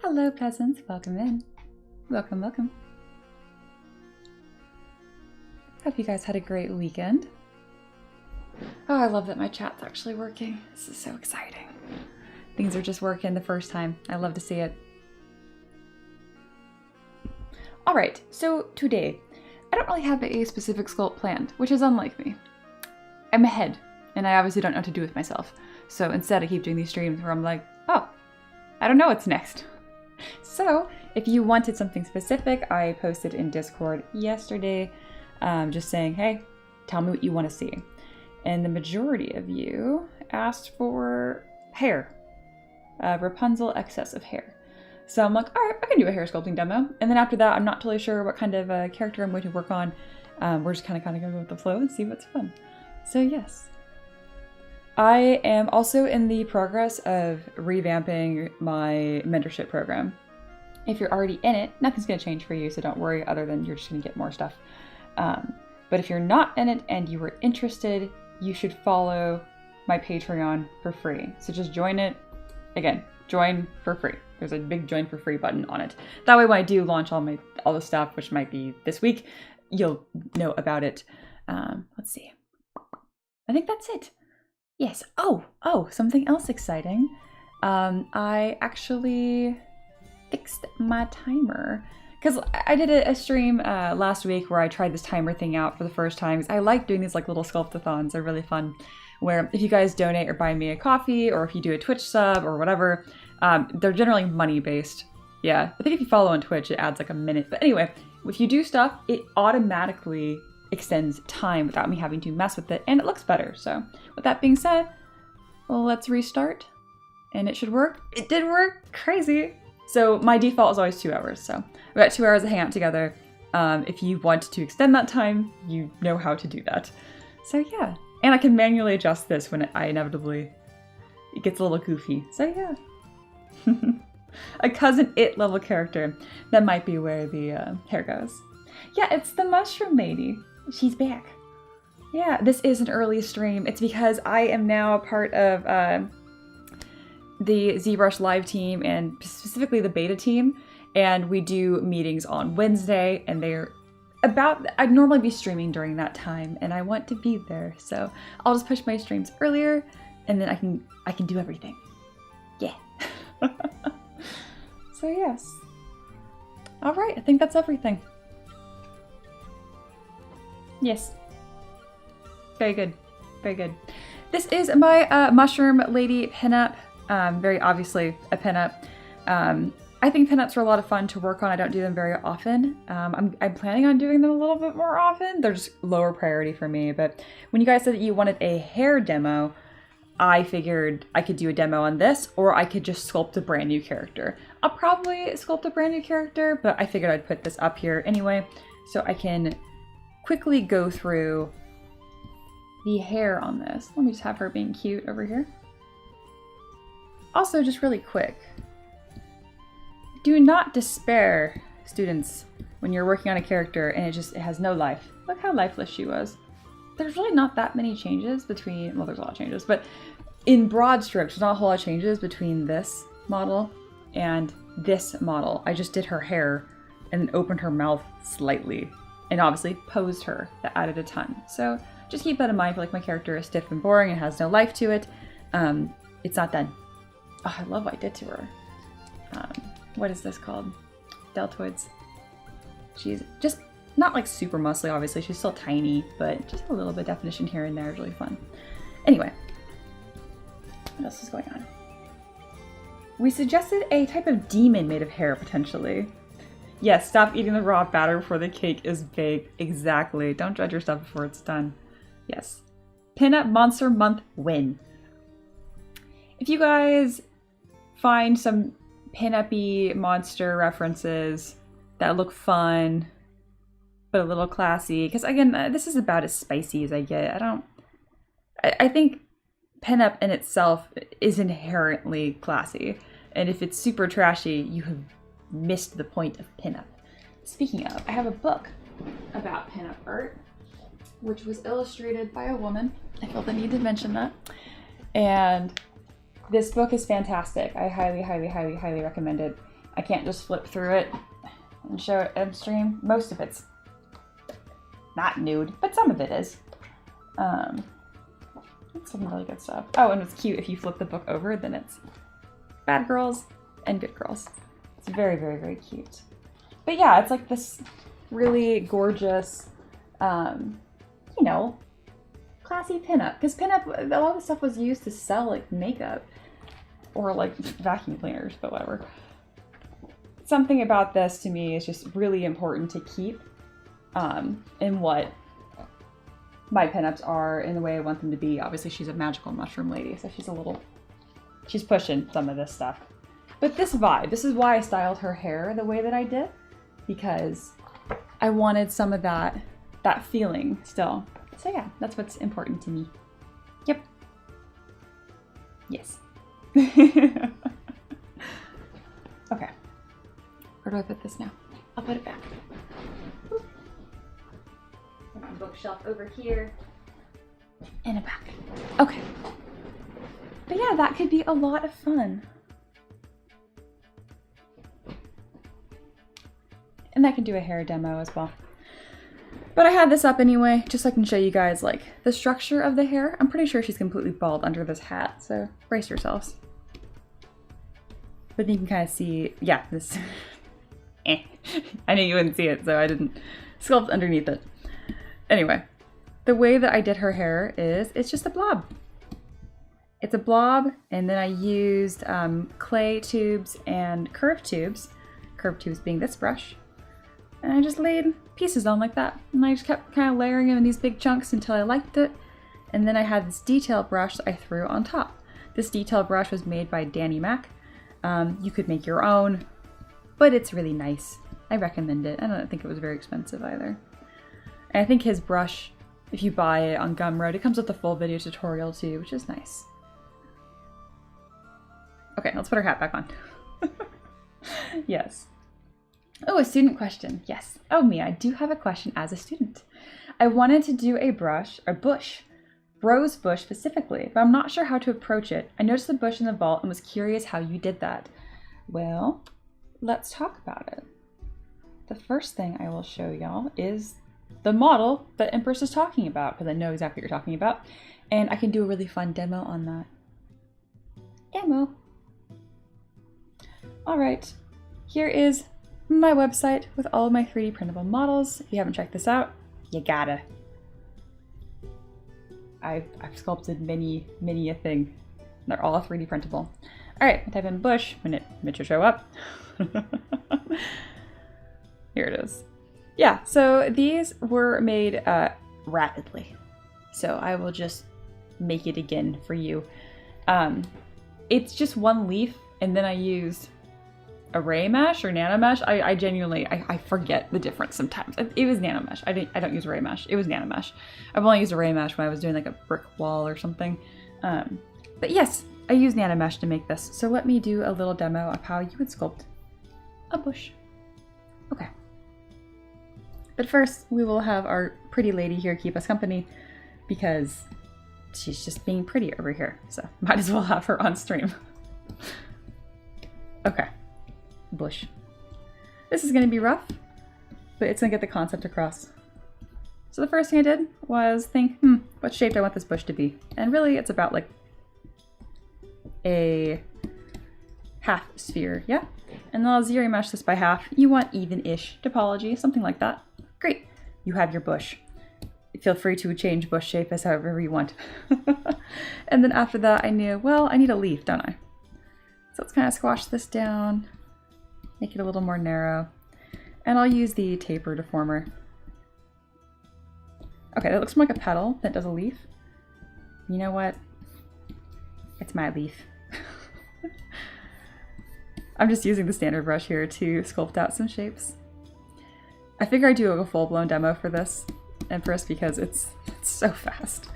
Hello, peasants. Welcome in. Welcome, welcome. Hope you guys had a great weekend. Oh, I love that my chat's actually working. This is so exciting. Things are just working the first time. I love to see it. All right, so today, I don't really have a specific sculpt planned, which is unlike me. I'm ahead, and I obviously don't know what to do with myself. So instead, I keep doing these streams where I'm like, oh, I don't know what's next. So if you wanted something specific, I posted in Discord yesterday, just saying, hey, tell me what you want to see. And the majority of you asked for hair, Rapunzel excess of hair. So I'm like, all right, I can do a hair sculpting demo. And then after that, I'm not totally sure what kind of character I'm going to work on. We're just kind of going to go with the flow and see what's fun. So yes. I am also in the progress of revamping my mentorship program. If you're already in it, nothing's going to change for you, so don't worry, other than you're just going to get more stuff. But if you're not in it and you were interested, you should follow my Patreon for free. So just join it. Again, join for free. There's a big join for free button on it. That way when I do launch all the stuff, which might be this week, you'll know about it. Let's see. I think that's it. Yes. Oh, something else exciting. I actually fixed my timer. Because I did a stream last week where I tried this timer thing out for the first time. I like doing these like little sculpt-a-thons. They're really fun. Where if you guys donate or buy me a coffee, or if you do a Twitch sub or whatever, they're generally money-based. Yeah, I think if you follow on Twitch, it adds like a minute. But anyway, if you do stuff, it automatically extends time without me having to mess with it, and it looks better. So with that being said, well, let's restart, and it should work. It did work. Crazy. So my default is always 2 hours. So we got 2 hours to hang out together. If you want to extend that time, you know how to do that. So yeah. And I can manually adjust this when it gets a little goofy. So yeah. A Cousin It level character. That might be where the hair goes. Yeah, it's the Mushroom Lady. She's back. Yeah, this is an early stream. It's because I am now a part of the ZBrush live team, and specifically the beta team. And we do meetings on Wednesday, and I'd normally be streaming during that time, and I want to be there, so I'll just push my streams earlier, and then I can do everything. Yeah. So yes. All right, I think that's everything. Yes. Very good. Very good. This is my Mushroom Lady pinup. Very obviously a pinup. I think pinups are a lot of fun to work on. I don't do them very often. I'm planning on doing them a little bit more often. They're just lower priority for me. But when you guys said that you wanted a hair demo, I figured I could do a demo on this, or I could just sculpt a brand new character. I'll probably sculpt a brand new character, but I figured I'd put this up here anyway, so I can quickly go through the hair on this. Let me just have her being cute over here. Also, just really quick, do not despair, students, when you're working on a character and it has no life. Look how lifeless she was. There's really not that many changes between, well, there's a lot of changes, but in broad strokes, there's not a whole lot of changes between this model and this model. I just did her hair and opened her mouth slightly, and obviously posed her. That added a ton. So just keep that in mind. If like my character is stiff and boring and has no life to it, it's not done. Oh, I love what I did to her. What is this called? Deltoids. She's just not like super muscly, obviously. She's still tiny, but just a little bit of definition here and there is really fun. Anyway, what else is going on? We suggested a type of demon made of hair, potentially. Yes, stop eating the raw batter before the cake is baked. Exactly. Don't judge your stuff before it's done. Yes. Pinup Monster Month win. If you guys find some pin-up-y monster references that look fun, but a little classy, because again, this is about as spicy as I get. I think pin-up in itself is inherently classy, and if it's super trashy, you have missed the point of pin-up. Speaking of, I have a book about pin-up art, which was illustrated by a woman. I felt the need to mention that. And this book is fantastic. I highly, highly, highly, highly recommend it. I can't just flip through it and show it in stream. Most of it's not nude, but some of it is. It's some really good stuff. Oh, and it's cute. If you flip the book over, then it's bad girls and good girls. It's very, very, very cute. But yeah, it's like this really gorgeous, you know, classy pinup. Because pinup, a lot of the stuff was used to sell like makeup or like vacuum cleaners, but whatever. Something about this to me is just really important to keep in what my pinups are, in the way I want them to be. Obviously she's a magical mushroom lady, so she's pushing some of this stuff. But this vibe, this is why I styled her hair the way that I did, because I wanted some of that feeling still. So yeah, that's what's important to me. Yep. Yes. Okay. Where do I put this now? I'll put it back. Bookshelf over here. In a back. Okay. But yeah, that could be a lot of fun. And I can do a hair demo as well. But I had this up anyway, just so I can show you guys like the structure of the hair. I'm pretty sure she's completely bald under this hat, so brace yourselves. But you can kind of see, yeah, this, I knew you wouldn't see it, so I didn't sculpt underneath it. Anyway, the way that I did her hair is, it's just a blob. It's a blob, and then I used clay tubes and curved tubes being this brush. And I just laid pieces on like that. And I just kept kind of layering them in these big chunks until I liked it. And then I had this detail brush that I threw on top. This detail brush was made by Danny Mac. You could make your own, but it's really nice. I recommend it. I don't think it was very expensive either. And I think his brush, if you buy it on Gumroad, it comes with a full video tutorial too, which is nice. Okay, let's put our hat back on. Yes. Oh, a student question. Yes. Oh, me, I do have a question as a student. I wanted to do a bush, rose bush specifically, but I'm not sure how to approach it. I noticed the bush in the vault and was curious how you did that. Well, let's talk about it. The first thing I will show y'all is the model that Empress is talking about, because I know exactly what you're talking about, and I can do a really fun demo on that. Demo. All right, here is my website with all of my 3D printable models. If you haven't checked this out, you gotta. I've sculpted many a thing. They're all 3D printable. All right, I type in bush, when it should show up. Here it is. Yeah, so these were made rapidly. So I will just make it again for you. It's just one leaf, and then I used array mesh or nano mesh. I genuinely forget the difference sometimes. It was nano mesh. I don't use array mesh. It was nano mesh. I've only used array mesh when I was doing like a brick wall or something. But yes, I used nano mesh to make this. So let me do a little demo of how you would sculpt a bush. Okay. But first, we will have our pretty lady here keep us company because she's just being pretty over here. So might as well have her on stream. Okay. Bush. This is going to be rough, but it's going to get the concept across. So the first thing I did was think, what shape do I want this bush to be? And really it's about like a half sphere, yeah? And then I'll zero mesh this by half. You want even-ish topology, something like that. Great, you have your bush. Feel free to change bush shape as however you want. And then after that I knew, well, I need a leaf, don't I? So let's kind of squash this down, make it a little more narrow, and I'll use the taper deformer. Okay, that looks more like a petal that does a leaf. You know what? It's my leaf. I'm just using the standard brush here to sculpt out some shapes. I figure I'd do a full-blown demo for this, Empress, because it's so fast.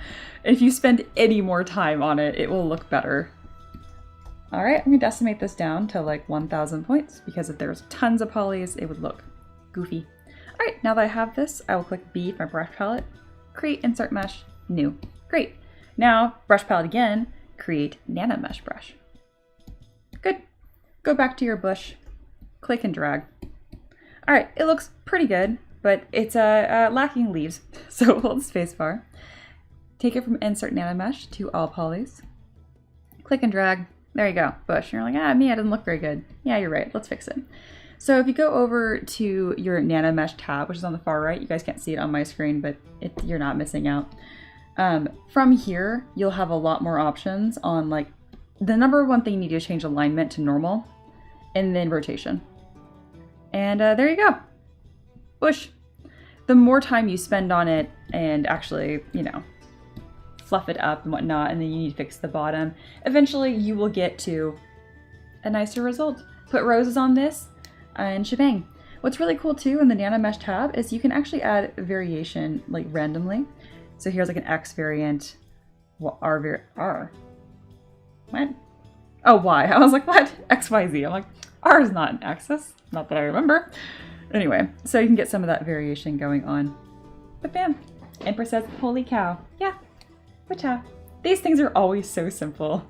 If you spend any more time on it, it will look better. All right, I'm gonna decimate this down to like 1,000 points because if there was tons of polys, it would look goofy. All right, now that I have this, I will click B for my brush palette, create insert mesh, new. Great. Now, brush palette again, create nano mesh brush. Good. Go back to your bush. click and drag. All right, it looks pretty good, but it's lacking leaves. So hold spacebar, take it from insert nanomesh to all polys, click and drag. There you go, bush. And you're like, ah, Mia, it doesn't look very good. Yeah, you're right. Let's fix it. So if you go over to your nanomesh tab, which is on the far right, you guys can't see it on my screen, but you're not missing out. From here, you'll have a lot more options on like the number one thing you need to change alignment to normal, and then rotation. And there you go. Bush. The more time you spend on it and actually, you know, fluff it up and whatnot, and then you need to fix the bottom, eventually you will get to a nicer result. Put roses on this and shebang. What's really cool too in the nanomesh tab is you can actually add variation like randomly. So here's like an X variant, R. What? Oh, Y. I was like, what? X, Y, Z. I'm like, R is not an axis. Not that I remember. Anyway, so you can get some of that variation going on. But bam. Empress says, holy cow. Yeah. Whatcha? These things are always so simple.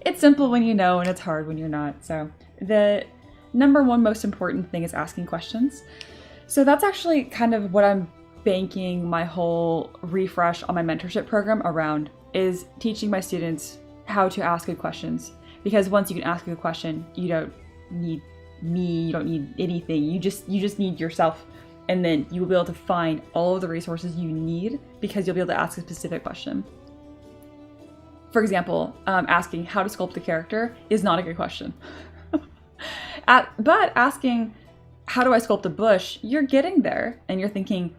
It's simple when you know and it's hard when you're not. So the number one most important thing is asking questions. So that's actually kind of what I'm banking my whole refresh on my mentorship program around, is teaching my students how to ask good questions. Because once you can ask a good question, you don't need me, you don't need anything. You just need yourself. And then you will be able to find all of the resources you need because you'll be able to ask a specific question. For example, asking how to sculpt a character is not a good question. But asking, how do I sculpt a bush? You're getting there and you're thinking,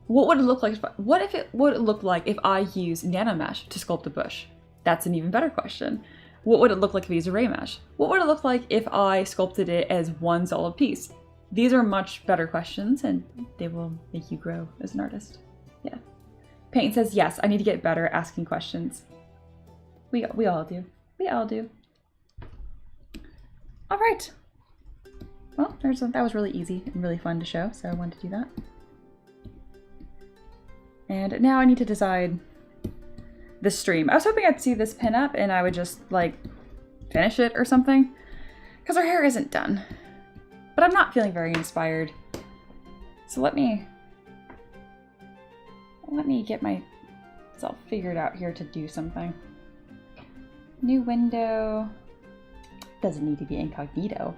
what would it look like? What if it would look like if I use nanomesh to sculpt a bush? That's an even better question. What would it look like if I use array mesh? What would it look like if I sculpted it as one solid piece? These are much better questions and they will make you grow as an artist. Yeah. Peyton says, yes, I need to get better at asking questions. We all do. We all do. All right. Well, that was really easy and really fun to show, so I wanted to do that. And now I need to decide the stream. I was hoping I'd see this pin up and I would just like finish it or something, because our hair isn't done. But I'm not feeling very inspired. So let me get myself figured out here to do something. New window. Doesn't need to be incognito.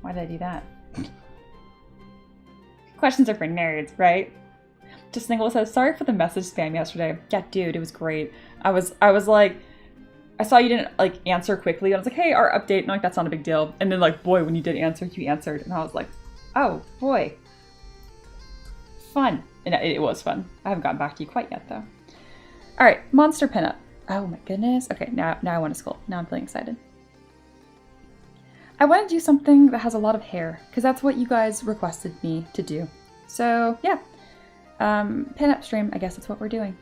Why did I do that? Questions are for nerds, right? Just Nicholas says, sorry for the message spam yesterday. Yeah, dude, it was great. I was like, I saw you didn't like answer quickly. I was like, hey, our update. And like, that's not a big deal. And then like, boy, when you did answer, you answered. And I was like, oh boy. Fun. And it was fun. I haven't gotten back to you quite yet though. All right, monster pinup. Oh my goodness. Okay, now I want to sculpt. Now I'm feeling excited. I want to do something that has a lot of hair because that's what you guys requested me to do. So yeah, pinup stream, I guess that's what we're doing.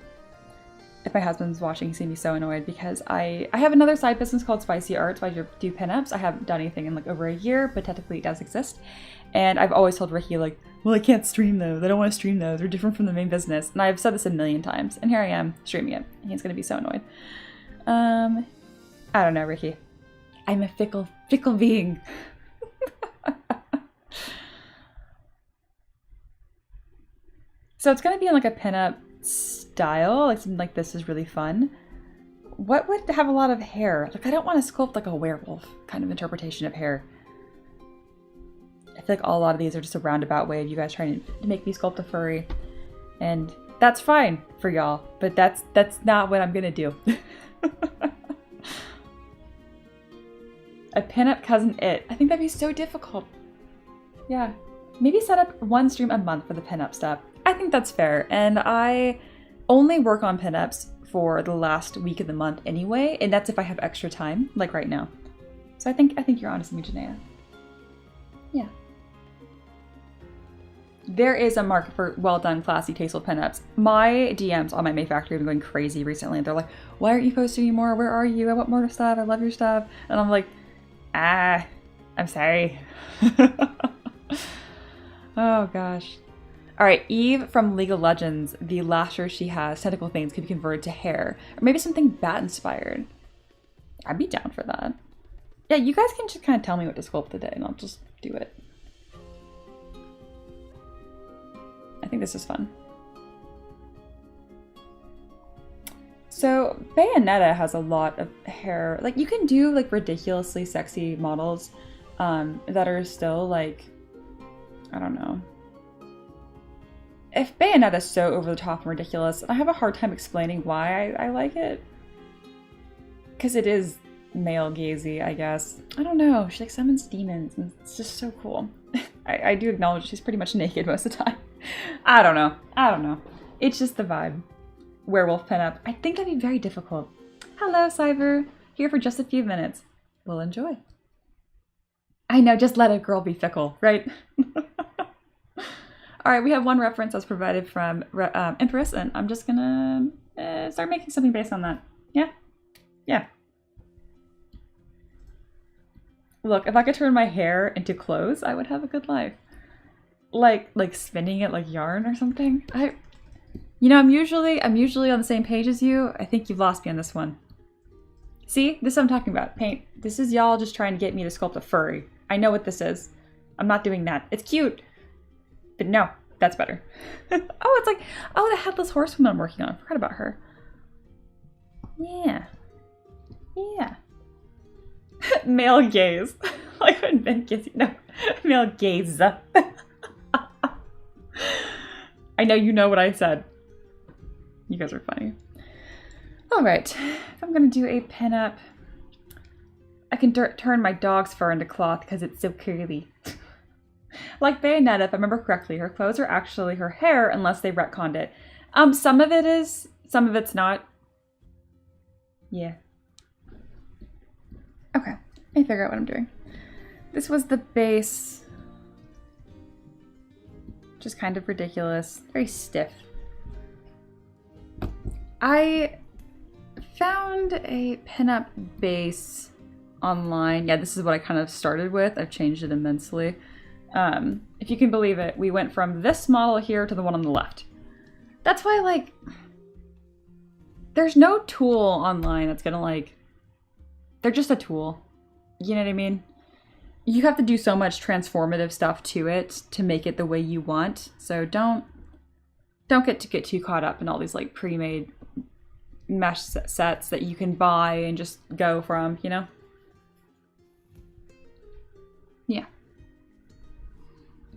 If my husband's watching, he's gonna be so annoyed because I have another side business called Spicy Arts where I do pinups. I haven't done anything in like over a year, but technically it does exist. And I've always told Ricky like, well, I can't stream those. I don't want to stream those. They're different from the main business. And I've said this a million times. And here I am streaming it. And he's gonna be so annoyed. I don't know, Ricky. I'm a fickle being. So it's gonna be in like a pinup style, like something like this is really fun. What would have a lot of hair? Like I don't want to sculpt like a werewolf kind of interpretation of hair. I feel like a lot of these are just a roundabout way of you guys trying to make me sculpt a furry. And that's fine for y'all, but that's not what I'm gonna do. A pinup cousin it. I think that'd be so difficult. Yeah. Maybe set up one stream a month for the pinup stuff. I think that's fair. And I only work on pinups for the last week of the month anyway, and that's if I have extra time, like right now. So I think you're honest with me, Janaea. Yeah. There is a market for well done, classy, tasteful pinups. My DMs on my May Factory have been going crazy recently. They're like, why aren't you posting anymore? Where are you? I want more stuff. I love your stuff. And I'm like, I'm sorry. Oh gosh. All right, Eve from League of Legends, the lasher she has, tentacle things could be converted to hair. Or maybe something bat inspired. I'd be down for that. Yeah, you guys can just kind of tell me what to sculpt today and I'll just do it. I think this is fun. So Bayonetta has a lot of hair. Like, you can do like ridiculously sexy models that are still like, I don't know. If Bayonetta is so over the top and ridiculous, I have a hard time explaining why I like it. Because it is male gazy, I guess. I don't know. She like summons demons and it's just so cool. I do acknowledge she's pretty much naked most of the time. I don't know. I don't know. It's just the vibe. Werewolf pinup. I think that'd be very difficult. Hello, Cyber. Here for just a few minutes. We'll enjoy. I know, just let a girl be fickle, right? Alright, we have one reference that's provided from Empress, and I'm just gonna start making something based on that. Yeah? Yeah. Look, if I could turn my hair into clothes, I would have a good life. Like spinning it like yarn or something. You know, I'm usually on the same page as you. I think you've lost me on this one. See? This is what I'm talking about. Paint. This is y'all just trying to get me to sculpt a furry. I know what this is. I'm not doing that. It's cute. But no, that's better. Oh, it's like, oh, the Headless Horsewoman I'm working on. I forgot about her. Yeah. Yeah. Male gaze. Like when Ben gives you, no. Male gaze. I know you know what I said. You guys are funny. Alright, if I'm gonna do a pinup, I can turn my dog's fur into cloth because it's so curly. Like Bayonetta, if I remember correctly, her clothes are actually her hair unless they retconned it. Some of it is, some of it's not. Yeah. Okay, let me figure out what I'm doing. This was the base. Just kind of ridiculous, very stiff. I found a pinup base online. Yeah, this is what I kind of started with. I've changed it immensely. If you can believe it, we went from this model here to the one on the left. That's why, like, there's no tool online that's gonna, like, they're just a tool. You know what I mean? You have to do so much transformative stuff to it to make it the way you want. So don't get too caught up in all these, like, pre-made mesh sets that you can buy and just go from, you know? Yeah.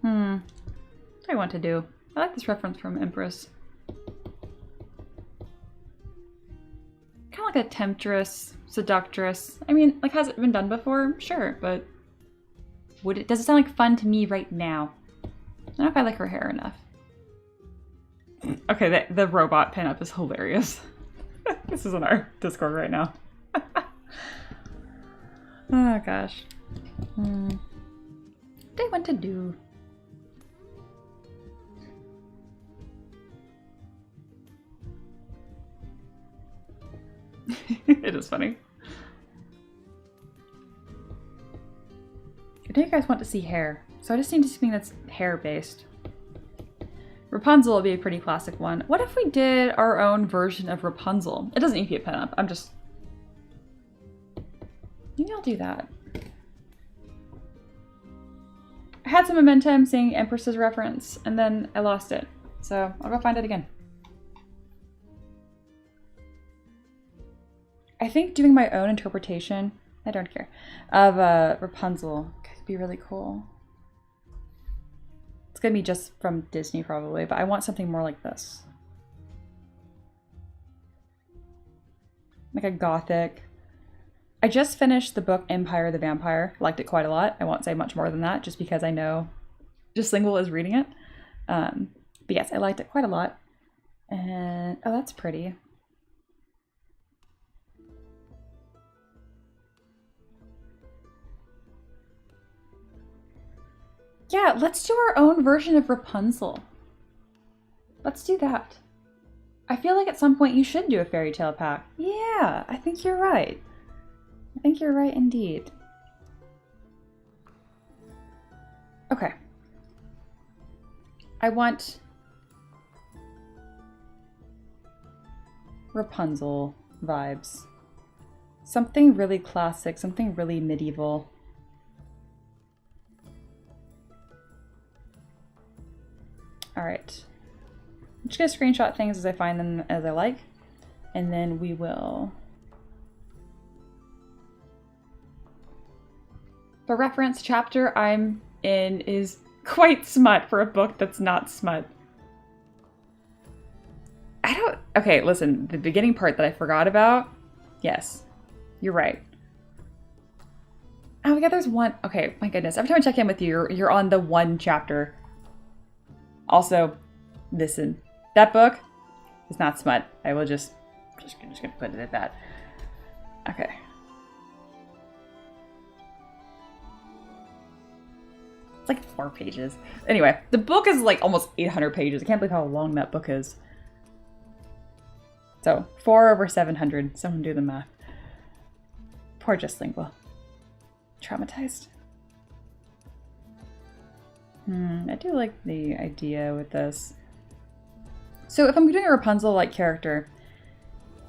What do I want to do? I like this reference from Empress. Kind of like a temptress, seductress. I mean, like, has it been done before? Sure, but does it sound like fun to me right now? I don't know if I like her hair enough. Okay, the robot pinup is hilarious. This is in our Discord right now. Oh gosh. What do I want to do? It is funny. I know you guys want to see hair, so I just need something that's hair-based. Rapunzel would be a pretty classic one. What if we did our own version of Rapunzel? It doesn't need to be a pinup. I'm just... Maybe I'll do that. I had some momentum seeing Empress's reference, and then I lost it. So I'll go find it again. I think doing my own interpretation, I don't care, of Rapunzel could be really cool. It's gonna be just from Disney probably, but I want something more like this. Like a gothic. I just finished the book Empire the Vampire. Liked it quite a lot. I won't say much more than that just because I know just Lingual is reading it. But yes, I liked it quite a lot. And oh, that's pretty. Yeah, let's do our own version of Rapunzel. Let's do that. I feel like at some point you should do a fairy tale pack. Yeah, I think you're right. I think you're right indeed. Okay. I want Rapunzel vibes. Something really classic, something really medieval. All right. I'm just gonna screenshot things as I find them as I like, and then we will. For reference, chapter I'm in is quite smut for a book that's not smut. Okay, listen, the beginning part that I forgot about, yes, you're right. Oh my god, there's one. Okay, my goodness. Every time I check in with you, you're on the one chapter. Also, listen, that book is not smut. I will just gonna put it at that. Okay. It's like 4 pages. Anyway, the book is like almost 800 pages. I can't believe how long that book is. So, 4 over 700. Someone do the math. Poor Just Lingual. Traumatized. I do like the idea with this. So if I'm doing a Rapunzel-like character,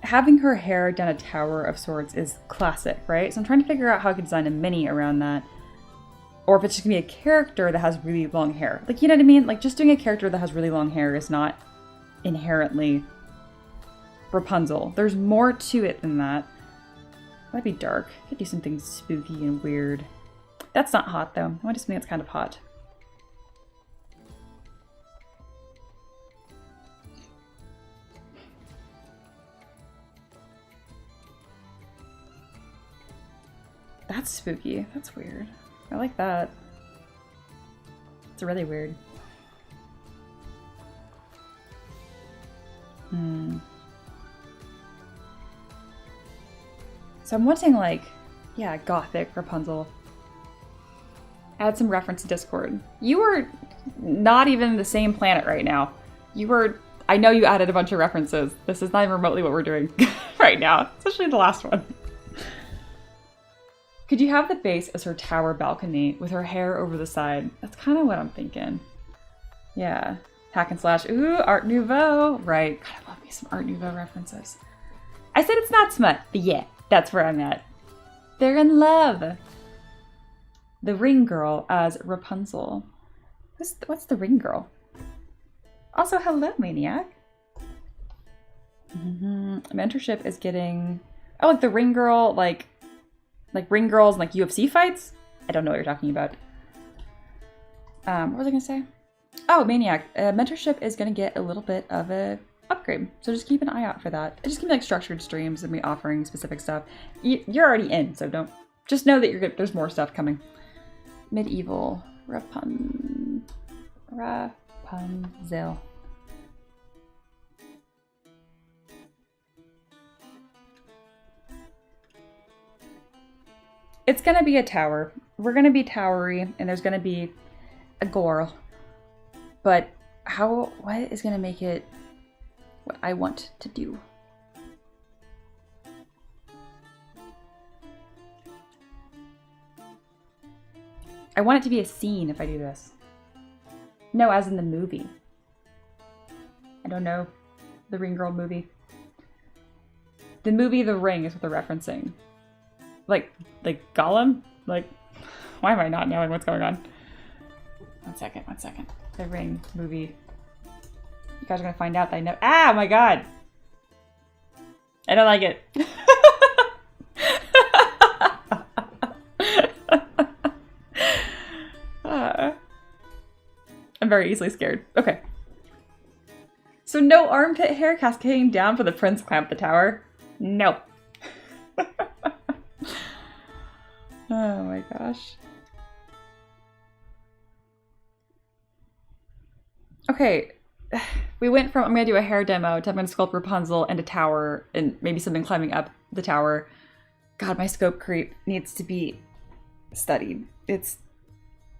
having her hair down a tower of sorts is classic, right? So I'm trying to figure out how I could design a mini around that. Or if it's just gonna be a character that has really long hair. Like, you know what I mean? Like, just doing a character that has really long hair is not inherently Rapunzel. There's more to it than that. Might be dark. Could do something spooky and weird. That's not hot though. I want to do something that's kind of hot. That's spooky. That's weird. I like that. It's really weird. So I'm wanting, like, yeah, gothic Rapunzel. Add some reference to Discord. You are not even the same planet right now. You were, I know you added a bunch of references. This is not even remotely what we're doing right now, especially the last one. Could you have the base as her tower balcony with her hair over the side? That's kind of what I'm thinking. Yeah. Hack and slash. Ooh, Art Nouveau. Right. God, I love me some Art Nouveau references. I said it's not smut, but yeah, that's where I'm at. They're in love. The Ring Girl as Rapunzel. What's the Ring Girl? Also, hello, Maniac. Mentorship is getting... Oh, like the Ring Girl, like Ring Girls and like UFC fights? I don't know what you're talking about. What was I gonna say? Oh, Maniac. Mentorship is gonna get a little bit of a upgrade, so just keep an eye out for that. It's just gonna be like structured streams and me offering specific stuff. You're already in, so don't. Just know that you're good. There's more stuff coming. Medieval Rapunzel. It's gonna be a tower. We're gonna be towery, and there's gonna be a girl. But what is gonna make it what I want to do? I want it to be a scene if I do this. No, as in the movie. I don't know. The Ring Girl movie. The movie The Ring is what they're referencing. Like Gollum? Like, why am I not knowing what's going on? One second. The Ring movie. You guys are gonna find out that I know. Ah, my god! I don't like it. I'm very easily scared. Okay. So no armpit hair cascading down for the prince climb the tower? No. Oh my gosh. Okay. We went from I'm gonna do a hair demo to I'm gonna sculpt Rapunzel and a tower and maybe something climbing up the tower. God, my scope creep needs to be studied. It's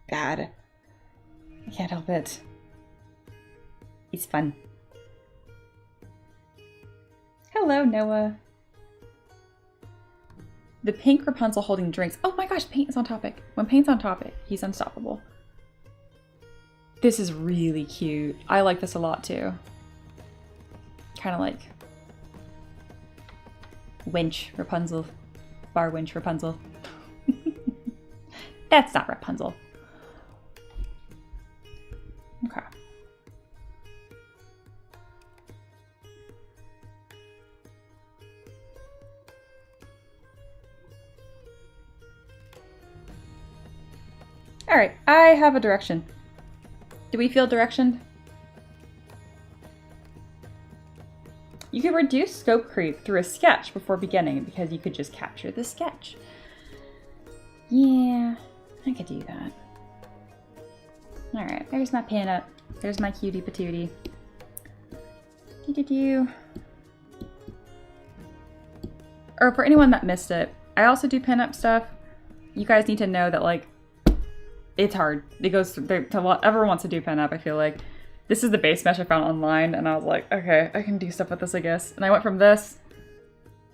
bad. I can't help it. It's fun. Hello, Noah. The pink Rapunzel holding drinks. Oh my gosh, paint is on topic. When paint's on topic, he's unstoppable. This is really cute. I like this a lot too. Kind of like wench Rapunzel. bar winch Rapunzel. That's not Rapunzel. Okay. All right, I have a direction. Do we feel direction? You could reduce scope creep through a sketch before beginning because you could just capture the sketch. Yeah, I could do that. All right, there's my pinup. There's my cutie patootie. Do-do-do. Or for anyone that missed it, I also do pinup stuff. You guys need to know that, like, it's hard. It goes to everyone wants to do pinup, I feel like. This is the base mesh I found online, and I was like, okay, I can do stuff with this, I guess. And I went from this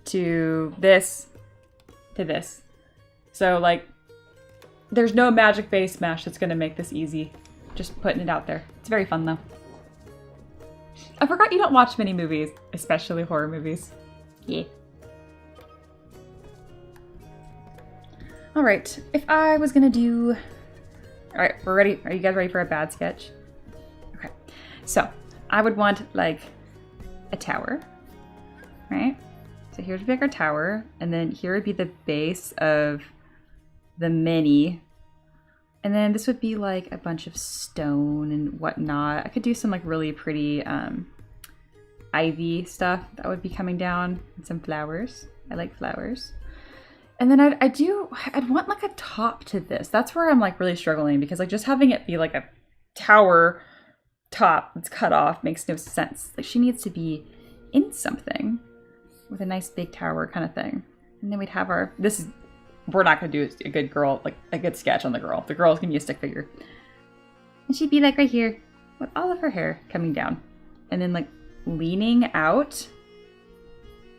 to this to this. So, like, there's no magic base mesh that's gonna make this easy. Just putting it out there. It's very fun, though. I forgot you don't watch many movies, especially horror movies. Yeah. Alright, if I was gonna do... Alright, we're ready. Are you guys ready for a bad sketch? Okay. So, I would want, like, a tower, right? So here's a bigger tower, and then here would be the base of the mini. And then this would be, like, a bunch of stone and whatnot. I could do some, like, really pretty ivy stuff that would be coming down, and some flowers. I like flowers. And then I'd want like a top to this. That's where I'm like really struggling because like just having it be like a tower top that's cut off makes no sense. Like she needs to be in something with a nice big tower kind of thing. And then we'd have our, we're not gonna do a good girl, like a good sketch on the girl. The girl's gonna be a stick figure. And she'd be like right here with all of her hair coming down. And then like leaning out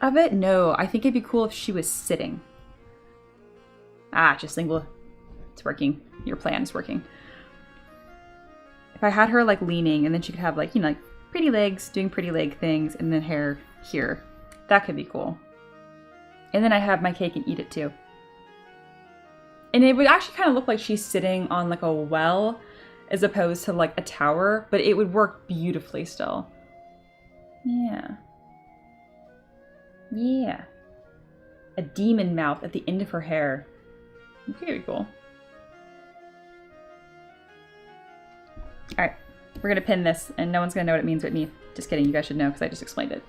of it. No, I think it'd be cool if she was sitting. Ah, just single. It's working. Your plan is working. If I had her like leaning and then she could have like, you know, like pretty legs, doing pretty leg things, and then hair here. That could be cool. And then I have my cake and eat it too. And it would actually kind of look like she's sitting on like a well as opposed to like a tower, but it would work beautifully still. Yeah. Yeah. A demon mouth at the end of her hair. Very cool. Alright, we're gonna pin this, and no one's gonna know what it means but me. Just kidding, you guys should know because I just explained it.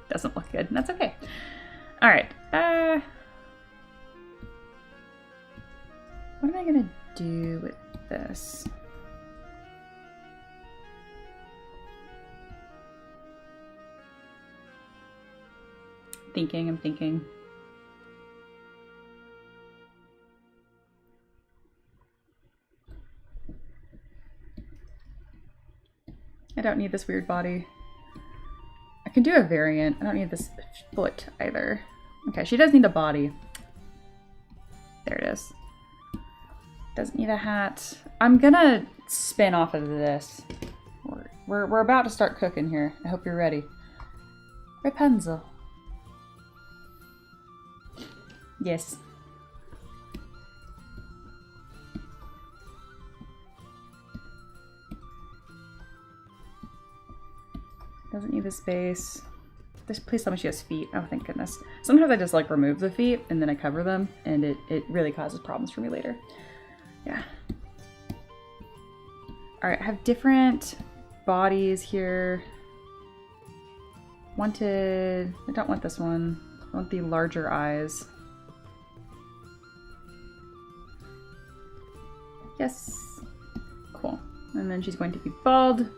Doesn't look good, and that's okay. Alright, what am I gonna do with this? I'm thinking. I don't need this weird body. I can do a variant. I don't need this foot either. Okay, she does need a body. There it is. Doesn't need a hat. I'm gonna spin off of this. We're about to start cooking here. I hope you're ready. Rapunzel. Yes. Doesn't need the space. Just please tell me she has feet. Oh, thank goodness. Sometimes I just like remove the feet and then I cover them and it really causes problems for me later. Yeah. All right, I have different bodies here. I don't want this one. I want the larger eyes. Yes. Cool. And then she's going to be bald.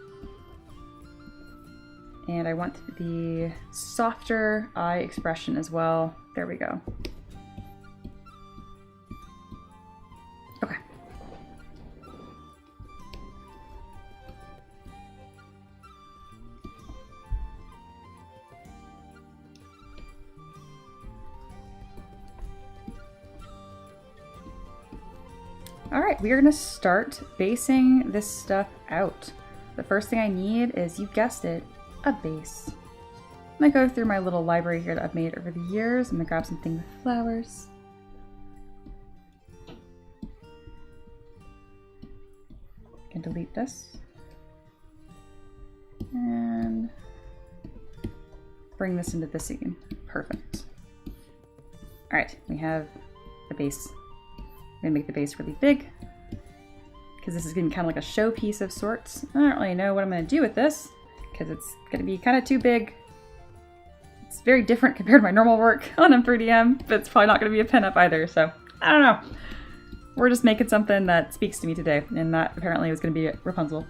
And I want the softer eye expression as well. There we go. Okay. All right, we are gonna start basing this stuff out. The first thing I need is, you guessed it, a base. I'm gonna go through my little library here that I've made over the years. I'm gonna grab something with flowers. Can delete this. And bring this into the scene. Perfect. Alright, we have the base. I'm gonna make the base really big because this is gonna be kind of like a showpiece of sorts. I don't really know what I'm gonna do with this because it's gonna be kind of too big. It's very different compared to my normal work on M3DM, but it's probably not gonna be a pinup either, so I don't know. We're just making something that speaks to me today, and that apparently was gonna be Rapunzel.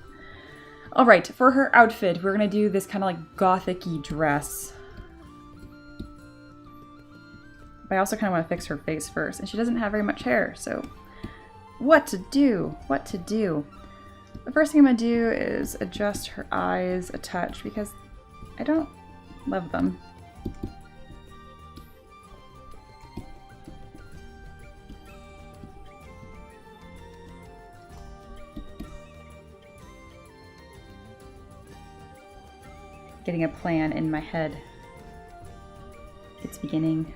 Alright, for her outfit, we're gonna do this kind of like gothic-y dress. But I also kind of want to fix her face first, and she doesn't have very much hair, so what to do? What to do? The first thing I'm gonna do is adjust her eyes a touch because I don't love them. Getting a plan in my head. It's beginning.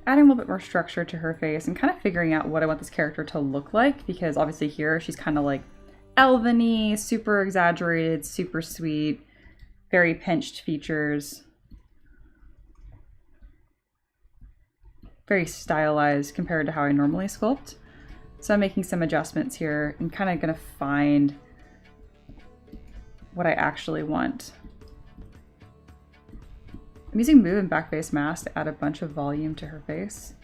Adding a little bit more structure to her face and kind of figuring out what I want this character to look like, because obviously here she's kind of like elven-y, super exaggerated, super sweet, very pinched features. Very stylized compared to how I normally sculpt. So I'm making some adjustments here and kind of gonna find what I actually want. I'm using move and backface mask to add a bunch of volume to her face.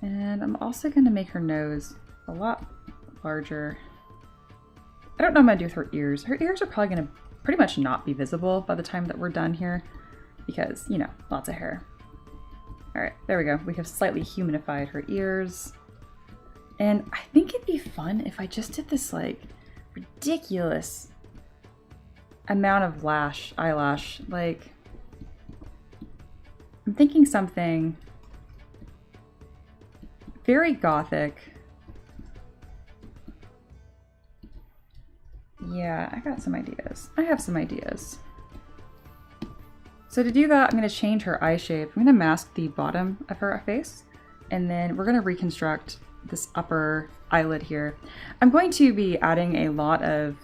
And I'm also gonna make her nose a lot larger. I don't know what I'm gonna do with her ears. Her ears are probably gonna pretty much not be visible by the time that we're done here because, you know, lots of hair. All right, there we go. We have slightly humanified her ears. And I think it'd be fun if I just did this like ridiculous amount of eyelash. Like, I'm thinking something very gothic. Yeah, I got some ideas. I have some ideas. So to do that, I'm going to change her eye shape. I'm going to mask the bottom of her face, and then we're going to reconstruct this upper eyelid here. I'm going to be adding a lot of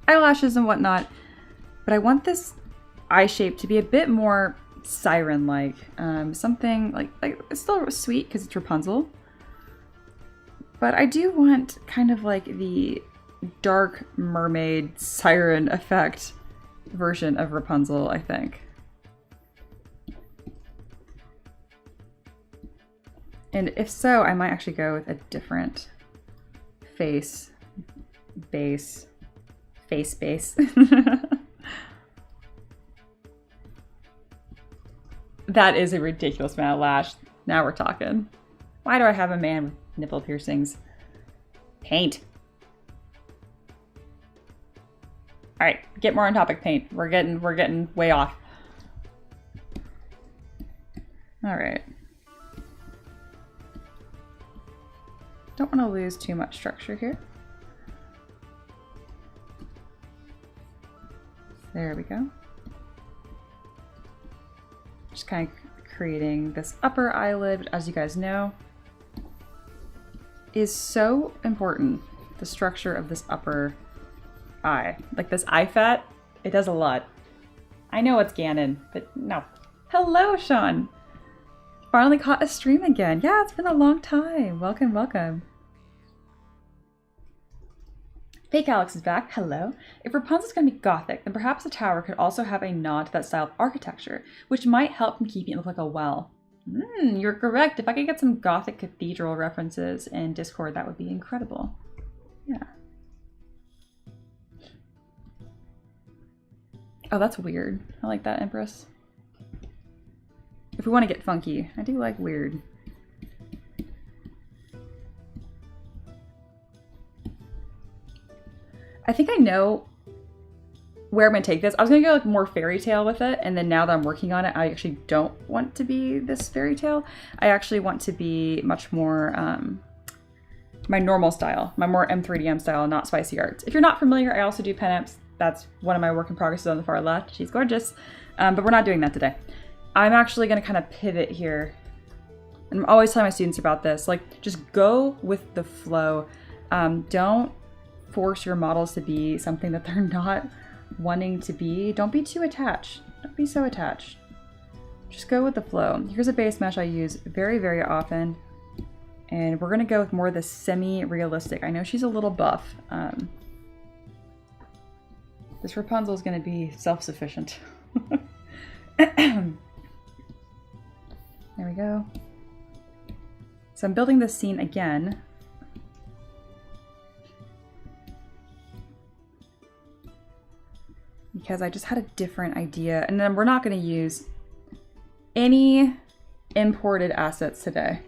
eyelashes and whatnot, but I want this eye shape to be a bit more siren-like. Something like it's still sweet because it's Rapunzel, but I do want kind of like the dark mermaid siren effect version of Rapunzel, I think. And if so, I might actually go with a different face base. That is a ridiculous amount of lash. Now we're talking. Why do I have a man with nipple piercings? Paint. All right, get more on topic, paint. We're getting way off. All right. Don't want to lose too much structure here. There we go. Just kind of creating this upper eyelid, which, as you guys know, is so important. The structure of this upper eye. Like this eye fat, it does a lot. I know it's Ganon, but no. Hello, Sean! Finally caught a stream again. Yeah, it's been a long time. Welcome, welcome. Fake Alex is back. Hello. If Rapunzel's going to be gothic, then perhaps the tower could also have a nod to that style of architecture, which might help from keeping it look like a well. You're correct. If I could get some gothic cathedral references in Discord, that would be incredible. Yeah. Oh, that's weird. I like that, Empress. If we want to get funky, I do like weird. I think I know where I'm gonna take this. I was gonna go like more fairy tale with it, and then now that I'm working on it, I actually don't want to be this fairy tale. I actually want to be much more my normal style, my more M3DM style, not spicy arts. If you're not familiar, I also do pen apps. That's one of my work in progresses on the far left. She's gorgeous, but we're not doing that today. I'm actually gonna kind of pivot here. And I'm always telling my students about this, like just go with the flow. Don't force your models to be something that they're not wanting to be. Don't be too attached. Don't be so attached. Just go with the flow. Here's a base mesh I use very, very often. And we're gonna go with more of the semi-realistic. I know she's a little buff. This Rapunzel is gonna be self-sufficient. There we go. So I'm building this scene again. Because I just had a different idea. And then we're not gonna use any imported assets today.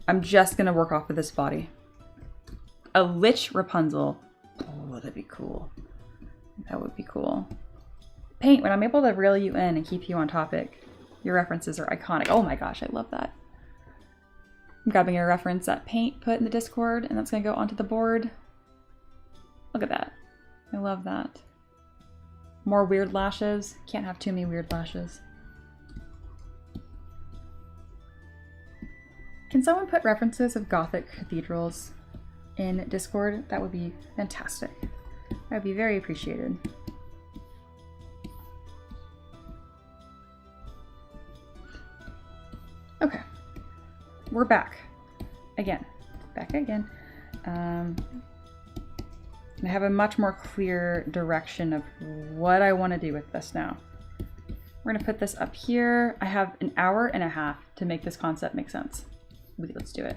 I'm just gonna work off of this body. A Lich Rapunzel. Oh, that'd be cool. That would be cool. Paint, when I'm able to reel you in and keep you on topic, your references are iconic. Oh my gosh, I love that. I'm grabbing a reference that Paint put in the Discord, and that's gonna go onto the board. Look at that. I love that. More weird lashes. Can't have too many weird lashes. Can someone put references of Gothic cathedrals in Discord? That would be fantastic. That would be very appreciated. Okay, we're back again. Back again. I have a much more clear direction of what I want to do with this now. We're gonna put this up here. I have an hour and a half to make this concept make sense. Let's do it.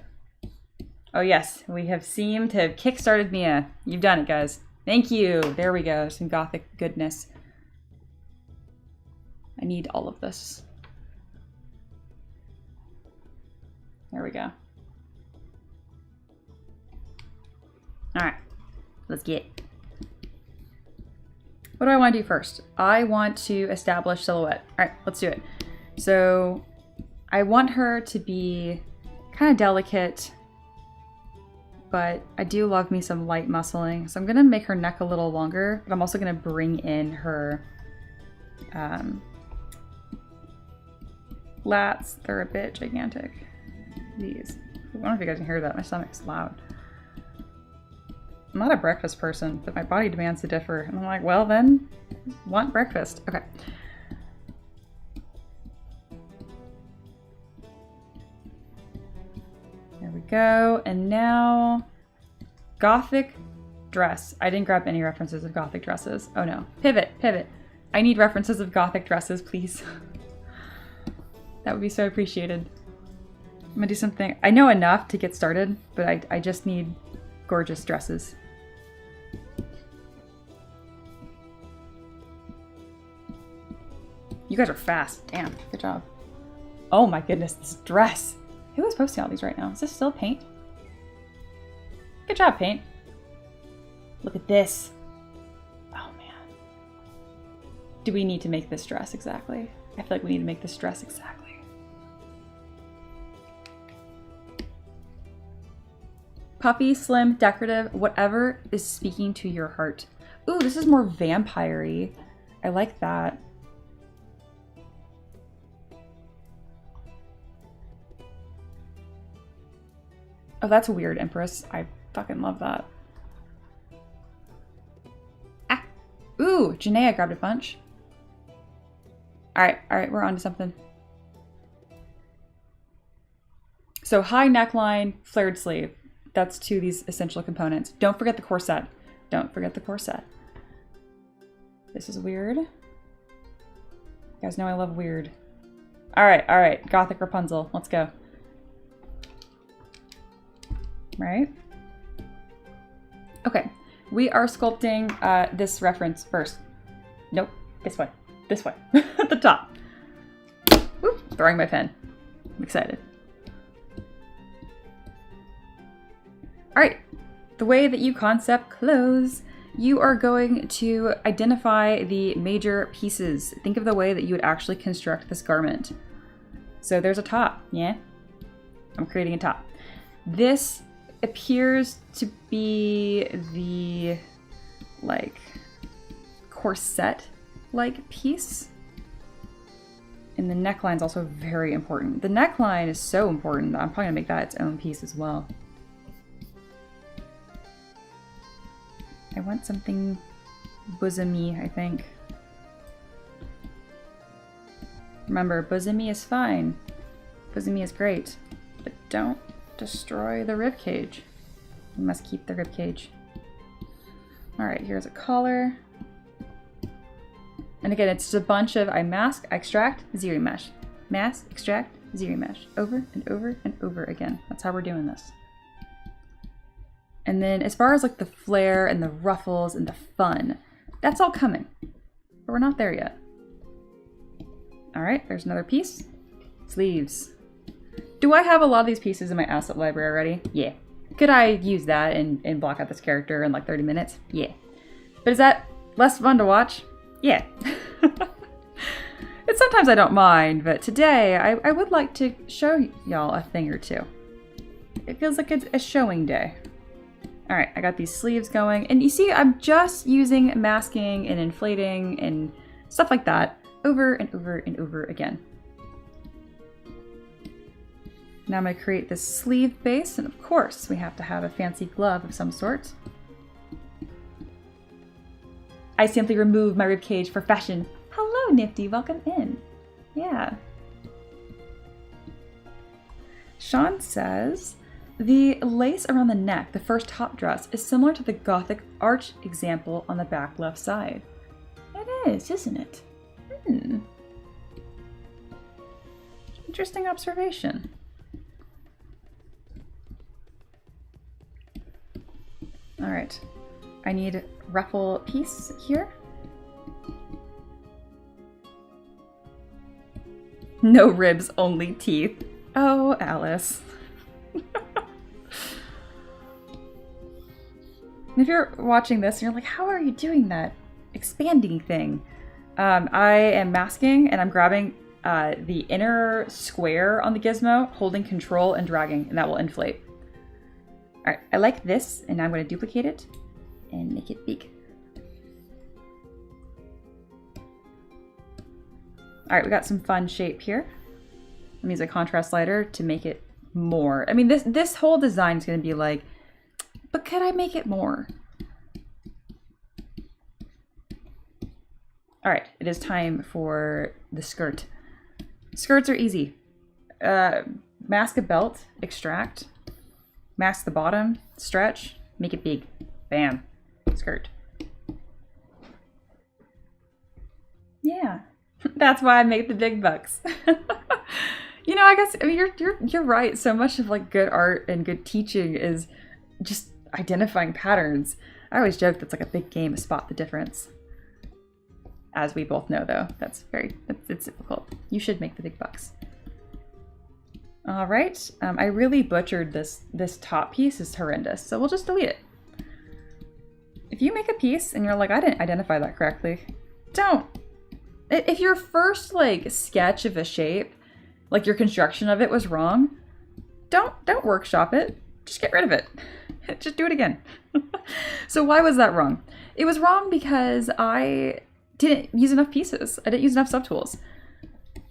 Oh yes, we have seemed to have kickstarted Mia. You've done it, guys. Thank you. There we go. Some Gothic goodness. I need all of this. There we go. All right, let's get. What do I want to do first? I want to establish silhouette. All right, let's do it. So I want her to be kind of delicate, but I do love me some light muscling. So I'm gonna make her neck a little longer, but I'm also gonna bring in her lats. They're a bit gigantic. These. I don't know if you guys can hear that. My stomach's loud. I'm not a breakfast person, but my body demands to differ. And I'm like, well then, want breakfast. Okay. There we go. And now, Gothic dress. I didn't grab any references of Gothic dresses. Oh no. Pivot, pivot. I need references of Gothic dresses, please. That would be so appreciated. I'm gonna do something. I know enough to get started, but I just need gorgeous dresses. You guys are fast. Damn, good job. Oh my goodness, this dress. Who is posting all these right now? Is this still Paint? Good job, Paint. Look at this. Oh man. Do we need to make this dress exactly? I feel like we need to make this dress exactly. Puffy, slim, decorative, whatever is speaking to your heart. Ooh, this is more vampire-y. I like that. Oh, that's weird, Empress. I fucking love that. Ah! Ooh, Janaea grabbed a bunch. Alright, we're on to something. So high neckline, flared sleeve. That's two of these essential components. Don't forget the corset. Don't forget the corset. This is weird. You guys know I love weird. Alright. Gothic Rapunzel. Let's go. Right? Okay. We are sculpting this reference first. Nope. This way. This way. At the top. Whoop, throwing my pen. I'm excited. All right, the way that you concept clothes you are going to identify the major pieces. Think of the way that you would actually construct this garment. So there's a top, yeah? I'm creating a top. This appears to be the, like, corset-like piece. And the neckline is also very important. The neckline is so important that I'm probably gonna make that its own piece as well. I want something bosomy, I think. Remember, bosomy is fine. Bosomy is great. But don't destroy the rib cage. You must keep the rib cage. Alright, here's a collar. And again, it's just a bunch of I mask, I extract, ZBrush. Mask, extract, ZBrush. Over and over and over again. That's how we're doing this. And then as far as like the flair and the ruffles and the fun, that's all coming. But we're not there yet. Alright, there's another piece. Sleeves. Do I have a lot of these pieces in my asset library already? Yeah. Could I use that and block out this character in like 30 minutes? Yeah. But is that less fun to watch? Yeah. And sometimes I don't mind, but today I would like to show y'all a thing or two. It feels like it's a showing day. Alright, I got these sleeves going, and you see I'm just using masking and inflating and stuff like that over and over and over again. Now I'm going to create this sleeve base, and of course we have to have a fancy glove of some sort. I simply removed my ribcage for fashion. Hello, Nifty, welcome in. Yeah. Sean says, the lace around the neck, the first top dress, is similar to the Gothic arch example on the back left side. It is, isn't it? Interesting observation. All right, I need ruffle piece here. No ribs, only teeth. Oh, Alice. If you're watching this and you're like, how are you doing that expanding thing? I am masking and I'm grabbing the inner square on the gizmo, holding control and dragging, and that will inflate. All right, I like this, and now I'm going to duplicate it and make it big. All right, we got some fun shape here. I'm using a contrast slider to make it more. I mean, this whole design is going to be like, but could I make it more? All right, it is time for the skirt. Skirts are easy. Mask a belt, extract. Mask the bottom, stretch, make it big. Bam, skirt. Yeah, that's why I make the big bucks. You know, I guess I mean, you're right. So much of like good art and good teaching is just identifying patterns. I always joke that's like a big game to spot the difference. As we both know, though, it's difficult. You should make the big bucks. All right, I really butchered this top piece. Is horrendous, so we'll just delete it. If you make a piece and you're like, I didn't identify that correctly, don't. If your first like sketch of a shape, like your construction of it was wrong, don't workshop it. Just get rid of it. Just do it again. So why was that wrong? It was wrong because I didn't use enough pieces. I didn't use enough subtools.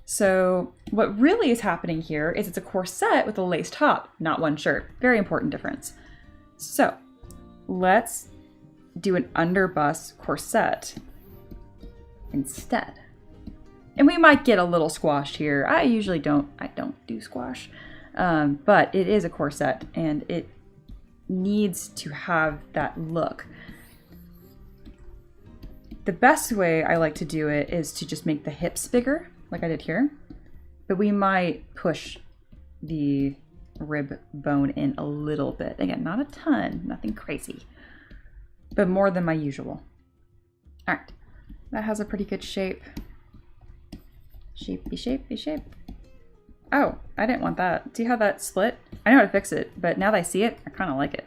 So what really is happening here is it's a corset with a lace top, not one shirt. Very important difference. So let's do an underbust corset instead. And we might get a little squashed here. I don't do squash, but it is a corset and it needs to have that look. The best way I like to do it is to just make the hips bigger, like I did here, but we might push the rib bone in a little bit. Again, not a ton, nothing crazy, but more than my usual. All right, that has a pretty good shape. Shapey, shapey, shape. Oh, I didn't want that. See how that split? I know how to fix it, but now that I see it, I kind of like it.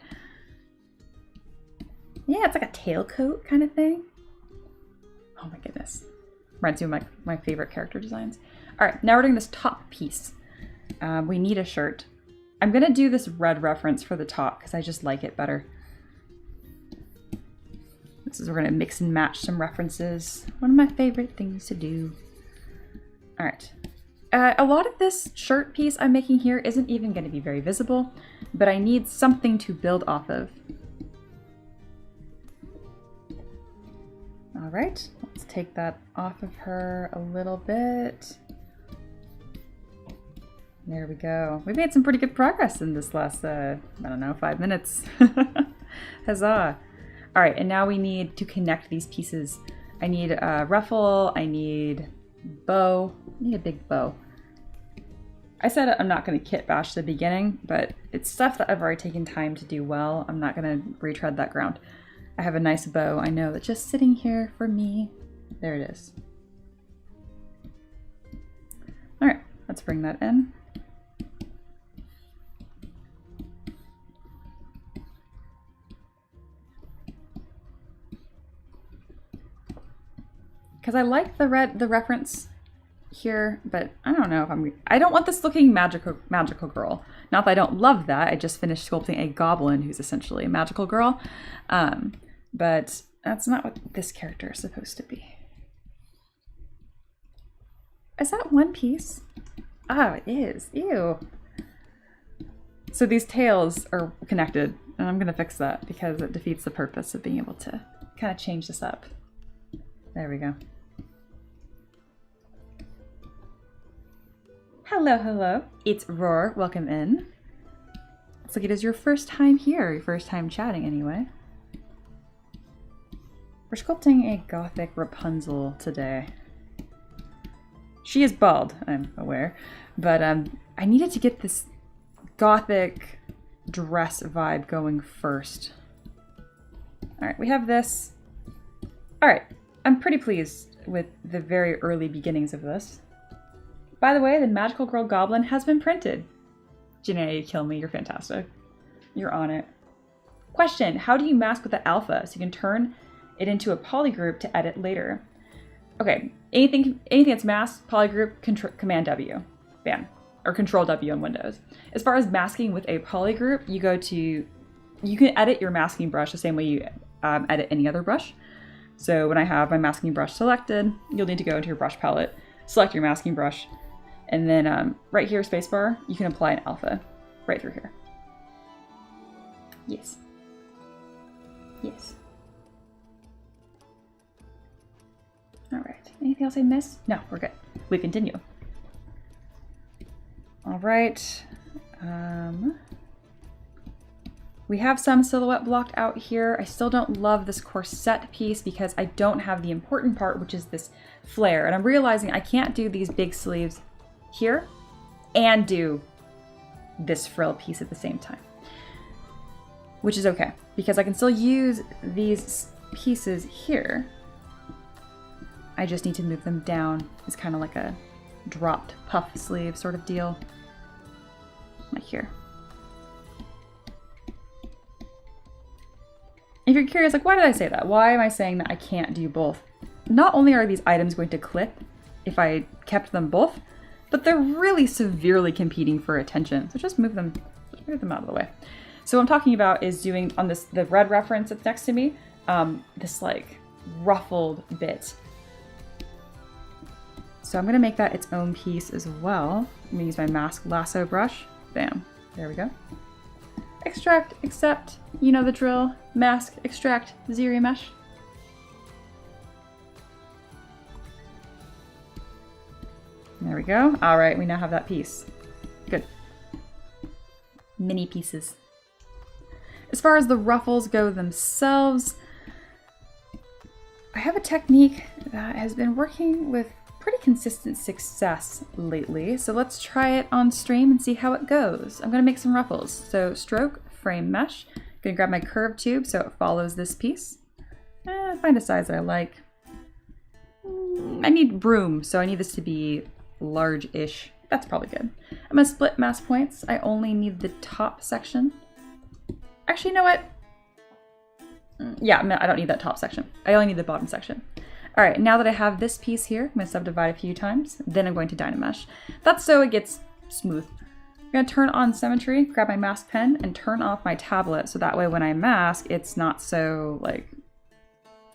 Yeah, it's like a tailcoat kind of thing. Oh my goodness. Reminds me of my favorite character designs. All right, now we're doing this top piece. We need a shirt. I'm gonna do this red reference for the top because I just like it better. This is, we're gonna mix and match some references. One of my favorite things to do. All right. A lot of this shirt piece I'm making here isn't even gonna be very visible, but I need something to build off of. All right, let's take that off of her a little bit. There we go. We made some pretty good progress in this last, I don't know, 5 minutes. Huzzah. All right, and now we need to connect these pieces. I need a ruffle, I need bow, I need a big bow. I said I'm not gonna kit bash the beginning, but it's stuff that I've already taken time to do well. I'm not gonna retread that ground. I have a nice bow, I know, that's just sitting here for me. There it is. All right, let's bring that in. Because I like the reference here, but I don't know if I don't want this looking magical girl. Not that I don't love that, I just finished sculpting a goblin who's essentially a magical girl. But that's not what this character is supposed to be. Is that one piece? Oh, it is. Ew. So these tails are connected, and I'm gonna fix that because it defeats the purpose of being able to kind of change this up. There we go. Hello, hello. It's Roar. Welcome in. Looks like it is your first time here, your first time chatting anyway. We're sculpting a gothic Rapunzel today. She is bald, I'm aware, but I needed to get this gothic dress vibe going first. All right, we have this. All right, I'm pretty pleased with the very early beginnings of this. By the way, the Magical Girl Goblin has been printed. Janae, you kill me, you're fantastic. You're on it. Question, how do you mask with the alpha so you can turn it into a polygroup to edit later? Okay, anything that's masked, polygroup, Command W, bam, or Control W on Windows. As far as masking with a polygroup, you can edit your masking brush the same way you edit any other brush. So when I have my masking brush selected, you'll need to go into your brush palette, select your masking brush, and then right here, spacebar, you can apply an alpha right through here. Yes. Yes. All right, anything else I missed? No, we're good. We continue. All right. We have some silhouette blocked out here. I still don't love this corset piece because I don't have the important part, which is this flare. And I'm realizing I can't do these big sleeves here and do this frill piece at the same time, which is okay because I can still use these pieces here. I just need to move them down. It's kind of like a dropped puff sleeve sort of deal, like here. If you're curious, like, why did I say that? Why am I saying that I can't do both? Not only are these items going to clip if I kept them both, but they're really severely competing for attention. So just move them out of the way. So what I'm talking about is doing on this, the red reference that's next to me, this like ruffled bit. So I'm gonna make that its own piece as well. I'm gonna use my mask lasso brush. Bam, there we go. Extract, accept, you know the drill. Mask, extract, zero mesh. There we go. All right, we now have that piece. Good. Mini pieces. As far as the ruffles go themselves, I have a technique that has been working with pretty consistent success lately. So let's try it on stream and see how it goes. I'm gonna make some ruffles. So stroke, frame mesh. I'm gonna grab my curved tube so it follows this piece. Find a size that I like. I need room, so I need this to be large-ish. That's probably good. I'm gonna split mask points. I only need the top section. Actually, you know what? Yeah, I don't need that top section. I only need the bottom section. All right, now that I have this piece here, I'm gonna subdivide a few times, then I'm going to Dynamesh. That's so it gets smooth. I'm gonna turn on symmetry, grab my mask pen, and turn off my tablet, so that way when I mask, it's not so like,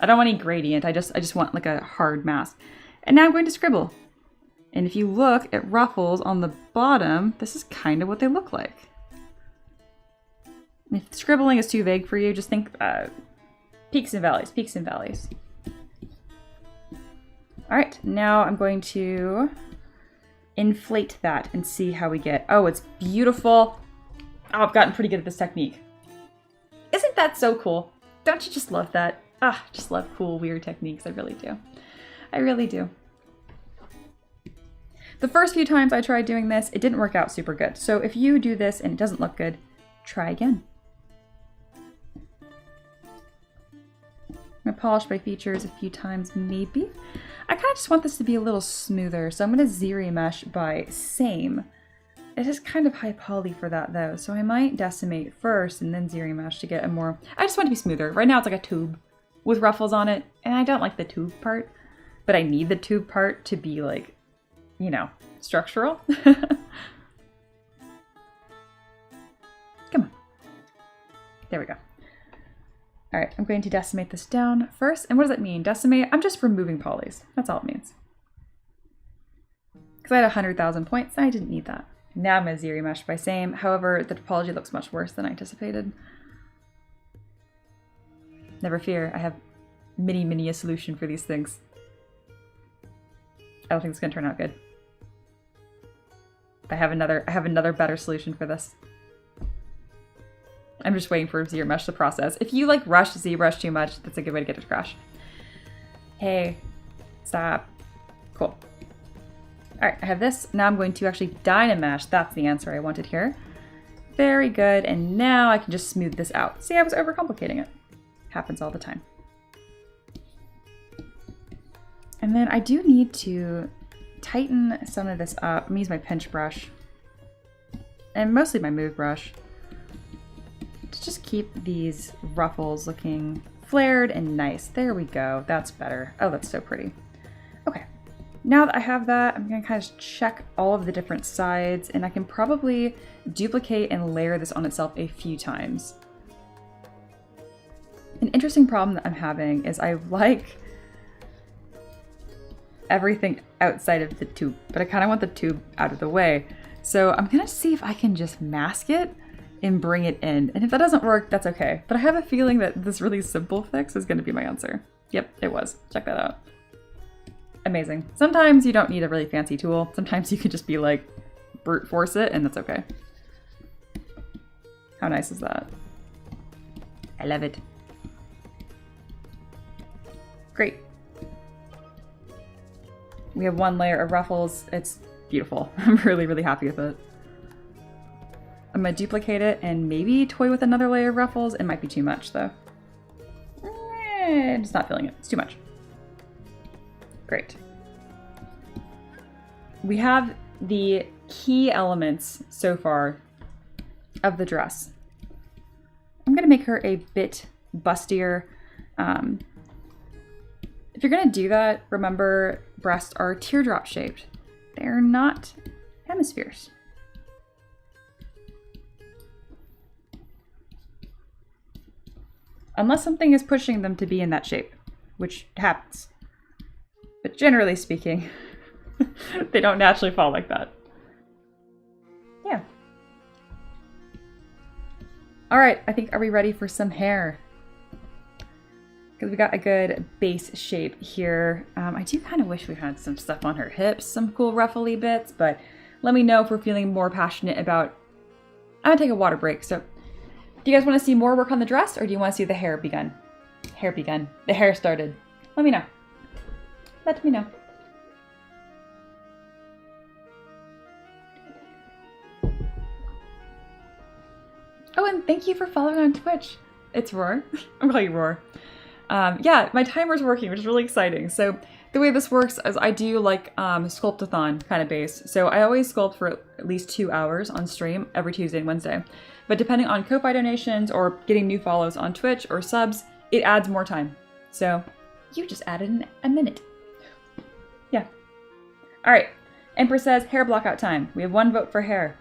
I don't want any gradient, I just want like a hard mask. And now I'm going to scribble. And if you look at ruffles on the bottom, this is kind of what they look like. And if scribbling is too vague for you, just think peaks and valleys, peaks and valleys. All right, now I'm going to inflate that and see how we get. Oh, it's beautiful. Oh, I've gotten pretty good at this technique. Isn't that so cool? Don't you just love that? Ah, just love cool, weird techniques. I really do. I really do. The first few times I tried doing this, it didn't work out super good. So if you do this and it doesn't look good, try again. I'm gonna polish my features a few times, maybe. I kind of just want this to be a little smoother, so I'm gonna ZBrush by same. It is kind of high poly for that though, so I might decimate first and then ZBrush to get a more, I just want it to be smoother. Right now it's like a tube with ruffles on it, and I don't like the tube part, but I need the tube part to be like, you know, structural. Come on. There we go. All right, I'm going to decimate this down first. And what does that mean? Decimate, I'm just removing polys. That's all it means. Because I had 100,000 points and I didn't need that. Now I'm going to ZBrush by same. However, the topology looks much worse than I anticipated. Never fear, I have many a solution for these things. I don't think it's going to turn out good. I have another better solution for this. I'm just waiting for ZBrush to process. If you like rush ZBrush too much, that's a good way to get it to crash. Hey, stop. Cool. All right, I have this. Now I'm going to actually Dynamesh. That's the answer I wanted here. Very good. And now I can just smooth this out. See, I was overcomplicating it. Happens all the time. And then I do need to tighten some of this up. I'm gonna use my pinch brush and mostly my move brush to just keep these ruffles looking flared and nice. There we go. That's better. Oh, that's so pretty. Okay. Now that I have that, I'm gonna kind of check all of the different sides, and I can probably duplicate and layer this on itself a few times. An interesting problem that I'm having is I like everything outside of the tube, but I kind of want the tube out of the way. So I'm gonna see if I can just mask it and bring it in. And if that doesn't work, that's okay. But I have a feeling that this really simple fix is gonna be my answer. Yep, it was. Check that out. Amazing. Sometimes you don't need a really fancy tool. Sometimes you can just be like, brute force it, and that's okay. How nice is that? I love it. Great. We have one layer of ruffles. It's beautiful. I'm really happy with it. I'm gonna duplicate it and maybe toy with another layer of ruffles. It might be too much though. I'm just not feeling it. It's too much. Great. We have the key elements so far of the dress. I'm gonna make her a bit bustier. If you're gonna do that, remember breasts are teardrop shaped. They're not hemispheres. Unless something is pushing them to be in that shape, which happens. But generally speaking, they don't naturally fall like that. Yeah. All right, I think, are we ready for some hair? Because we got a good base shape here. I do kind of wish we had some stuff on her hips, some cool ruffly bits, but let me know if we're feeling more passionate about... I'm gonna take a water break, so do you guys want to see more work on the dress, or do you want to see the hair begun? Hair begun. The hair started. Let me know. Let me know. Oh, and thank you for following on Twitch. It's Roar. I'm calling you Roar. Yeah, my timer's working, which is really exciting. So the way this works is I do like sculptathon kind of base. So I always sculpt for at least 2 hours on stream every Tuesday and Wednesday. But depending on Ko-Fi donations or getting new follows on Twitch or subs, it adds more time. So you just added a minute. Yeah. All right. Empress says hair block out time. We have 1 vote for hair.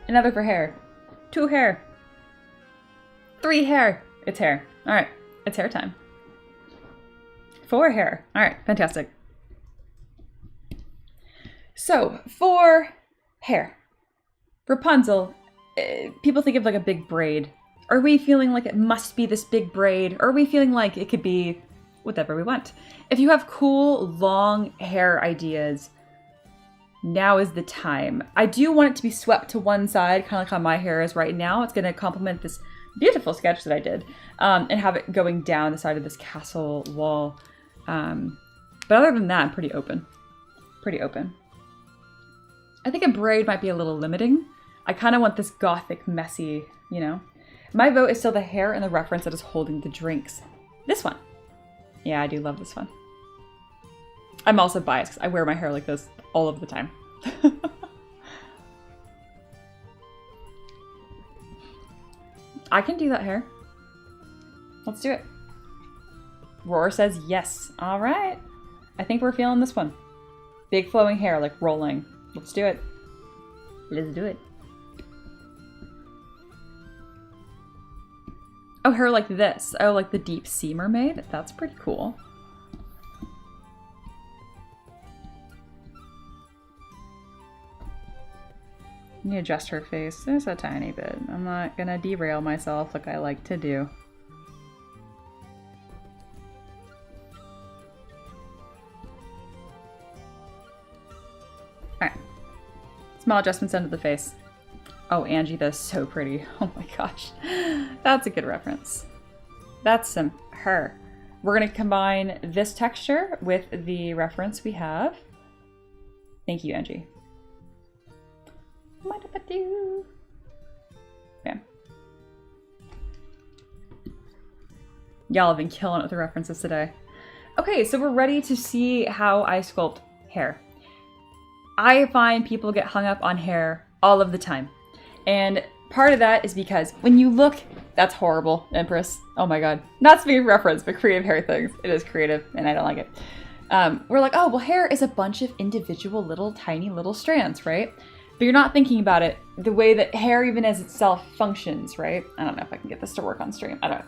Another for hair. 2 hair. 3 hair. It's hair. All right. It's hair time. 4 hair. All right. Fantastic. So for hair, Rapunzel, people think of like a big braid. Are we feeling like it must be this big braid? Or are we feeling like it could be whatever we want? If you have cool, long hair ideas, now is the time. I do want it to be swept to one side, kind of like how my hair is right now. It's going to complement this beautiful sketch that I did, and have it going down the side of this castle wall. But other than that, I'm pretty open. Pretty open. I think a braid might be a little limiting. I kind of want this gothic, messy, you know. My vote is still the hair and the reference that is holding the drinks. This one. Yeah, I do love this one. I'm also biased because I wear my hair like this all of the time. I can do that hair. Let's do it. Roar says yes. All right. I think we're feeling this one. Big flowing hair, like rolling. Let's do it. Let's do it. Oh, hair like this. Oh, like the deep sea mermaid? That's pretty cool. Let me adjust her face just a tiny bit. I'm not gonna derail myself like I like to do. Alright. Small adjustments under the face. Oh, Angie, that's so pretty. Oh my gosh. That's a good reference. That's some her. We're going to combine this texture with the reference we have. Thank you, Angie. Okay. Y'all have been killing it with the references today. Okay, so we're ready to see how I sculpt hair. I find people get hung up on hair all of the time. And part of that is because when you look, that's horrible, Empress. Oh my god. Not to be a reference, but creative hair things. It is creative, and I don't like it. We're like, oh, well, hair is a bunch of individual little tiny little strands, right? But you're not thinking about it the way that hair even as itself functions, right? I don't know if I can get this to work on stream. I don't know.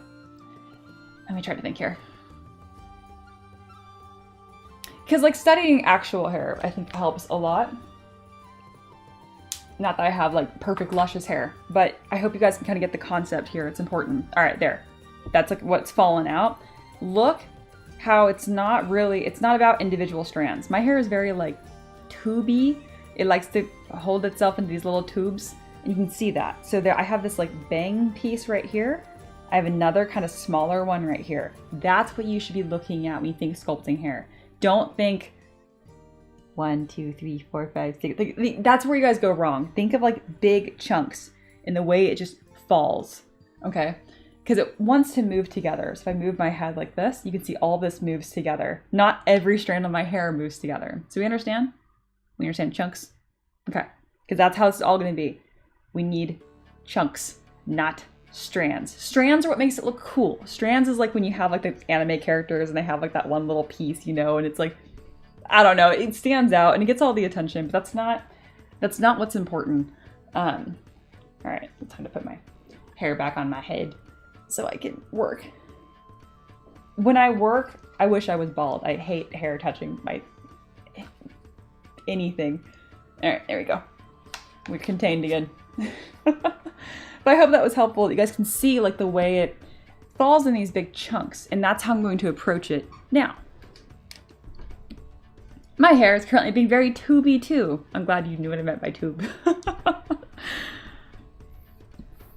Let me try to think here. Because like studying actual hair, I think helps a lot. Not that I have like perfect luscious hair, but I hope you guys can kind of get the concept here. It's important. All right, there. That's like what's fallen out. Look how it's not about individual strands. My hair is very like tubey. It likes to hold itself into these little tubes, and you can see that. So there, I have this like bang piece right here. I have another kind of smaller one right here. That's what you should be looking at when you think sculpting hair. Don't think 1, 2, 3, 4, 5, 6. Like, that's where you guys go wrong. Think of like big chunks in the way it just falls, okay? Because it wants to move together. So if I move my head like this, you can see all this moves together. Not every strand of my hair moves together. So we understand? We understand chunks? Okay, because that's how it's all gonna be. We need chunks, not strands. Strands are what makes it look cool. Strands is like when you have like the anime characters and they have like that one little piece, you know, and it's like, I don't know, it stands out and it gets all the attention, but that's not what's important. All right, it's time to put my hair back on my head so I can work. When I work, I wish I was bald. I hate hair touching my anything. All right, there we go. We're contained again. But I hope that was helpful. You guys can see like the way it falls in these big chunks, and that's how I'm going to approach it now. My hair is currently being very tubey too. I'm glad you knew what I meant by tube. All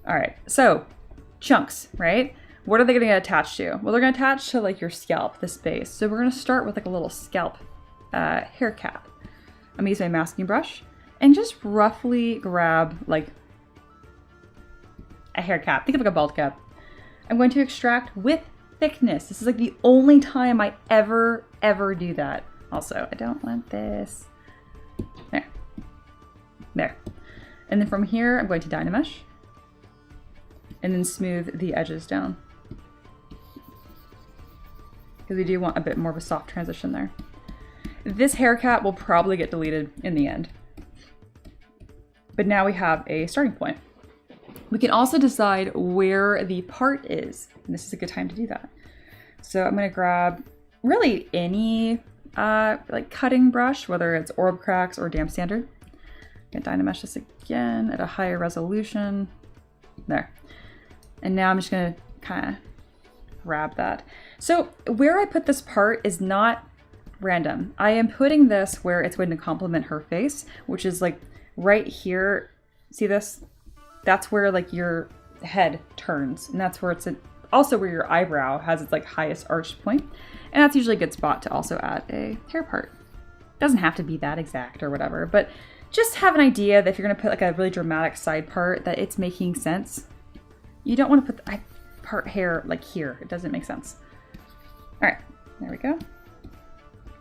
right, so chunks, right? What are they gonna attach to? Well, they're gonna attach to like your scalp, this base. So we're gonna start with like a little scalp hair cap. I'm gonna use my masking brush and just roughly grab like a hair cap. Think of like a bald cap. I'm going to extract with thickness. This is like the only time I ever do that. Also, I don't want this. There. There. And then from here, I'm going to Dynamesh and then smooth the edges down, because we do want a bit more of a soft transition there. This hair cap will probably get deleted in the end, but now we have a starting point. We can also decide where the part is, and this is a good time to do that. So I'm going to grab really any like cutting brush, whether it's Orb Cracks or Damp Standard. I'm going to Dynamesh this again at a higher resolution. There. And now I'm just going to kind of grab that. So where I put this part is not random. I am putting this where it's going to complement her face, which is like right here. See this? That's where like your head turns, and that's where it's also where your eyebrow has its like highest arched point. And that's usually a good spot to also add a hair part. Doesn't have to be that exact or whatever, but just have an idea that if you're gonna put like a really dramatic side part, that it's making sense. You don't want to put the part hair like here. It doesn't make sense. All right, there we go.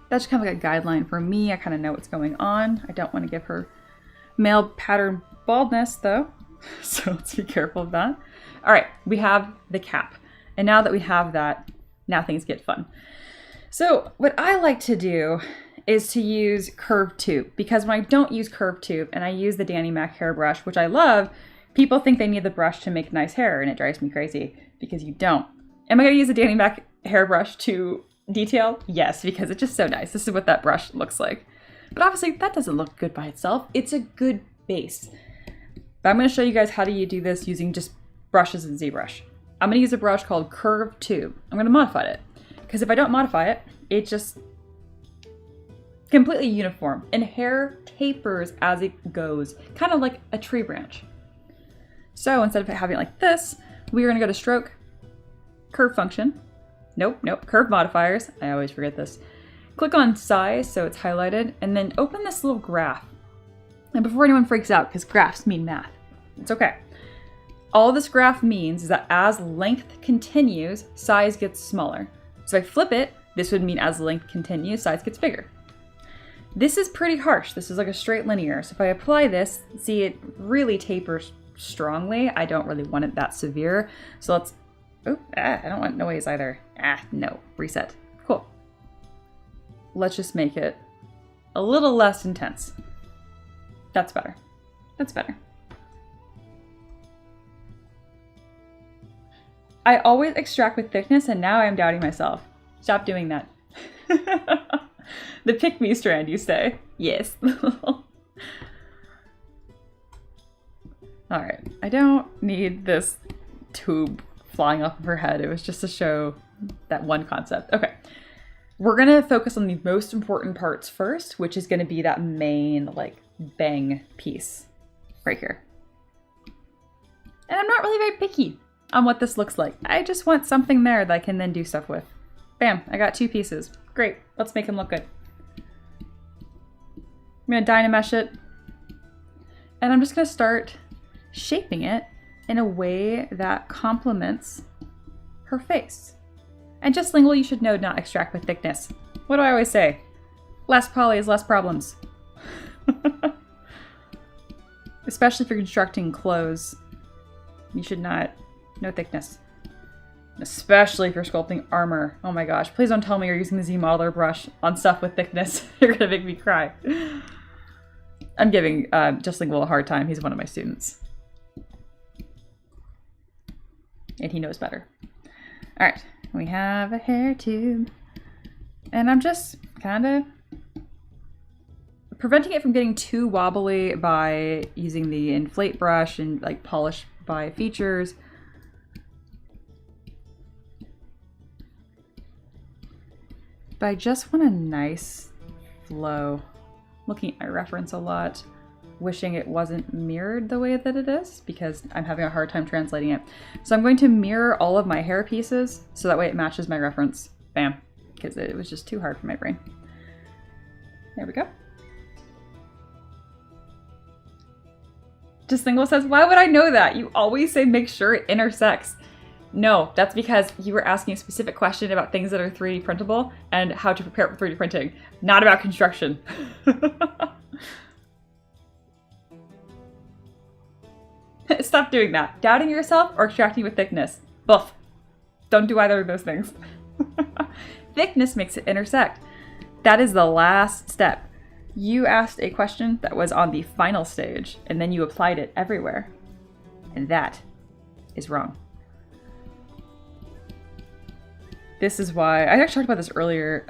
That's kind of like a guideline for me. I kind of know what's going on. I don't want to give her male pattern baldness though. So let's be careful of that. All right, we have the cap. And now that we have that, now things get fun. So what I like to do is to use curved tube, because when I don't use curved tube and I use the Danny Mac hairbrush, which I love, people think they need the brush to make nice hair, and it drives me crazy because you don't. Am I gonna use a Danny Mac hairbrush to detail? Yes, because it's just so nice. This is what that brush looks like. But obviously that doesn't look good by itself. It's a good base. But I'm gonna show you guys how do you do this using just brushes in ZBrush. I'm gonna use a brush called Curved Tube. I'm gonna modify it, because if I don't modify it, it just completely uniform, and hair tapers as it goes, kind of like a tree branch. So instead of having it like this, we're gonna go to Stroke, Curve Function. Nope, Curve Modifiers. I always forget this. Click on Size so it's highlighted, and then open this little graph. And before anyone freaks out, because graphs mean math, it's okay. All this graph means is that as length continues, size gets smaller. So if I flip it, this would mean as length continues, size gets bigger. This is pretty harsh. This is like a straight linear. So if I apply this, see it really tapers strongly. I don't really want it that severe. So let's, I don't want noise either. No, reset. Cool. Let's just make it a little less intense. That's better. That's better. I always extract with thickness, and now I'm doubting myself. Stop doing that. The pick-me strand, you say? Yes. All right, I don't need this tube flying off of her head. It was just to show that one concept. Okay, we're gonna focus on the most important parts first, which is gonna be that main like bang piece right here. And I'm not really very picky on what this looks like. I just want something there that I can then do stuff with. Bam, I got two pieces. Great, let's make them look good. I'm gonna Dynamesh it, and I'm just gonna start shaping it in a way that complements her face. And just lingual, you should know not extract with thickness. What do I always say? Less poly is less problems. Especially if you're constructing clothes, you should not, no thickness. Especially if you're sculpting armor. Oh my gosh, please don't tell me you're using the Z Modeler brush on stuff with thickness. You're gonna make me cry. I'm giving Just Lingual a hard time. He's one of my students. And he knows better. All right, we have a hair tube. And I'm just kind of preventing it from getting too wobbly by using the inflate brush and like polish by features. But I just want a nice flow. Looking at my reference a lot, wishing it wasn't mirrored the way that it is because I'm having a hard time translating it. So I'm going to mirror all of my hair pieces so that way it matches my reference. Bam, because it was just too hard for my brain. There we go. Just Lingual says, why would I know that? You always say make sure it intersects. No, that's because you were asking a specific question about things that are 3D printable and how to prepare for 3D printing, not about construction. Stop doing that. Doubting yourself or extracting with thickness. Both. Don't do either of those things. Thickness makes it intersect. That is the last step. You asked a question that was on the final stage, and then you applied it everywhere. And that is wrong. This is why, I actually talked about this earlier,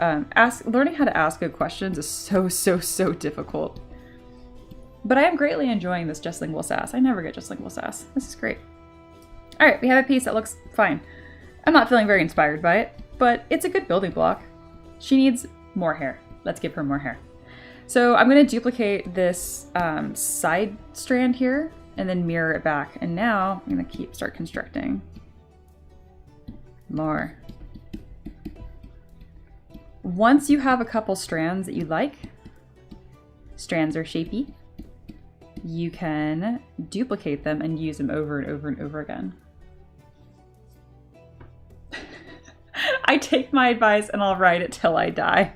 learning how to ask good questions is so difficult. But I am greatly enjoying this just lingual sass. I never get just lingual sass. This is great. All right, we have a piece that looks fine. I'm not feeling very inspired by it, but it's a good building block. She needs more hair. Let's give her more hair. So I'm going to duplicate this side strand here and then mirror it back. And now I'm going to start constructing more. Once you have a couple strands that you like, strands are shapy, you can duplicate them and use them over and over and over again. I take my advice and I'll write it till I die.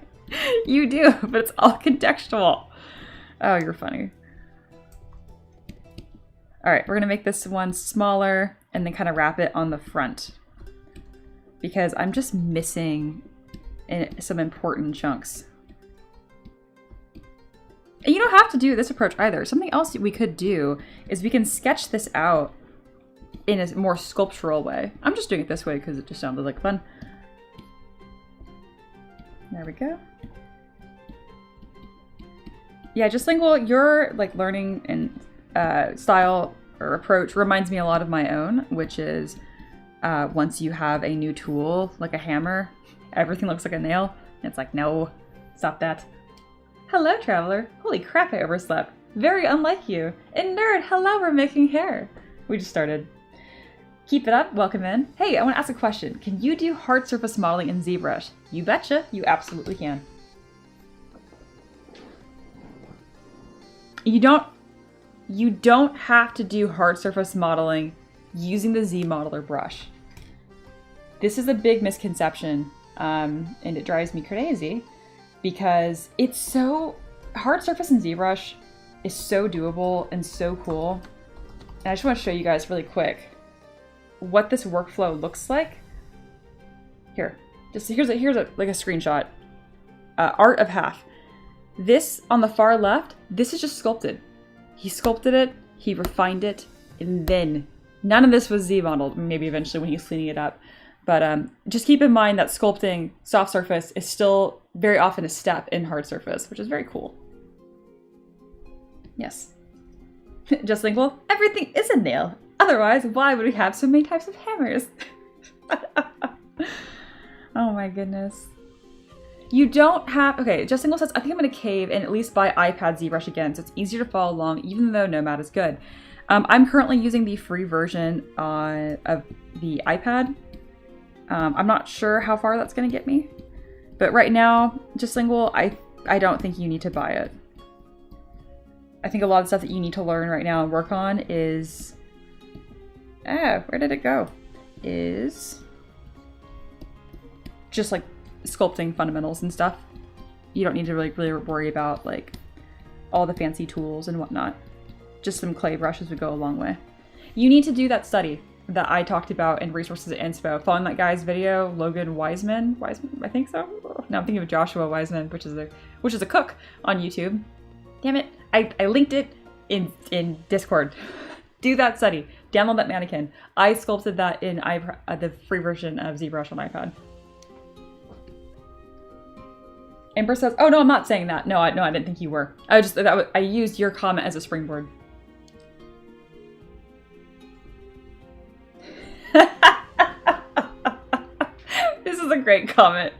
You do, but it's all contextual. Oh, you're funny. All right, we're gonna make this one smaller and then kind of wrap it on the front because I'm just missing some important chunks. And you don't have to do this approach either. Something else we could do is we can sketch this out in a more sculptural way. I'm just doing it this way because it just sounded like fun. There we go. Yeah, just lingual, your like learning and style or approach reminds me a lot of my own, which is once you have a new tool, like a hammer, everything looks like a nail. And it's like, no, stop that. Hello, traveler. Holy crap, I overslept. Very unlike you. And nerd, hello, we're making hair. We just started. Keep it up, welcome in. Hey, I want to ask a question. Can you do hard surface modeling in ZBrush? You betcha, you absolutely can. You don't have to do hard surface modeling using the Z modeler brush. This is a big misconception, and it drives me crazy because it's so hard surface in ZBrush is so doable and so cool. And I just want to show you guys really quick what this workflow looks like. Here, here's a like a screenshot. Art of half. This on the far left, this is just sculpted. He sculpted it, he refined it, and then none of this was Z modeled. Maybe eventually when he's cleaning it up. But just keep in mind that sculpting soft surface is still very often a step in hard surface, which is very cool. Yes. Just lingual, everything is a nail. Otherwise, why would we have so many types of hammers? Oh my goodness. You don't have, okay, just lingual says, I think I'm gonna cave and at least buy iPad ZBrush again, so it's easier to follow along, even though Nomad is good. I'm currently using the free version of the iPad. I'm not sure how far that's gonna get me, but right now, just lingual, I don't think you need to buy it. I think a lot of stuff that you need to learn right now and work on is, where did it go? Is just like sculpting fundamentals and stuff. You don't need to really worry about like all the fancy tools and whatnot. Just some clay brushes would go a long way. You need to do that study that I talked about in Resources at Inspo. Following that guy's video, Logan Wiseman, I think so. No, I'm thinking of Joshua Wiseman, which is a cook on YouTube. Damn it, I linked it in Discord. Do that study. Download that mannequin. I sculpted that in the free version of ZBrush on iPad. Amber says, "Oh no, I'm not saying that. No, I didn't think you were. I used your comment as a springboard." This is a great comment.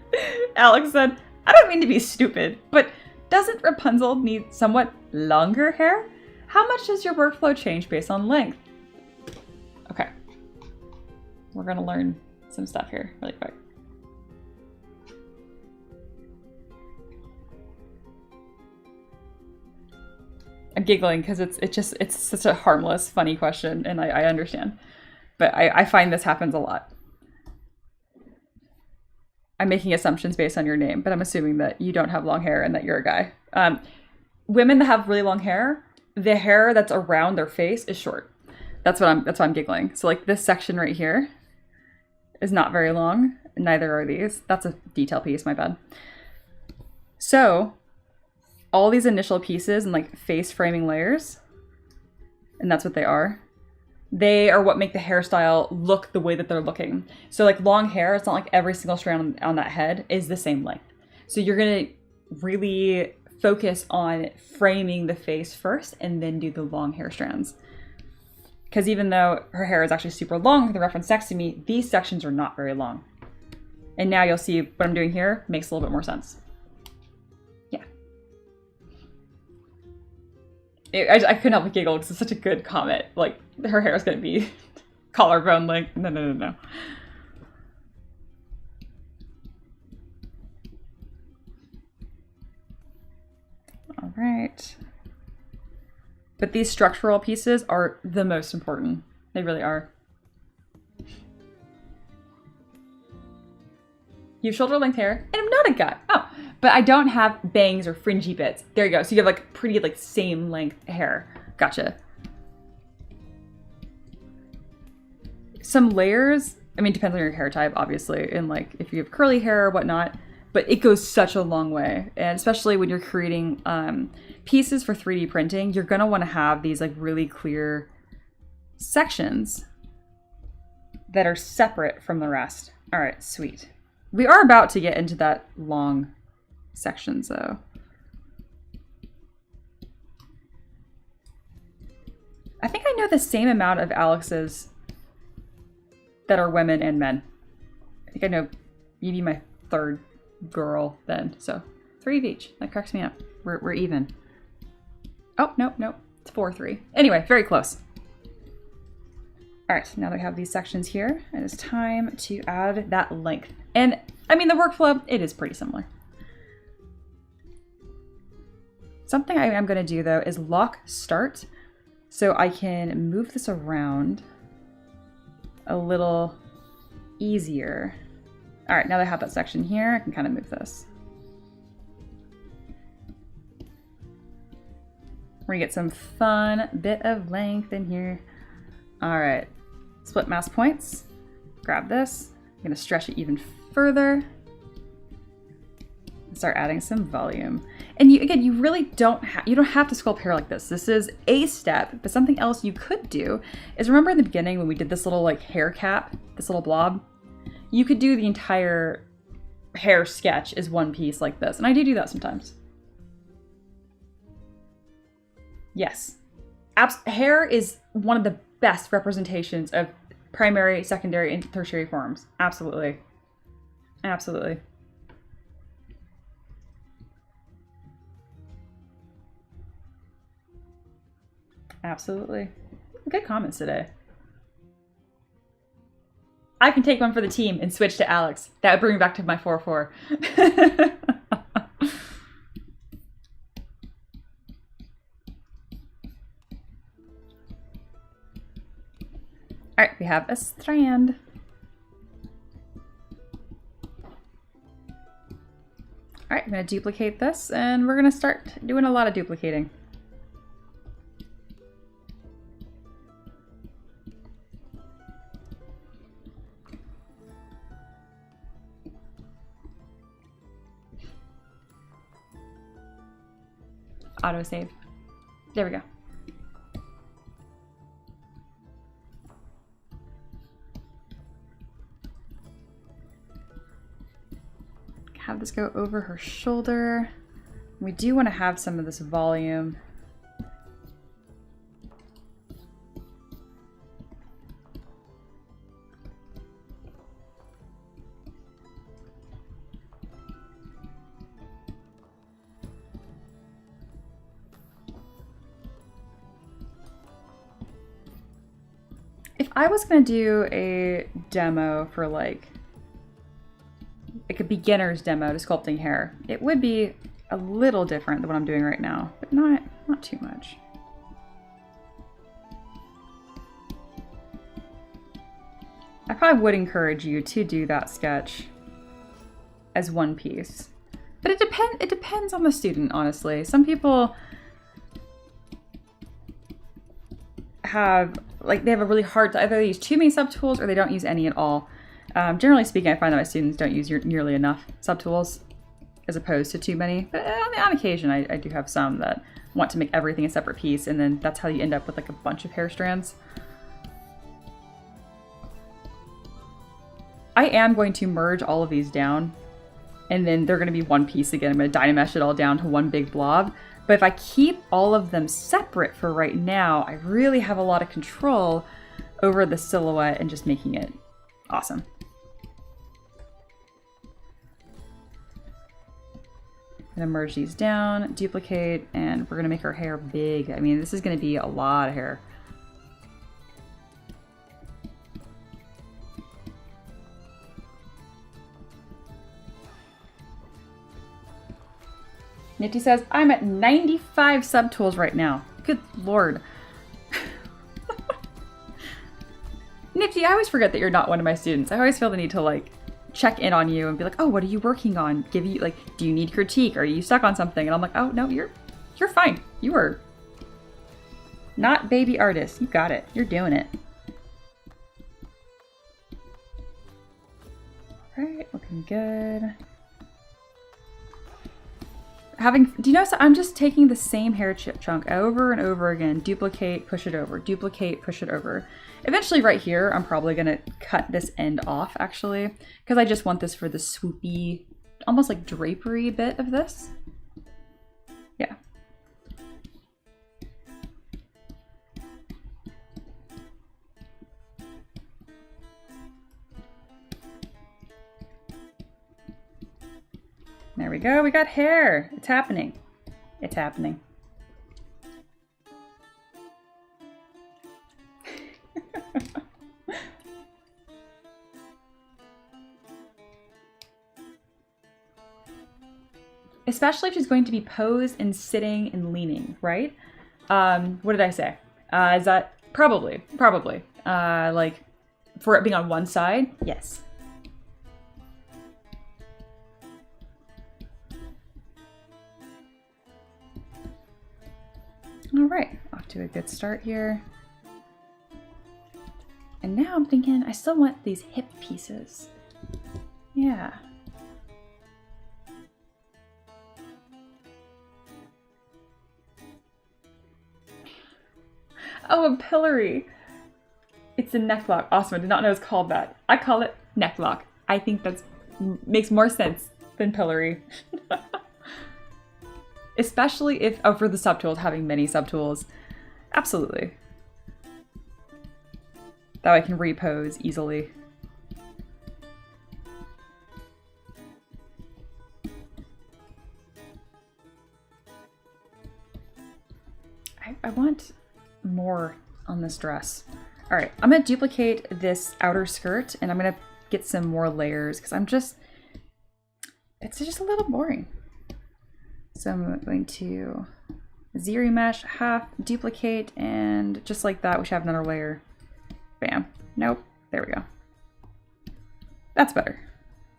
Alex said, "I don't mean to be stupid, but doesn't Rapunzel need somewhat longer hair? How much does your workflow change based on length?" Okay, we're gonna learn some stuff here really quick. I'm giggling because it's such a harmless, funny question, and I understand. But I find this happens a lot. I'm making assumptions based on your name, but I'm assuming that you don't have long hair and that you're a guy. Women that have really long hair, the hair that's around their face is short. That's why I'm giggling. So like this section right here is not very long. Neither are these. That's a detail piece, my bad. So all these initial pieces and like face framing layers, and that's what they are what make the hairstyle look the way that they're looking. So like long hair, it's not like every single strand on that head is the same length. So you're gonna really focus on framing the face first and then do the long hair strands. Because even though her hair is actually super long, the reference next to me, these sections are not very long. And now you'll see what I'm doing here makes a little bit more sense. Yeah. I couldn't help but giggle because it's such a good comment. Like, her hair is going to be collarbone length. No. All right. But these structural pieces are the most important. They really are. You have shoulder length hair, and I'm not a guy. Oh, but I don't have bangs or fringy bits. There you go. So you have like pretty like same length hair. Gotcha. Some layers, I mean, depends on your hair type, obviously, and like if you have curly hair or whatnot, but it goes such a long way. And especially when you're creating pieces for 3D printing, you're gonna wanna have these like really clear sections that are separate from the rest. All right, sweet. We are about to get into that long sections though. I think I know the same amount of Alex's that are women and men. I think I know you'd be my third girl then. So 3 of each. That cracks me up. We're even. Oh, nope. It's 4-3. Anyway, very close. All right, now that we have these sections here, it is time to add that length. And I mean, the workflow, it is pretty similar. Something I am gonna do though is lock start so I can move this around a little easier. All right, now that I have that section here, I can kind of move this. We're gonna get some fun bit of length in here. All right, split mask points. Grab this. I'm gonna stretch it even further. Start adding some volume. And you really don't have to sculpt hair like this. This is a step, but something else you could do is, remember in the beginning when we did this little like hair cap, this little blob? You could do the entire hair sketch as one piece like this. And I do that sometimes. Yes. Hair is one of the best representations of primary, secondary, and tertiary forms. Absolutely. Absolutely. Absolutely. Good comments today. I can take one for the team and switch to Alex. That would bring me back to my 4-4. All right, we have a strand. All right, I'm gonna duplicate this and we're gonna start doing a lot of duplicating. Autosave. There we go. Have this go over her shoulder. We do want to have some of this volume. If I was going to do a demo for like a beginner's demo to sculpting hair, it would be a little different than what I'm doing right now, but not too much. I probably would encourage you to do that sketch as one piece, but it depends on the student, honestly. Some people, have, like, they have a really hard time. Either they use too many subtools or they don't use any at all. Generally speaking, I find that my students don't use nearly enough subtools as opposed to too many. But on occasion, I do have some that want to make everything a separate piece, and then that's how you end up with like a bunch of hair strands. I am going to merge all of these down, and then they're going to be one piece again. I'm going to Dynamesh it all down to one big blob. But if I keep all of them separate for right now, I really have a lot of control over the silhouette and just making it awesome. I'm going to merge these down, duplicate, and we're going to make our hair big. I mean, this is going to be a lot of hair. Nifty says, I'm at 95 subtools right now. Good lord. Nifty, I always forget that you're not one of my students. I always feel the need to like check in on you and be like, oh, what are you working on? Give you like, do you need critique? Are you stuck on something? And I'm like, oh no, you're fine. You are not baby artist. You got it. You're doing it. All right, looking good. Do you notice I'm just taking the same hair chunk over and over again, duplicate, push it over, duplicate, push it over. Eventually right here, I'm probably gonna cut this end off actually, because I just want this for the swoopy, almost like drapery bit of this. Yeah. There we go, we got hair. It's happening. It's happening. Especially if she's going to be posed and sitting and leaning, right? What did I say? Is that probably, like for it being on one side? Yes. All right, off to a good start here. And now I'm thinking I still want these hip pieces. Yeah. Oh, a pillory. It's a neck lock. Awesome, I did not know it's called that. I call it neck lock. I think that makes more sense than pillory. Especially if, oh, for the subtools, having many subtools. Absolutely. That way I can repose easily. I want more on this dress. All right, I'm gonna duplicate this outer skirt and I'm gonna get some more layers because it's just a little boring. So I'm going to ZBrush, half, duplicate, and just like that, we should have another layer. Bam. Nope. There we go. That's better.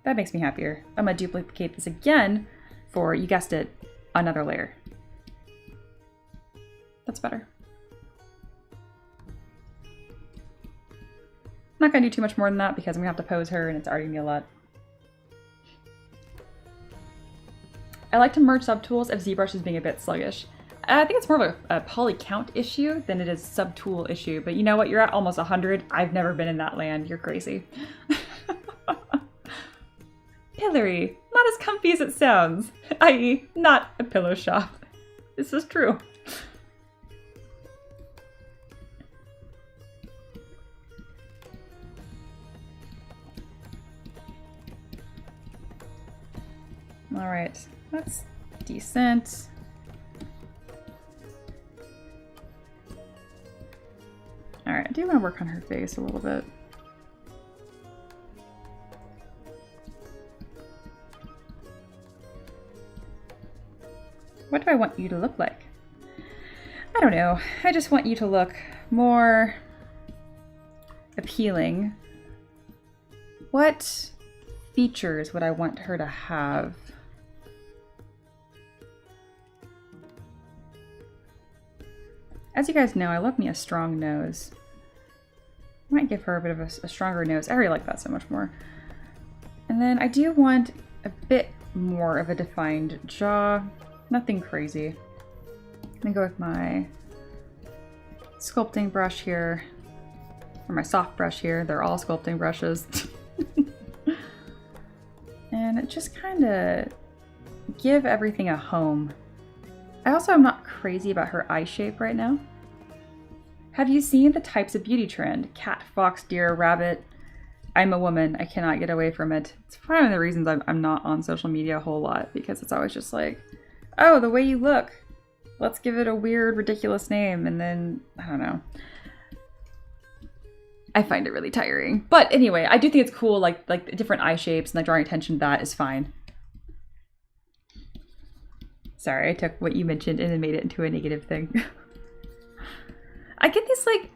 That makes me happier. I'm going to duplicate this again for, you guessed it, another layer. That's better. I'm not going to do too much more than that because I'm going to have to pose her and it's already me a lot. I like to merge subtools if ZBrush is being a bit sluggish. I think it's more of a poly count issue than it is subtool issue, but you know what? You're at almost 100. I've never been in that land. You're crazy. Pillory, not as comfy as it sounds, i.e. not a pillow shop. This is true. All right, that's decent. All right, I do want to work on her face a little bit. What do I want you to look like? I don't know. I just want you to look more appealing. What features would I want her to have? As you guys know, I love me a strong nose. I might give her a bit of a stronger nose. I already like that so much more. And then I do want a bit more of a defined jaw. Nothing crazy. I'm gonna go with my sculpting brush here, or my soft brush here. They're all sculpting brushes. And just kind of give everything a home. I also am not crazy about her eye shape right now. Have you seen the types of beauty trend? Cat, fox, deer, rabbit. I'm a woman. I cannot get away from it. It's one of the reasons I'm not on social media a whole lot, because it's always just like, oh, the way you look. Let's give it a weird, ridiculous name, and then, I don't know. I find it really tiring. But anyway, I do think it's cool, like different eye shapes, and like drawing attention to that is fine. Sorry, I took what you mentioned and then made it into a negative thing. I get this, like,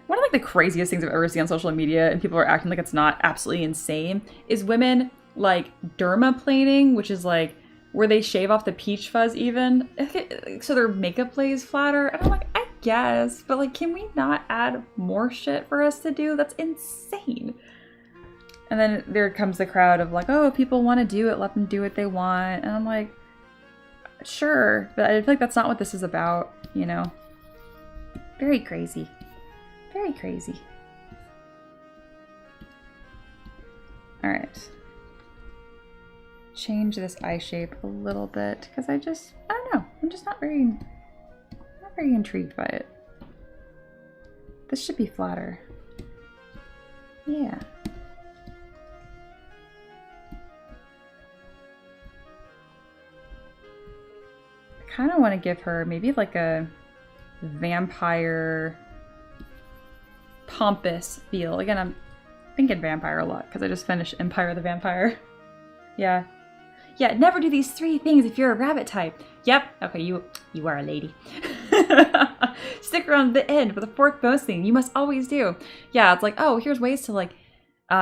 one of like the craziest things I've ever seen on social media, and people are acting like it's not absolutely insane, is women like dermaplaning, which is like where they shave off the peach fuzz even, so their makeup lays flatter. And I'm like, I guess, but like, can we not add more shit for us to do? That's insane. And then there comes the crowd of like, oh, people want to do it, let them do what they want. And I'm like, sure, but I feel like that's not what this is about, you know? Very crazy. Very crazy. All right. Change this eye shape a little bit, because I don't know. I'm just not very intrigued by it. This should be flatter. Yeah. I kind of want to give her maybe like a vampire pompous feel. Again, I'm thinking vampire a lot because I just finished Empire the Vampire. Yeah. Yeah, never do these 3 things if you're a rabbit type. Yep. Okay, you are a lady. Stick around the end with the 4th bonus thing you must always do. Yeah, it's like, oh, here's ways to like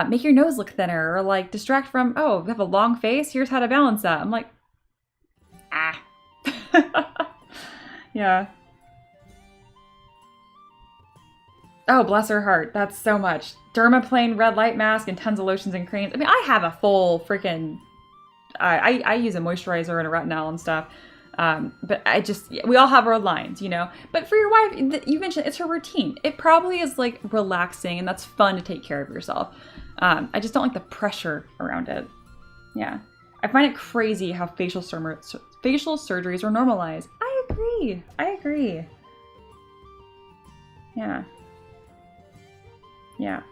make your nose look thinner, or like distract from, oh, you have a long face, here's how to balance that. I'm like, ah. Yeah. Oh, bless her heart. That's so much. Dermaplane, red light mask, and tons of lotions and creams. I mean, I have a full freaking... I use a moisturizer and a retinol and stuff. But we all have our lines, you know? But for your wife, you mentioned it's her routine. It probably is like relaxing, and that's fun to take care of yourself. I just don't like the pressure around it. Yeah. I find it crazy how facial surgeries are normalized. I agree. Yeah. Yeah.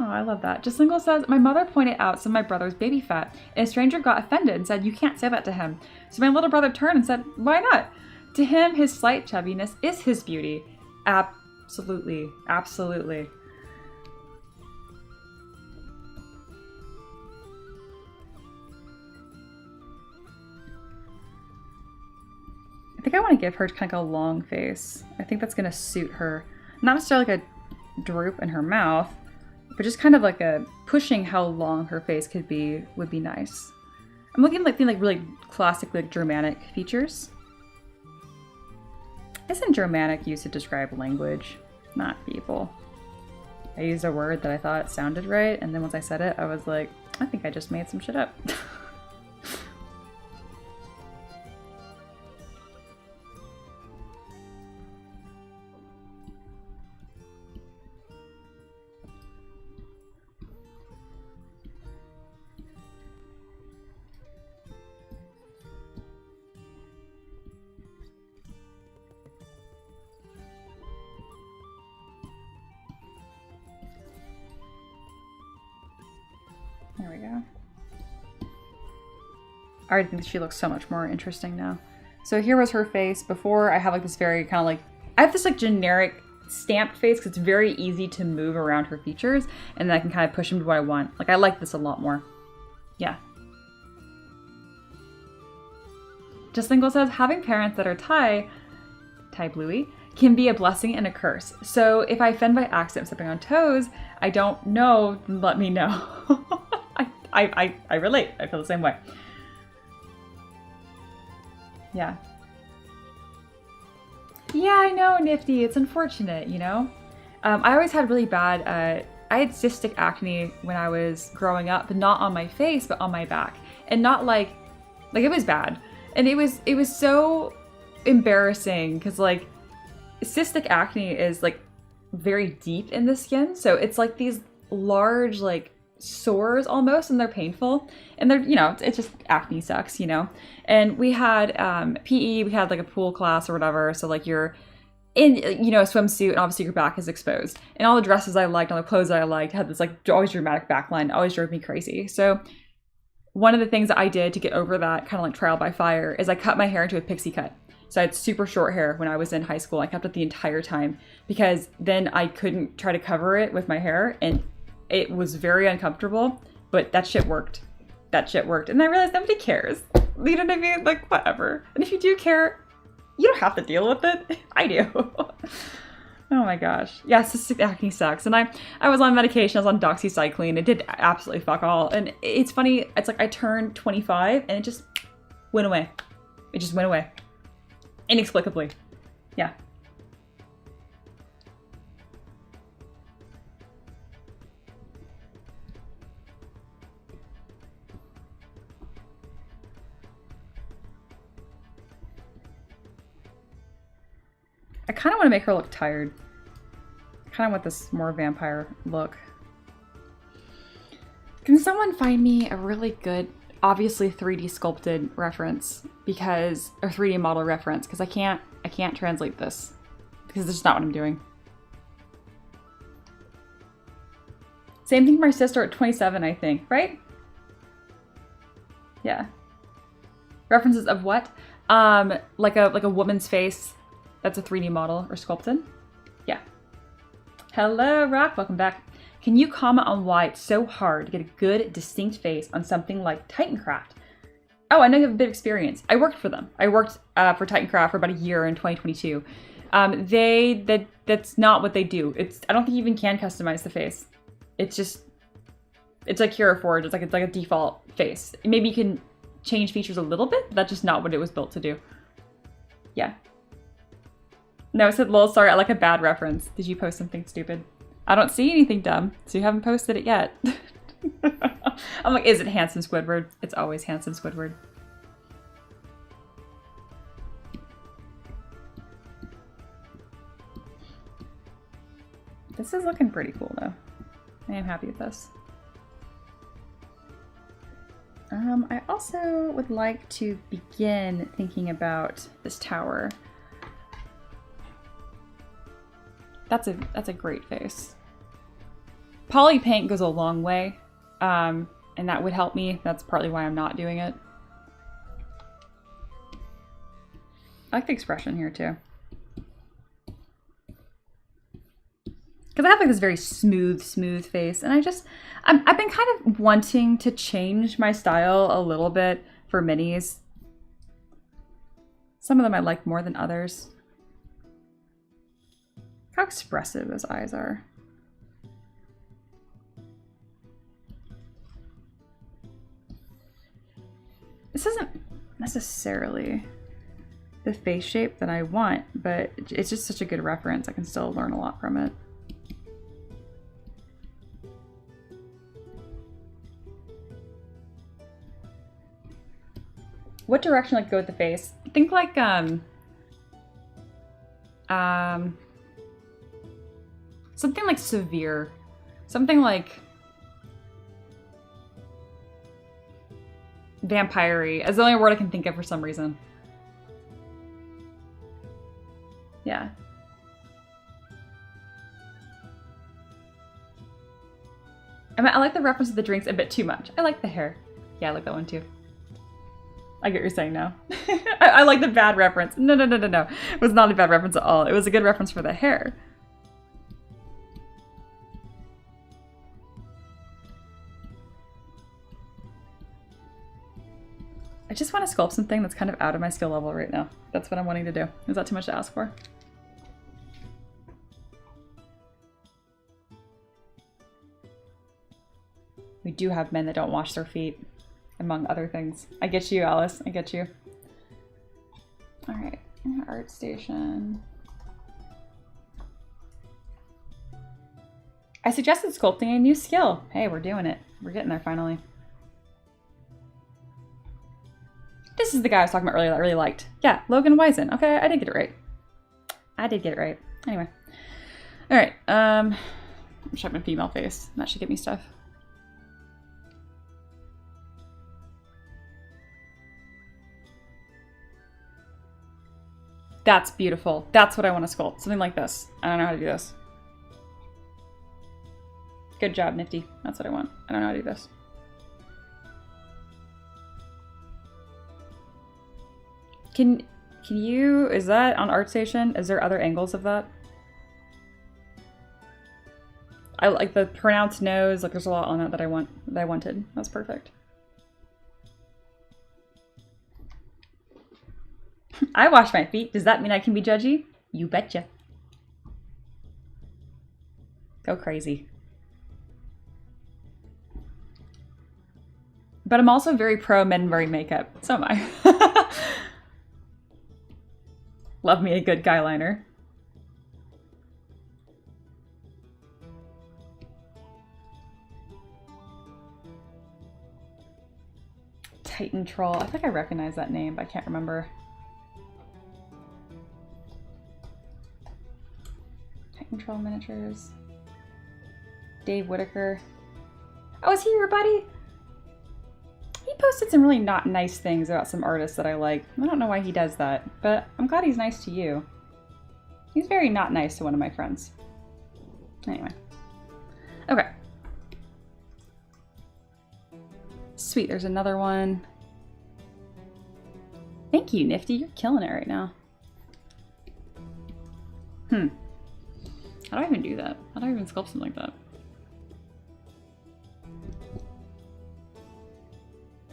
Oh, I love that. Jaslingle says, my mother pointed out some of my brother's baby fat, and a stranger got offended and said, you can't say that to him. So my little brother turned and said, why not? To him, his slight chubbiness is his beauty. Absolutely. Absolutely. I think I want to give her kind of a long face. I think that's going to suit her. Not necessarily like a droop in her mouth, but just kind of like a pushing how long her face could be would be nice. I'm looking like really classic, like Germanic features. Isn't Germanic used to describe language, not people? I used a word that I thought sounded right, and then once I said it, I was like, I think I just made some shit up. There we go. I already think she looks so much more interesting now. So here was her face. Before, I have like this very kind of like, I have this like generic stamped face because it's very easy to move around her features, and then I can kind of push them to what I want. Like, I like this a lot more. Yeah. Justlingle says, having parents that are Thai Bluey, can be a blessing and a curse. So if I offend by accident stepping on toes, I don't know, let me know. I relate. I feel the same way. Yeah. Yeah, I know, Nifty. It's unfortunate, you know? I always had really bad, I had cystic acne when I was growing up, but not on my face, but on my back. And not like it was bad. And it was so embarrassing because like cystic acne is like very deep in the skin. So it's like these large like sores almost, and they're painful. And they're, you know, it's just acne sucks, you know? And we had PE, we had like a pool class or whatever. So like you're in, you know, a swimsuit, and obviously your back is exposed. And all the dresses I liked, all the clothes that I liked had this like always dramatic backline, always drove me crazy. So one of the things that I did to get over that kind of like trial by fire is I cut my hair into a pixie cut. So I had super short hair when I was in high school. I kept it the entire time because then I couldn't try to cover it with my hair, and it was very uncomfortable, but that shit worked. That shit worked. And I realized nobody cares. You know what I mean? Like, whatever. And if you do care, you don't have to deal with it. I do. Oh my gosh. Yeah, cystic acne sucks. And I was on medication. I was on doxycycline. It did absolutely fuck all. And it's funny. It's like I turned 25 and it just went away. It just went away. Inexplicably. Yeah. I kind of want to make her look tired. I kind of want this more vampire look. Can someone find me a really good, obviously 3D sculpted reference, because, or 3D model reference, because I can't translate this because this is not what I'm doing. Same thing for my sister at 27, I think, right? Yeah. References of what? Like a woman's face. That's a 3D model or sculpted. Yeah. Hello, Rock. Welcome back. Can you comment on why it's so hard to get a good, distinct face on something like Titancraft? Oh, I know you have a bit of experience. I worked for them. I worked for Titancraft for about a year in 2022. That's not what they do. I don't think you even can customize the face. It's like Hero Forge. It's like a default face. Maybe you can change features a little bit, but that's just not what it was built to do. Yeah. No, it said, lol, sorry, I like a bad reference. Did you post something stupid? I don't see anything dumb, so you haven't posted it yet. I'm like, is it Handsome Squidward? It's always Handsome Squidward. This is looking pretty cool, though. I am happy with this. I also would like to begin thinking about this tower. That's a great face. Poly paint goes a long way, and that would help me. That's partly why I'm not doing it. I like the expression here too. Because I have like this very smooth face, and I've been kind of wanting to change my style a little bit for minis. Some of them I like more than others. How expressive those eyes are. This isn't necessarily the face shape that I want, but it's just such a good reference. I can still learn a lot from it. What direction like go with the face? Think like something like severe. Something like vampire-y is the only word I can think of for some reason. Yeah. I like the reference to the drinks a bit too much. I like the hair. Yeah, I like that one too. I get what you're saying now. I like the bad reference. No. It was not a bad reference at all. It was a good reference for the hair. I just want to sculpt something that's kind of out of my skill level right now. That's what I'm wanting to do. Is that too much to ask for? We do have men that don't wash their feet, among other things. I get you, Alice. I get you. All right, art station. I suggested sculpting a new skill. Hey, we're doing it. We're getting there finally. This is the guy I was talking about earlier that I really liked. Yeah, Logan Wiesen. Okay, I did get it right. I did get it right. Anyway. Alright, I'm check my female face. That should get me stuff. That's beautiful. That's what I want to sculpt. Something like this. I don't know how to do this. Good job, Nifty. That's what I want. I don't know how to do this. Can you, is that on ArtStation? Is there other angles of that? I like the pronounced nose, like there's a lot on that that I wanted. That's perfect. I wash my feet. Does that mean I can be judgy? You betcha. Go crazy. But I'm also very pro men wearing makeup. So am I. Love me a good guy liner. Titan Troll. I think I recognize that name, but I can't remember. Titan Troll Miniatures. Dave Whitaker. Oh, is he your buddy? He posted some really not nice things about some artists that I like. I don't know why he does that, but I'm glad he's nice to you. He's very not nice to one of my friends. Anyway. Okay. Sweet, there's another one. Thank you, Nifty. You're killing it right now. How do I even do that? How do I even sculpt something like that?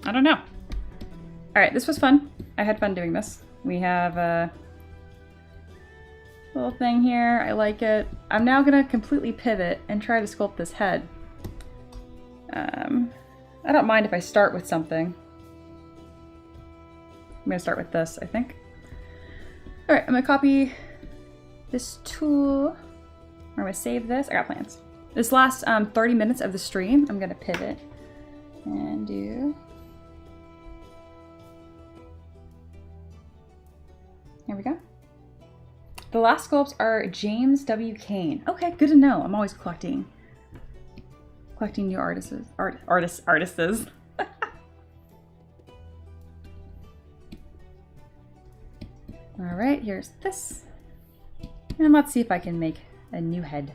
I don't know. All right, this was fun. I had fun doing this. We have a little thing here. I like it. I'm now gonna completely pivot and try to sculpt this head. I don't mind if I start with something. I'm gonna start with this, I think. All right, I'm gonna copy this tool. I'm gonna save this. I got plans. This last 30 minutes of the stream, I'm gonna pivot and do. Here we go. The last sculpts are James W. Kane. Okay, good to know. I'm always collecting new artists. All right, here's this. And let's see if I can make a new head.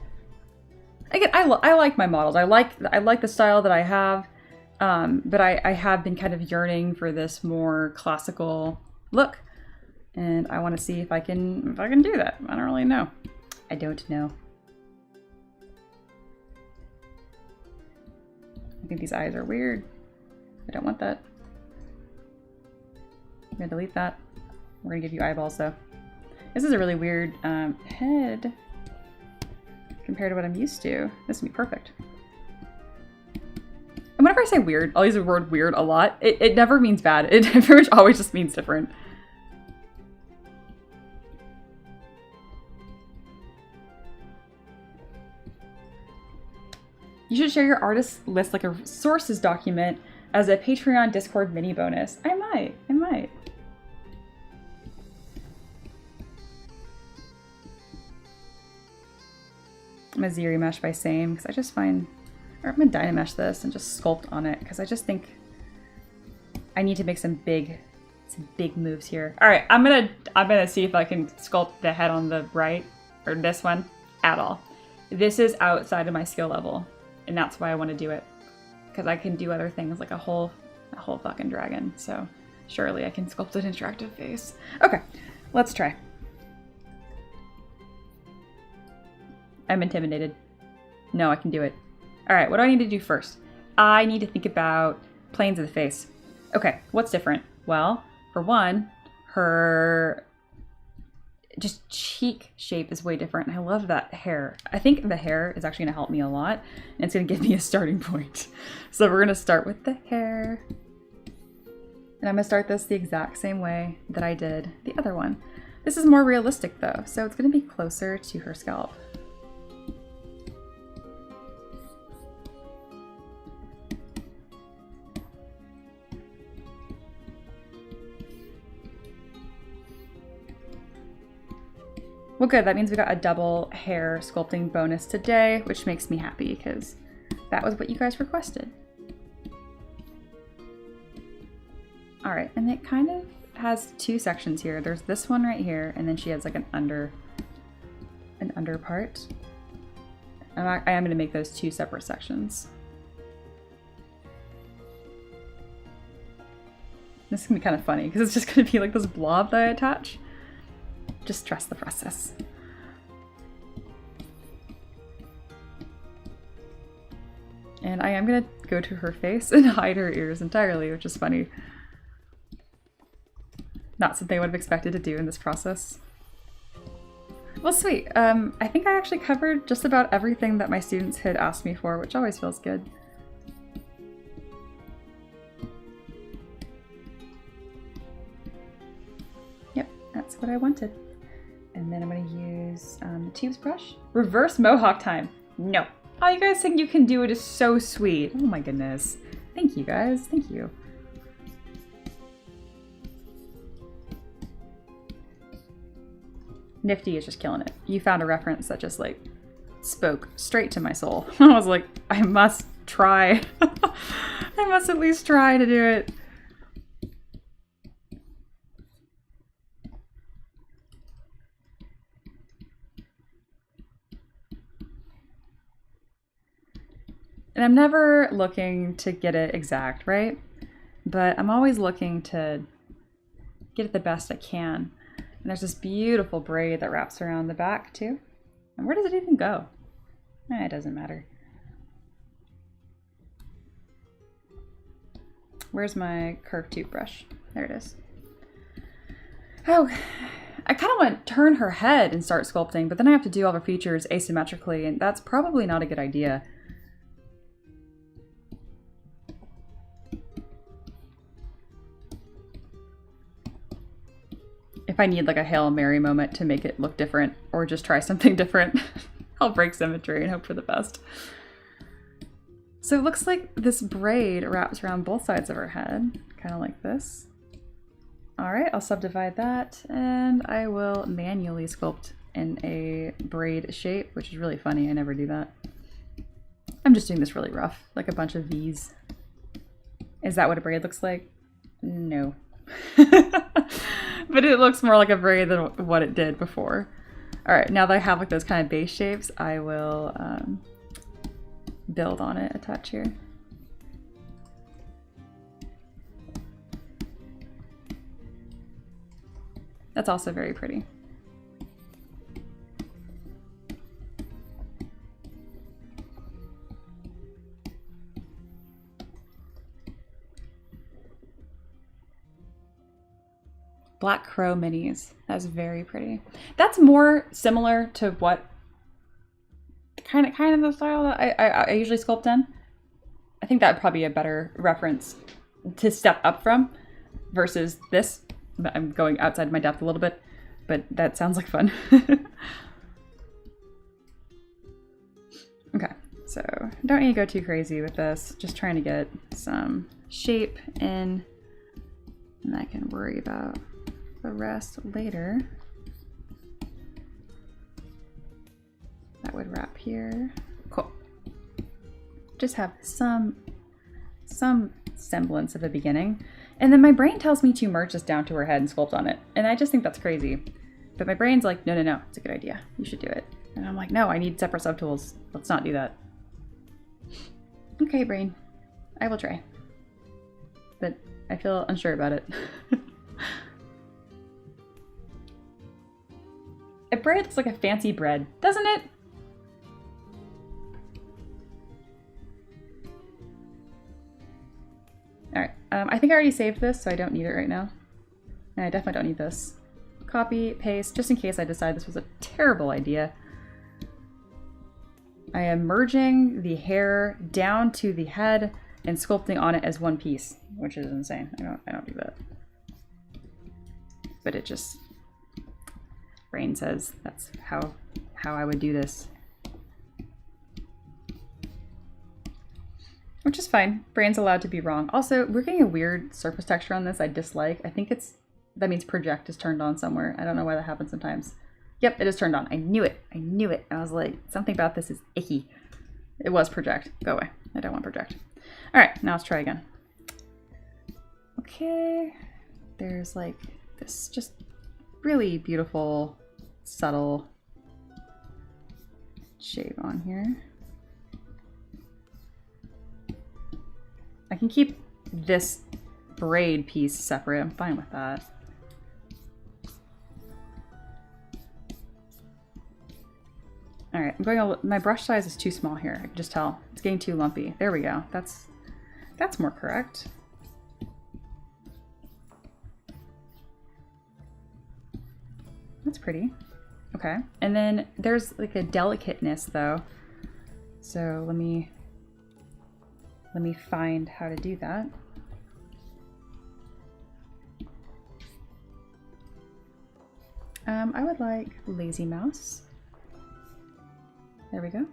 Again, I like my models. I like the style that I have, but I have been kind of yearning for this more classical look. And I want to see if I can do that. I don't really know. I don't know. I think these eyes are weird. I don't want that. I'm gonna delete that. We're gonna give you eyeballs though. This is a really weird head compared to what I'm used to. This would be perfect. And whenever I say weird, I'll use the word weird a lot. It never means bad. It pretty much always just means different. You should share your artist list like a sources document as a Patreon Discord mini bonus. I might. I'm gonna ZBrush by same because I just find, or I'm gonna Dynamesh this and just sculpt on it because I just think I need to make some big moves here. All right, I'm gonna see if I can sculpt the head on the right or this one at all. This is outside of my skill level. And that's why I want to do it, because I can do other things like a whole fucking dragon. So surely I can sculpt an interactive face. Okay, let's try. I'm intimidated. No, I can do it. All right, what do I need to do first? I need to think about planes of the face. Okay, what's different? Well, for one, her just cheek shape is way different. I love that hair. I think the hair is actually gonna help me a lot, and it's gonna give me a starting point. So we're gonna start with the hair. And I'm gonna start this the exact same way that I did the other one. This is more realistic though, so it's gonna be closer to her scalp. Well, good. That means we got a double hair sculpting bonus today, which makes me happy because that was what you guys requested. All right, and it kind of has two sections here. There's this one right here, and then she has like an under part. I am going to make those two separate sections. This is going to be kind of funny because it's just going to be like this blob that I attach. Just trust the process. And I am going to go to her face and hide her ears entirely, which is funny. Not something I would have expected to do in this process. Well, sweet. I think I actually covered just about everything that my students had asked me for, which always feels good. Yep, that's what I wanted. And then I'm going to use the tubes brush. Reverse mohawk time. No. Oh, you guys think you can do it is so sweet. Oh my goodness. Thank you guys. Thank you. Nifty is just killing it. You found a reference that just like spoke straight to my soul. I was like, I must try. I must at least try to do it. And I'm never looking to get it exact, right? But I'm always looking to get it the best I can. And there's this beautiful braid that wraps around the back too. And where does it even go? It doesn't matter. Where's my curved tube brush? There it is. Oh, I kind of want to turn her head and start sculpting, but then I have to do all the features asymmetrically, and that's probably not a good idea. If I need like a Hail Mary moment to make it look different or just try something different, I'll break symmetry and hope for the best. So it looks like this braid wraps around both sides of her head, kind of like this. All right, I'll subdivide that and I will manually sculpt in a braid shape, which is really funny. I never do that. I'm just doing this really rough, like a bunch of V's. Is that what a braid looks like? No. But it looks more like a braid than what it did before. All right, now that I have like those kind of base shapes, I will build on it a touch here. That's also very pretty. Black Crow minis. That's very pretty. That's more similar to what kind of the style that I usually sculpt in. I think that would probably be a better reference to step up from versus this. I'm going outside my depth a little bit, but that sounds like fun. Okay, so don't need to go too crazy with this. Just trying to get some shape in, and I can worry about the rest later. That would wrap here. Cool. Just have some semblance of a beginning. And then my brain tells me to merge this down to her head and sculpt on it. And I just think that's crazy. But my brain's like, no, no, no, it's a good idea. You should do it. And I'm like, no, I need separate subtools. Let's not do that. Okay, brain. I will try. But I feel unsure about it. A braid looks like a fancy bread, doesn't it? All right, I think I already saved this, so I don't need it right now. And I definitely don't need this. Copy, paste, just in case I decide this was a terrible idea. I am merging the hair down to the head and sculpting on it as one piece, which is insane. I don't do that. But it just, brain says that's how I would do this. Which is fine. Brain's allowed to be wrong. Also, we're getting a weird surface texture on this I dislike. I think that means project is turned on somewhere. I don't know why that happens sometimes. Yep, it is turned on. I knew it. I knew it. I was like, something about this is icky. It was project. Go away. I don't want project. All right, now let's try again. Okay. There's like this just really beautiful, subtle shape on here. I can keep this braid piece separate. I'm fine with that. All right, I'm going. My brush size is too small here. I can just tell it's getting too lumpy. There we go. That's more correct. That's pretty. Okay, and then there's like a delicateness though. So let me find how to do that. I would like lazy mouse. There we go.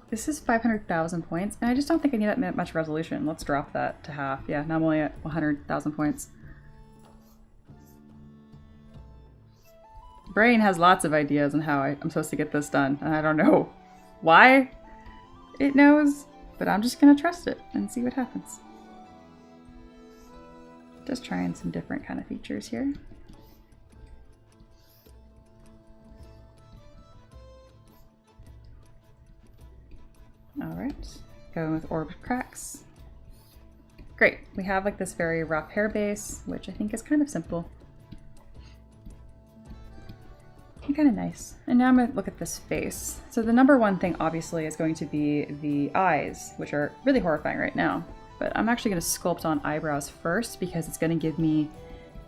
This is 500,000 points, and I just don't think I need that much resolution. Let's drop that to half. Yeah, now I'm only at 100,000 points. Brain has lots of ideas on how I'm supposed to get this done, and I don't know why it knows, but I'm just gonna trust it and see what happens. Just trying some different kind of features here. All right, going with orb cracks. Great, we have like this very rough hair base, which I think is kind of simple. And kind of nice. And now I'm gonna look at this face. So the number one thing obviously is going to be the eyes, which are really horrifying right now. But I'm actually gonna sculpt on eyebrows first because it's gonna give me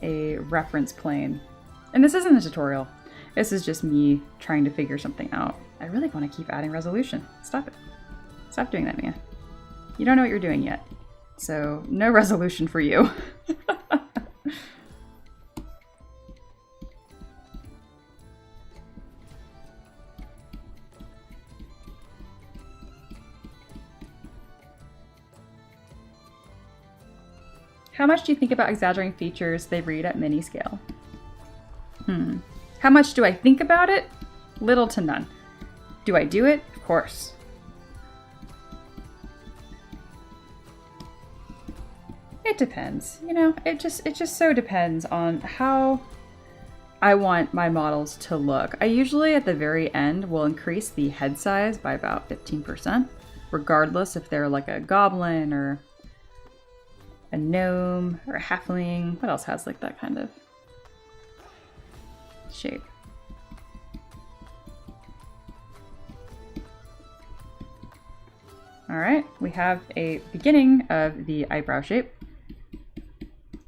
a reference plane. And this isn't a tutorial. This is just me trying to figure something out. I really wanna keep adding resolution. Stop it. Stop doing that, Mia. You don't know what you're doing yet. So no resolution for you. How much do you think about exaggerating features they read at mini scale? How much do I think about it? Little to none. Do I do it? Of course. It depends, you know, it just so depends on how I want my models to look. I usually at the very end will increase the head size by about 15%, regardless if they're like a goblin or a gnome or a halfling. What else has like that kind of shape? All right, we have a beginning of the eyebrow shape.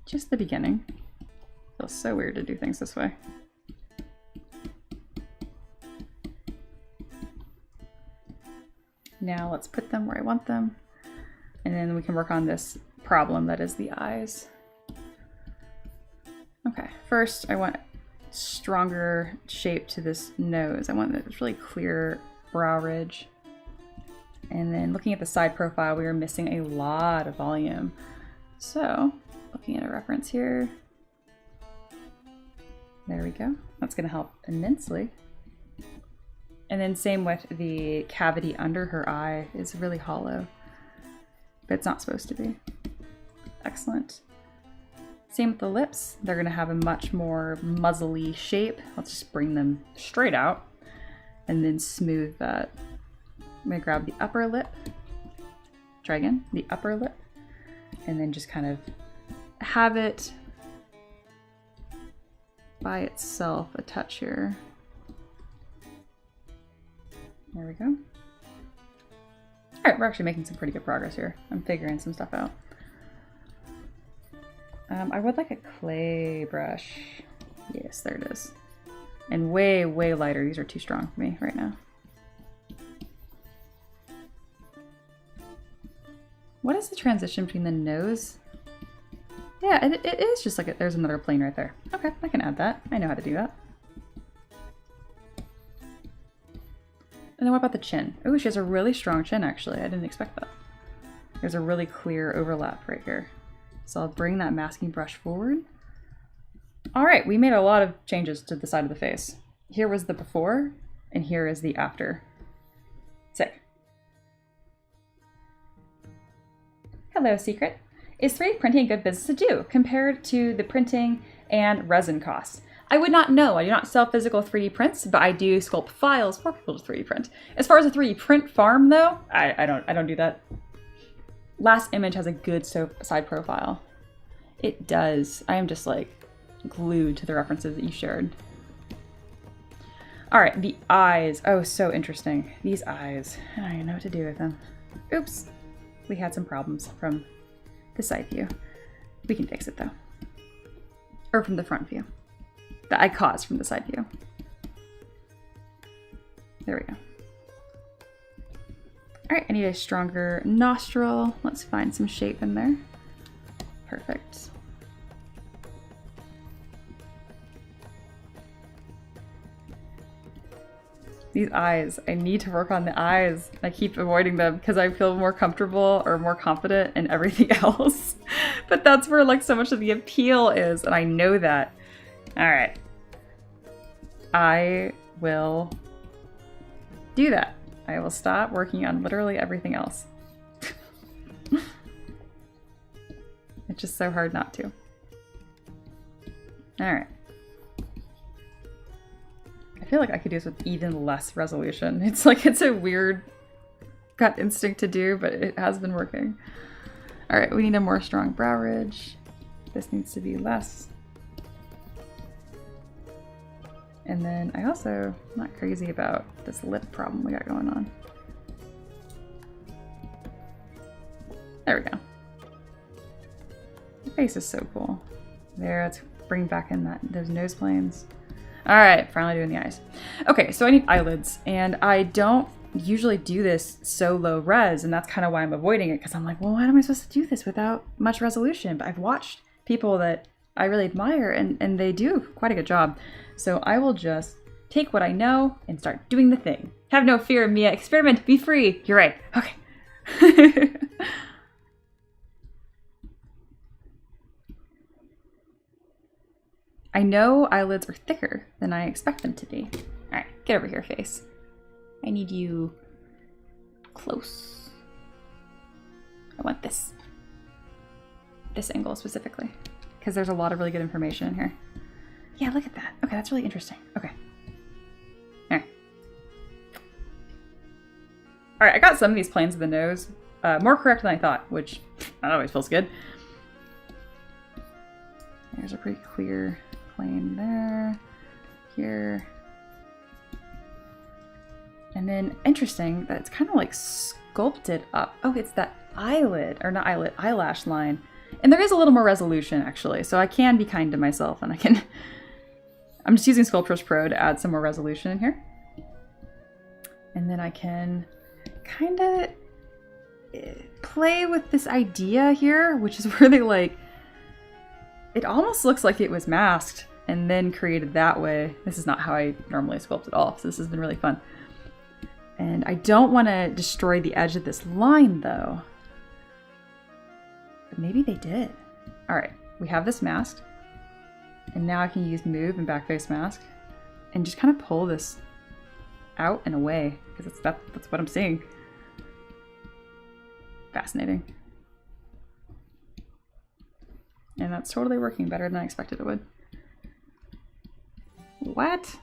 Just the beginning. Feels so weird to do things this way. Now let's put them where I want them. And then we can work on this problem that is the eyes. Okay, first I want stronger shape to this nose. I want this really clear brow ridge. And then looking at the side profile, we are missing a lot of volume. So looking at a reference here. There we go. That's gonna help immensely. And then same with the cavity under her eye is really hollow, but it's not supposed to be. Excellent. Same with the lips. They're gonna have a much more muzzly shape. Let's just bring them straight out and then smooth that. I'm gonna grab the upper lip. Try again, the upper lip. And then just kind of have it by itself a touch here. There we go. All right, we're actually making some pretty good progress here. I'm figuring some stuff out. I would like a clay brush. Yes, there it is. And way, way lighter. These are too strong for me right now. What is the transition between the nose? Yeah, it is just like there's another plane right there. Okay, I can add that. I know how to do that. And then what about the chin? Oh, she has a really strong chin actually. I didn't expect that. There's a really clear overlap right here. So I'll bring that masking brush forward. All right, we made a lot of changes to the side of the face. Here was the before, and here is the after. Sick. Hello, Secret. Is 3D printing a good business to do compared to the printing and resin costs? I would not know. I do not sell physical 3D prints, but I do sculpt files for people to 3D print. As far as a 3D print farm, though, I don't do that. Last image has a good side profile. It does. I am just like glued to the references that you shared. All right, the eyes. Oh, so interesting. These eyes. I don't even know what to do with them. Oops. We had some problems from the side view. We can fix it though. Or from the front view. That I caused from the side view. There we go. All right, I need a stronger nostril. Let's find some shape in there. Perfect. These eyes, I need to work on the eyes. I keep avoiding them because I feel more comfortable or more confident in everything else. But that's where like so much of the appeal is, and I know that. All right. I will do that. I will stop working on literally everything else. It's just so hard not to. All right. I feel like I could do this with even less resolution. It's like, it's a weird gut instinct to do, but it has been working. All right, we need a more strong brow ridge. This needs to be less. And then I also, am not crazy about this lip problem we got going on. There we go. The face is so cool. There, let's bring back in those nose planes. All right, finally doing the eyes. Okay, so I need eyelids, and I don't usually do this so low res, and that's kind of why I'm avoiding it, because I'm like, well, how am I supposed to do this without much resolution? But I've watched people that I really admire, and they do quite a good job. So I will just take what I know and start doing the thing. Have no fear, Mia. Experiment, be free. You're right. Okay. I know eyelids are thicker than I expect them to be. All right, get over here, face. I need you close. I want this angle specifically, because there's a lot of really good information in here. Yeah, look at that. Okay, that's really interesting. Okay. All right. All right, I got some of these planes of the nose more correct than I thought, which that always feels good. There's a pretty clear plane there, here. And then interesting that it's kind of like sculpted up. Oh, it's that eyelid, or not eyelid, eyelash line. And there is a little more resolution actually, so I can be kind to myself, and I'm just using Sculptris Pro to add some more resolution in here. And then I can kind of play with this idea here, which is where they like, it almost looks like it was masked and then created that way. This is not how I normally sculpt at all, so this has been really fun. And I don't want to destroy the edge of this line though. But maybe they did. All right, we have this masked. And now I can use move and backface mask and just kind of pull this out and away, because that's what I'm seeing. Fascinating. And that's totally working better than I expected it would. What?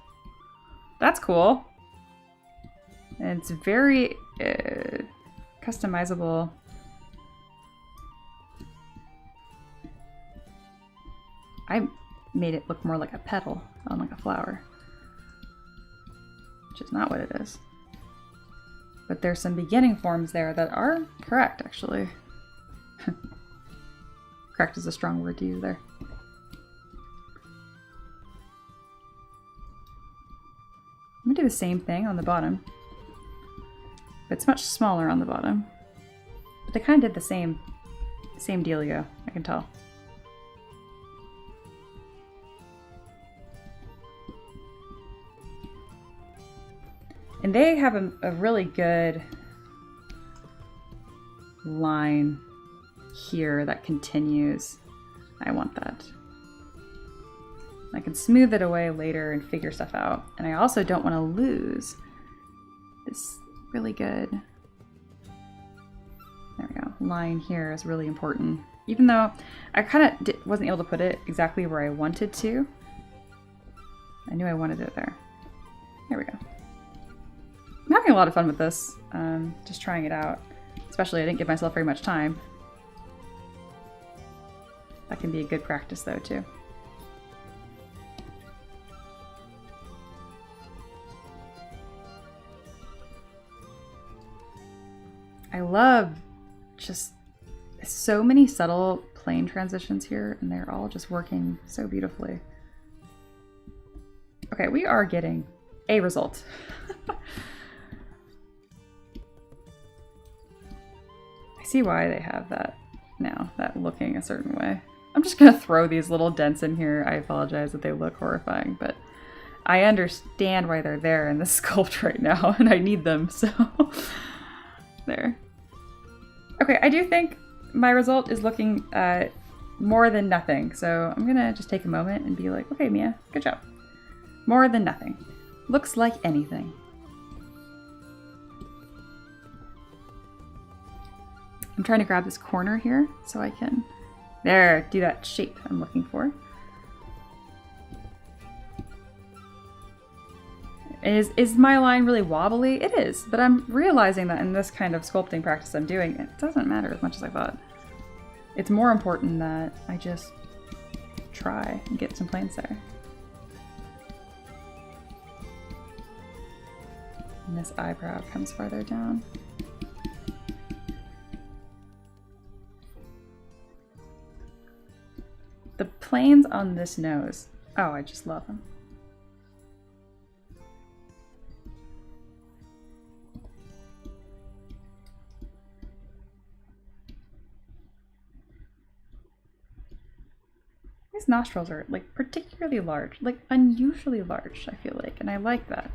That's cool. And it's very customizable. I made it look more like a petal, not like a flower. Which is not what it is. But there's some beginning forms there that are correct, actually. Correct is a strong word to use there. I'm gonna do the same thing on the bottom. But it's much smaller on the bottom. But they kind of did the same dealio, I can tell. And they have a really good line here that continues. I want that. I can smooth it away later and figure stuff out. And I also don't want to lose this really good, there we go, line here is really important. Even though I kind of wasn't able to put it exactly where I wanted to, I knew I wanted it there. There we go. I'm having a lot of fun with this, just trying it out. Especially I didn't give myself very much time. That can be a good practice though too. I love just so many subtle plane transitions here, and they're all just working so beautifully. Okay, we are getting a result. I see why they have that now, that looking a certain way. I'm just gonna throw these little dents in here. I apologize that they look horrifying, but I understand why they're there in this sculpt right now, and I need them, so there. Okay, I do think my result is looking more than nothing, so I'm gonna just take a moment and be like, okay, Mia, good job. More than nothing. Looks like anything. I'm trying to grab this corner here so I can, there, do that shape I'm looking for. Is my line really wobbly? It is, but I'm realizing that in this kind of sculpting practice I'm doing, it doesn't matter as much as I thought. It's more important that I just try and get some planes there. And this eyebrow comes farther down. The planes on this nose, oh, I just love them. These nostrils are like particularly large, like unusually large, I feel like, and I like that.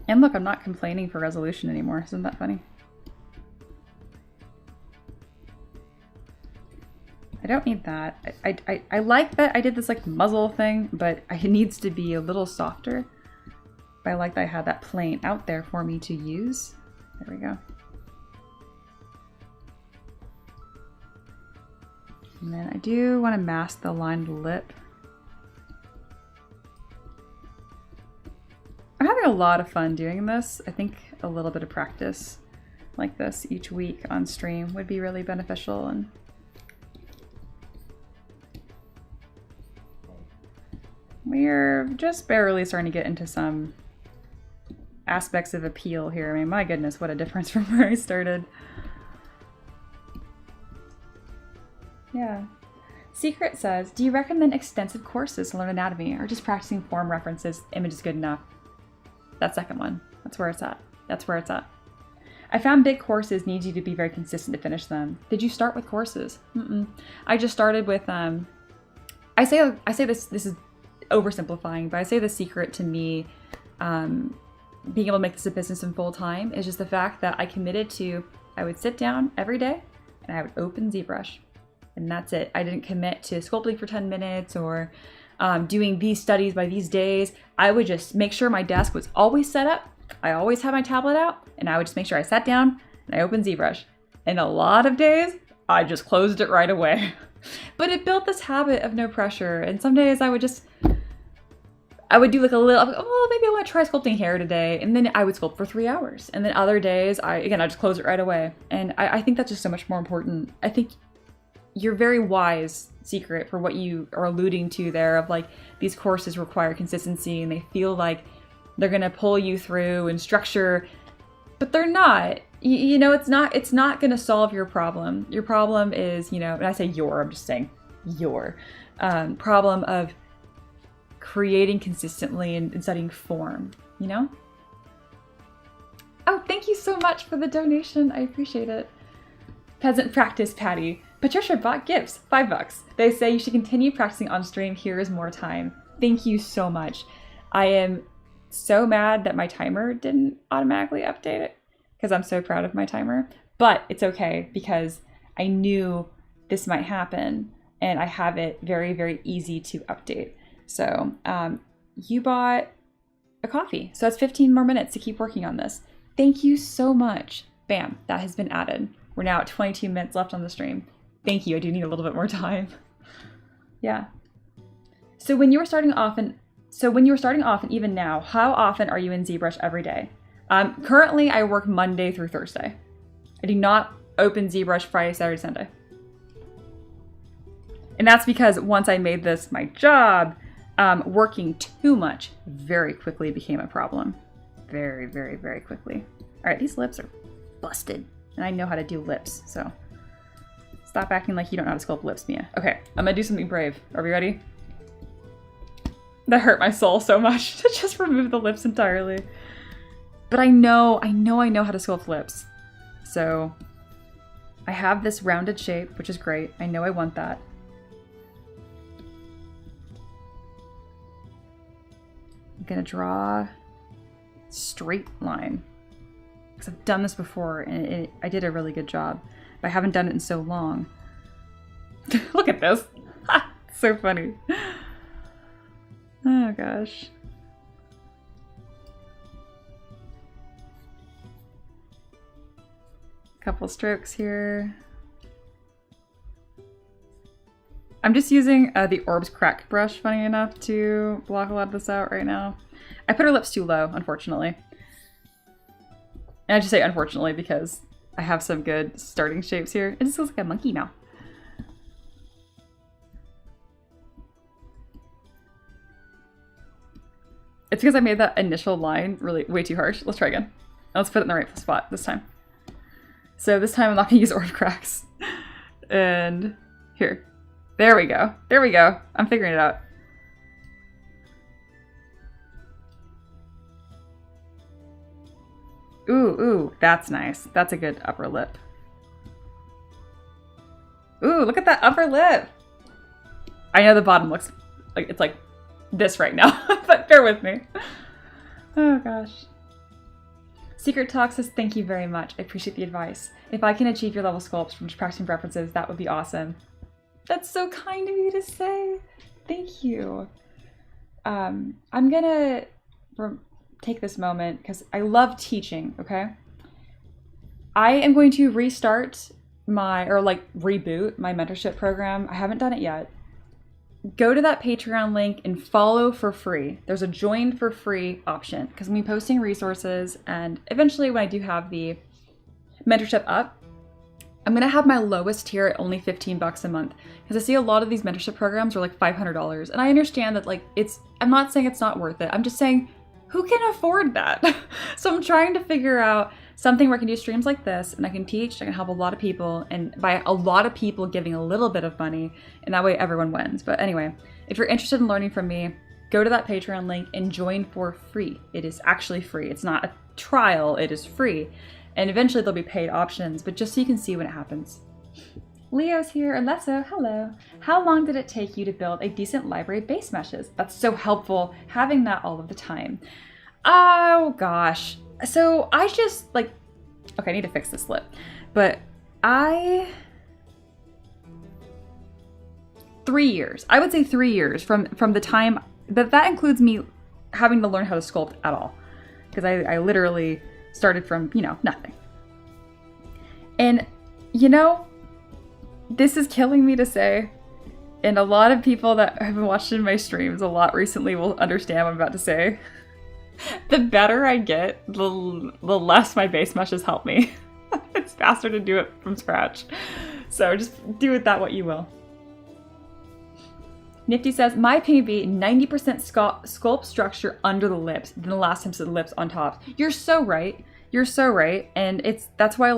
And look, I'm not complaining for resolution anymore. Isn't that funny? I don't need that. I like that I did this like muzzle thing, but it needs to be a little softer. But I like that I had that plane out there for me to use. There we go. And then I do want to mask the lined lip. I'm having a lot of fun doing this. I think a little bit of practice like this each week on stream would be really beneficial. And we're just barely starting to get into some aspects of appeal here. I mean, my goodness, what a difference from where I started. Yeah. Secret says, do you recommend extensive courses to learn anatomy or just practicing form references, image is good enough? That second one. That's where it's at. That's where it's at. I found big courses need you to be very consistent to finish them. Did you start with courses? I just started with, I say this is oversimplifying, but I say the secret to me being able to make this a business in full time is just the fact that I committed to, I would sit down every day and I would open ZBrush. And that's it. I didn't commit to sculpting for 10 minutes or doing these studies by these days. I would just make sure my desk was always set up. I always had my tablet out, and I would just make sure I sat down and I opened ZBrush. And a lot of days, I just closed it right away. But it built this habit of no pressure. And some days I would do like a little, oh, maybe I want to try sculpting hair today. And then I would sculpt for 3 hours. And then other days, I just close it right away. And I think that's just so much more important. I think you're very wise, Secret, for what you are alluding to there of like these courses require consistency and they feel like they're gonna pull you through and structure, but they're not. You know, it's not gonna solve your problem. Your problem is, you know, and I say your, I'm just saying your problem of creating consistently and studying form, you know? Oh, thank you so much for the donation. I appreciate it. Peasant practice, Patty. Patricia bought gifts, $5. They say you should continue practicing on stream. Here is more time. Thank you so much. I am so mad that my timer didn't automatically update it because I'm so proud of my timer. But it's okay because I knew this might happen and I have it very, very easy to update. So you bought a coffee. So that's 15 more minutes to keep working on this. Thank you so much. Bam, that has been added. We're now at 22 minutes left on the stream. Thank you. I do need a little bit more time. Yeah. So when you were starting off and even now, how often are you in ZBrush every day? Currently, I work Monday through Thursday. I do not open ZBrush Friday, Saturday, Sunday. And that's because once I made this my job, working too much very quickly became a problem. Very, very, very quickly. All right, these lips are busted. And I know how to do lips, so stop acting like you don't know how to sculpt lips, Mia. Okay, I'm gonna do something brave. Are we ready? That hurt my soul so much to just remove the lips entirely. But I know how to sculpt lips. So I have this rounded shape, which is great. I know I want that. I'm gonna draw a straight line. Because I've done this before and I did a really good job. But I haven't done it in so long. Look at this. So funny. Oh gosh. Couple strokes here. I'm just using the Orbs Crack brush, funny enough, to block a lot of this out right now. I put her lips too low, unfortunately. And I just say unfortunately because I have some good starting shapes here. It just looks like a monkey now. It's because I made that initial line really way too harsh. Let's try again. Let's put it in the right spot this time. So this time I'm not gonna use orb cracks. And here. There we go. There we go. I'm figuring it out. Ooh, that's nice. That's a good upper lip. Ooh, look at that upper lip. I know the bottom looks like it's like this right now, but bear with me. Oh gosh. Secret Talk says, thank you very much. I appreciate the advice. If I can achieve your level sculpts from just practicing references, that would be awesome. That's so kind of you to say. Thank you. I'm gonna take this moment because I love teaching, okay? I am going to restart reboot my mentorship program. I haven't done it yet. Go to that Patreon link and follow for free. There's a join for free option because I'm gonna be posting resources, and eventually when I do have the mentorship up, I'm gonna have my lowest tier at only $15 a month because I see a lot of these mentorship programs are like $500, and I understand that I'm not saying it's not worth it. I'm just saying who can afford that? So I'm trying to figure out something where I can do streams like this and I can teach, I can help a lot of people, and by a lot of people giving a little bit of money, and that way everyone wins. But anyway, if you're interested in learning from me, go to that Patreon link and join for free. It is actually free. It's not a trial, it is free. And eventually there'll be paid options, but just so you can see when it happens. Leo's here, Alesso, hello. How long did it take you to build a decent library of base meshes? That's so helpful, having that all of the time. Oh gosh. So I just okay, I need to fix this lip, but 3 years. I would say 3 years from the time, but that includes me having to learn how to sculpt at all. Because I literally started from, nothing. And, this is killing me to say, and a lot of people that have been watching my streams a lot recently will understand what I'm about to say. The better I get, the less my base meshes help me. It's faster to do it from scratch. So just do with that what you will. Nifty says, my opinion would be 90% sculpt structure under the lips, then the last time the lips on top. You're so right. You're so right. And that's why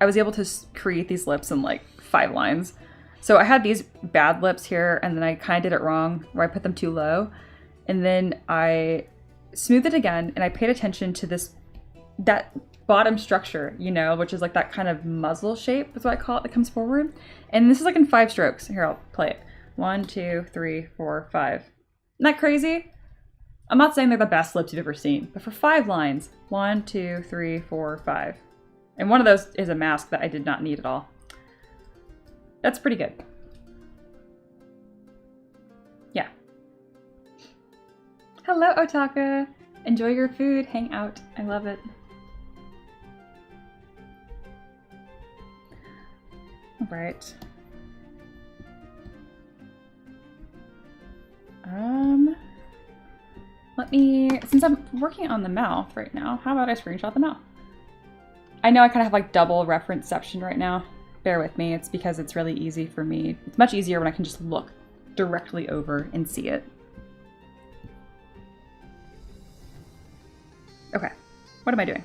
I was able to create these lips in 5 lines. So I had these bad lips here, and then I kind of did it wrong where I put them too low. And then I smoothed it again, and I paid attention to that bottom structure, which is that kind of muzzle shape is what I call it that comes forward. And this is in 5 strokes. Here, I'll play it. 1, 2, 3, 4, 5. Isn't that crazy? I'm not saying they're the best lips you've ever seen, but for 5 lines, 1, 2, 3, 4, 5. And one of those is a mask that I did not need at all. That's pretty good. Yeah. Hello, Otaka. Enjoy your food. Hang out. I love it. All right. Let me, since I'm working on the mouth right now, how about I screenshot the mouth? I know I kind of have like double referenceception right now. Bear with me. It's because it's really easy for me. It's much easier when I can just look directly over and see it. Okay, what am I doing?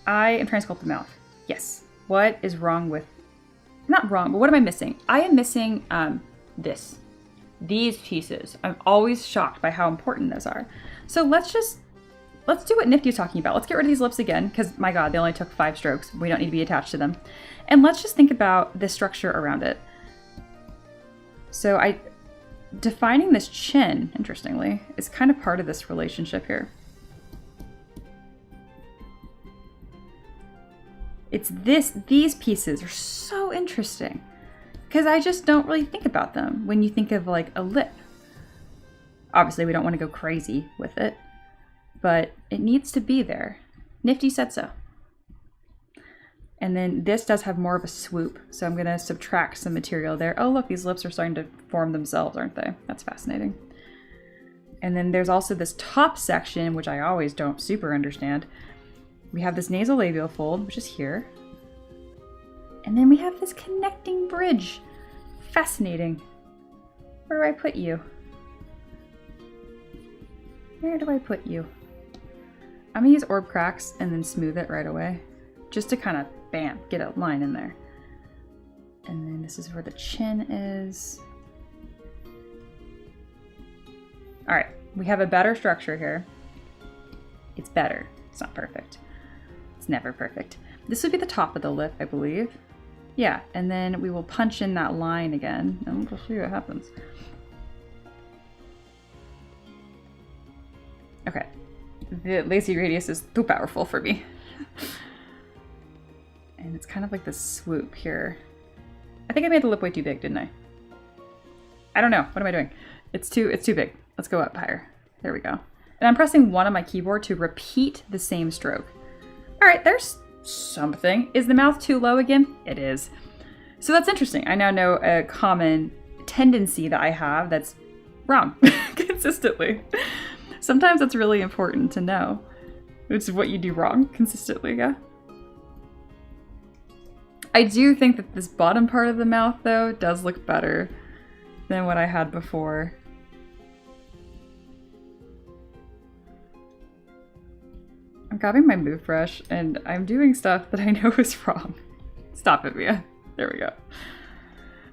I am trying to sculpt the mouth. Yes. What is wrong with, not wrong, but what am I missing? I am missing these pieces. I'm always shocked by how important those are. So let's do what Nifty was talking about. Let's get rid of these lips again, because my God, they only took 5 strokes. We don't need to be attached to them. And let's just think about the structure around it. So defining this chin, interestingly, is kind of part of this relationship here. It's these pieces are so interesting because I just don't really think about them when you think of like a lip. Obviously, we don't want to go crazy with it, but it needs to be there. Nifty said so. And then this does have more of a swoop, so I'm going to subtract some material there. Oh, look, these lips are starting to form themselves, aren't they? That's fascinating. And then there's also this top section, which I always don't super understand. We have this nasolabial fold, which is here. And then we have this connecting bridge. Fascinating. Where do I put you? Where do I put you? I'm gonna use orb cracks and then smooth it right away. Just to kind of, bam, get a line in there. And then this is where the chin is. All right, we have a better structure here. It's better, it's not perfect. It's never perfect. This would be the top of the lip, I believe. Yeah, and then we will punch in that line again, and we'll see what happens. Okay, the lacy radius is too powerful for me. And it's kind of like this swoop here. I think I made the lip way too big, didn't I? I don't know, what am I doing? It's too big. Let's go up higher. There we go. And I'm pressing 1 on my keyboard to repeat the same stroke. All right, there's something. Is the mouth too low again? It is. So that's interesting. I now know a common tendency that I have that's wrong consistently. Sometimes it's really important to know, which is what you do wrong consistently, yeah? I do think that this bottom part of the mouth, though, does look better than what I had before. I'm grabbing my move brush and I'm doing stuff that I know is wrong. Stop it, Mia. There we go.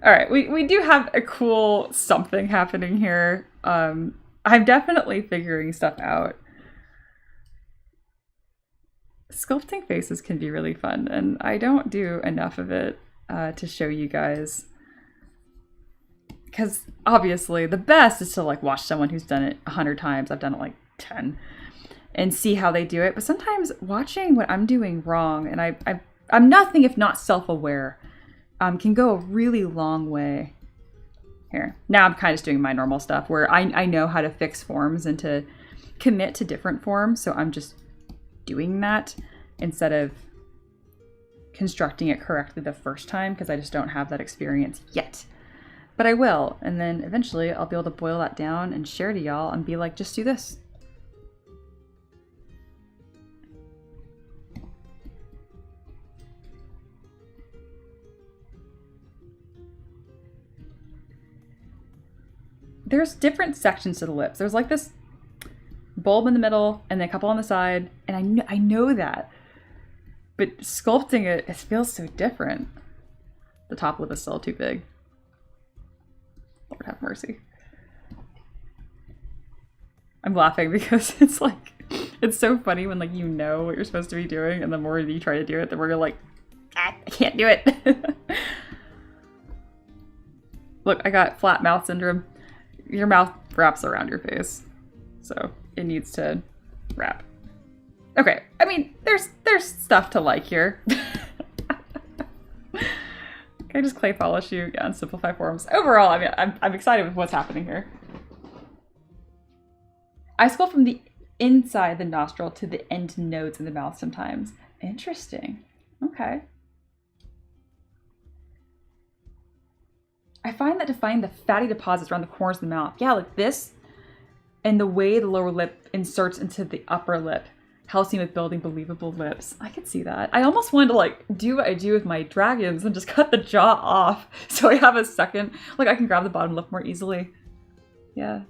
All right, we do have a cool something happening here. I'm definitely figuring stuff out. Sculpting faces can be really fun, and I don't do enough of it to show you guys. Because obviously the best is to like watch someone who's done it 100 times. I've done it like 10. And see how they do it. But sometimes watching what I'm doing wrong, and I'm nothing if not self-aware, can go a really long way. Here. Now I'm kind of just doing my normal stuff where I know how to fix forms and to commit to different forms. So I'm just doing that instead of constructing it correctly the first time because I just don't have that experience yet. But I will. And then eventually I'll be able to boil that down and share to y'all and be like, just do this. There's different sections to the lips. There's like this bulb in the middle and then a couple on the side. And I know that. But sculpting it, it feels so different. The top lip is still too big. Lord have mercy. I'm laughing because it's like, it's so funny when like you know what you're supposed to be doing and the more you try to do it, the more you're like, I can't do it. Look, I got flat mouth syndrome. Your mouth wraps around your face, so it needs to wrap. Okay, I mean, there's stuff to like here. Can I just clay polish you on simplify forms? Overall, I mean, I'm excited with what's happening here. I sculpt from the inside the nostril to the end nodes in the mouth sometimes. Interesting. Okay. I find that to find the fatty deposits around the corners of the mouth, yeah, like this, and the way the lower lip inserts into the upper lip helps me with building believable lips. I could see that. I almost wanted to like do what I do with my dragons and just cut the jaw off so I have a second, like I can grab the bottom lip more easily. Yeah.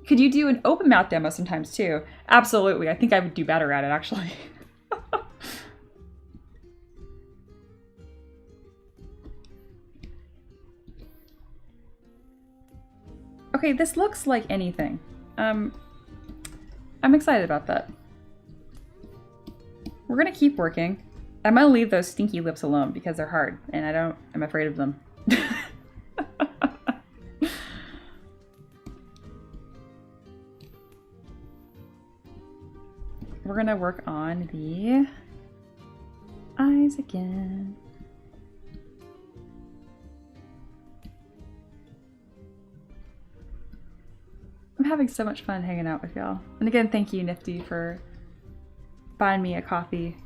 Could you do an open mouth demo sometimes too? Absolutely. I think I would do better at it actually. Okay, this looks like anything. I'm excited about that. We're gonna keep working. I'm gonna leave those stinky lips alone because they're hard and I'm afraid of them. We're gonna work on the eyes again. I'm having so much fun hanging out with y'all. And again, thank you, Nifty, for buying me a coffee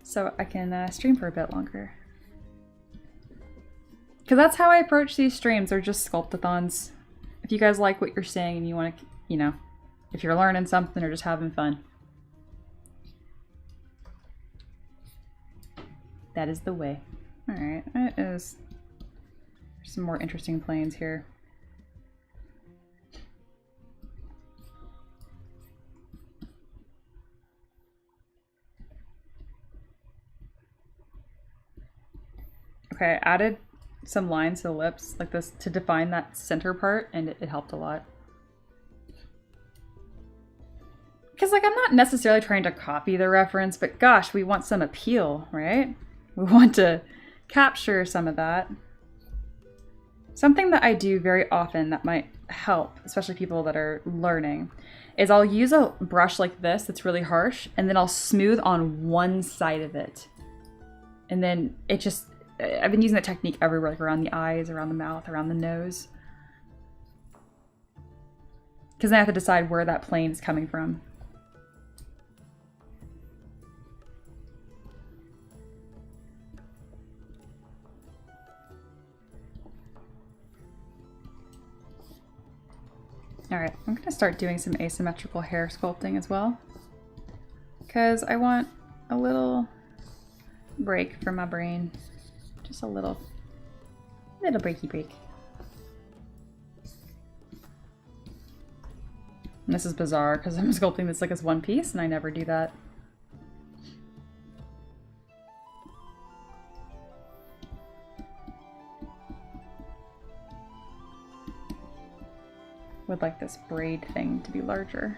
so I can stream for a bit longer. Because that's how I approach these streams. They're just sculptathons. If you guys like what you're saying and you want to, you know, if you're learning something or just having fun. That is the way. Alright, that is some more interesting planes here. Okay, I added some lines to the lips like this to define that center part, and it helped a lot. Because like I'm not necessarily trying to copy the reference, but gosh, we want some appeal, right? We want to capture some of that. Something that I do very often that might help, especially people that are learning, is I'll use a brush like this that's really harsh, and then I'll smooth on one side of it. And then it just, I've been using that technique everywhere, like around the eyes, around the mouth, around the nose. Because then I have to decide where that plane is coming from. Alright, I'm going to start doing some asymmetrical hair sculpting as well. Because I want a little break from my brain. Just a little breaky break. And this is bizarre because I'm sculpting this like as one piece and I never do that. Would like this braid thing to be larger.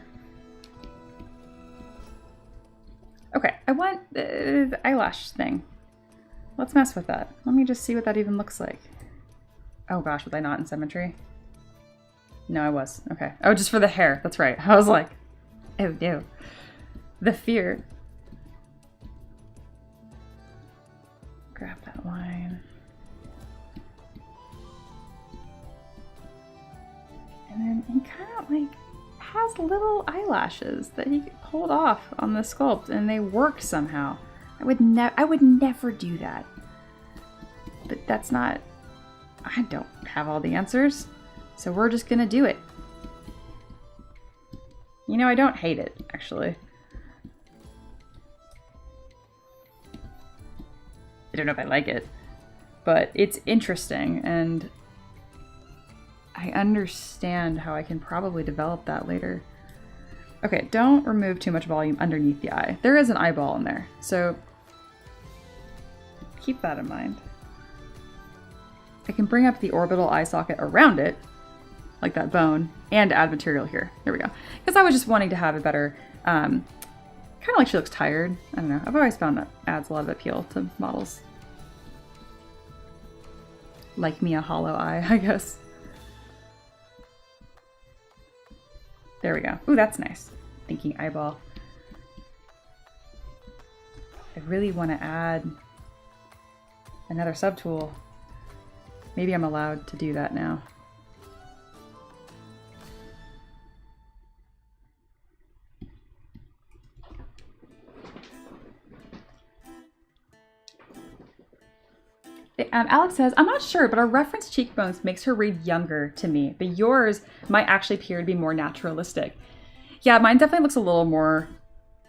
Okay, I want the eyelash thing. Let's mess with that. Let me just see what that even looks like. Oh gosh, was I not in symmetry? No, I was. Okay. Oh, just for the hair. That's right. I was like, oh no. The fear. Grab that line. And then he kind of like has little eyelashes that he can hold off on the sculpt and they work somehow. I would never do that. But that's not, I don't have all the answers. So we're just gonna do it. You know, I don't hate it, actually. I don't know if I like it, but it's interesting and I understand how I can probably develop that later. Okay, don't remove too much volume underneath the eye. There is an eyeball in there, so keep that in mind. I can bring up the orbital eye socket around it, like that bone, and add material here. There we go. Because I was just wanting to have a better, kind of like she looks tired. I don't know. I've always found that adds a lot of appeal to models. Like me a hollow eye, I guess. There we go. Ooh, that's nice. Thinking eyeball. I really want to add Another subtool. Maybe I'm allowed to do that now. Alex says, I'm not sure, but our reference cheekbones makes her read younger to me, but yours might actually appear to be more naturalistic. Yeah, mine definitely looks a little more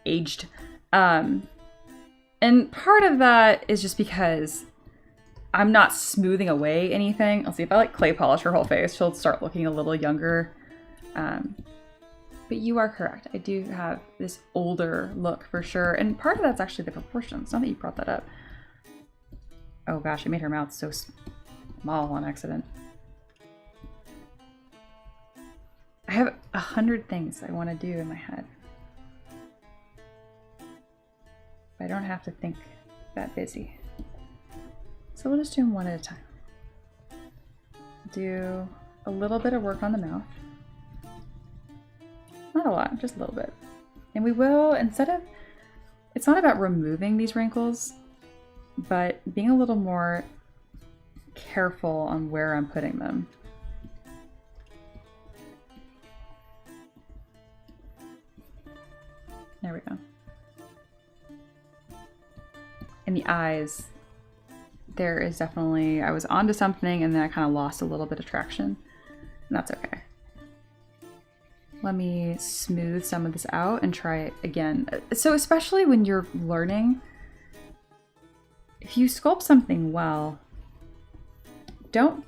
aged. And part of that is just because I'm not smoothing away anything. I'll see if I like clay polish her whole face, she'll start looking a little younger. But you are correct. I do have this older look for sure. And part of that's actually the proportions. Now that you brought that up. Oh gosh, I made her mouth so small on accident. I have 100 things I want to do in my head. But I don't have to think that busy. So we'll just do them one at a time. Do a little bit of work on the mouth. Not a lot, just a little bit. And we will, instead of, it's not about removing these wrinkles, but being a little more careful on where I'm putting them. There we go. In the eyes, there is definitely, I was onto something and then I kind of lost a little bit of traction. And that's okay. Let me smooth some of this out and try it again. So especially when you're learning, if you sculpt something well, don't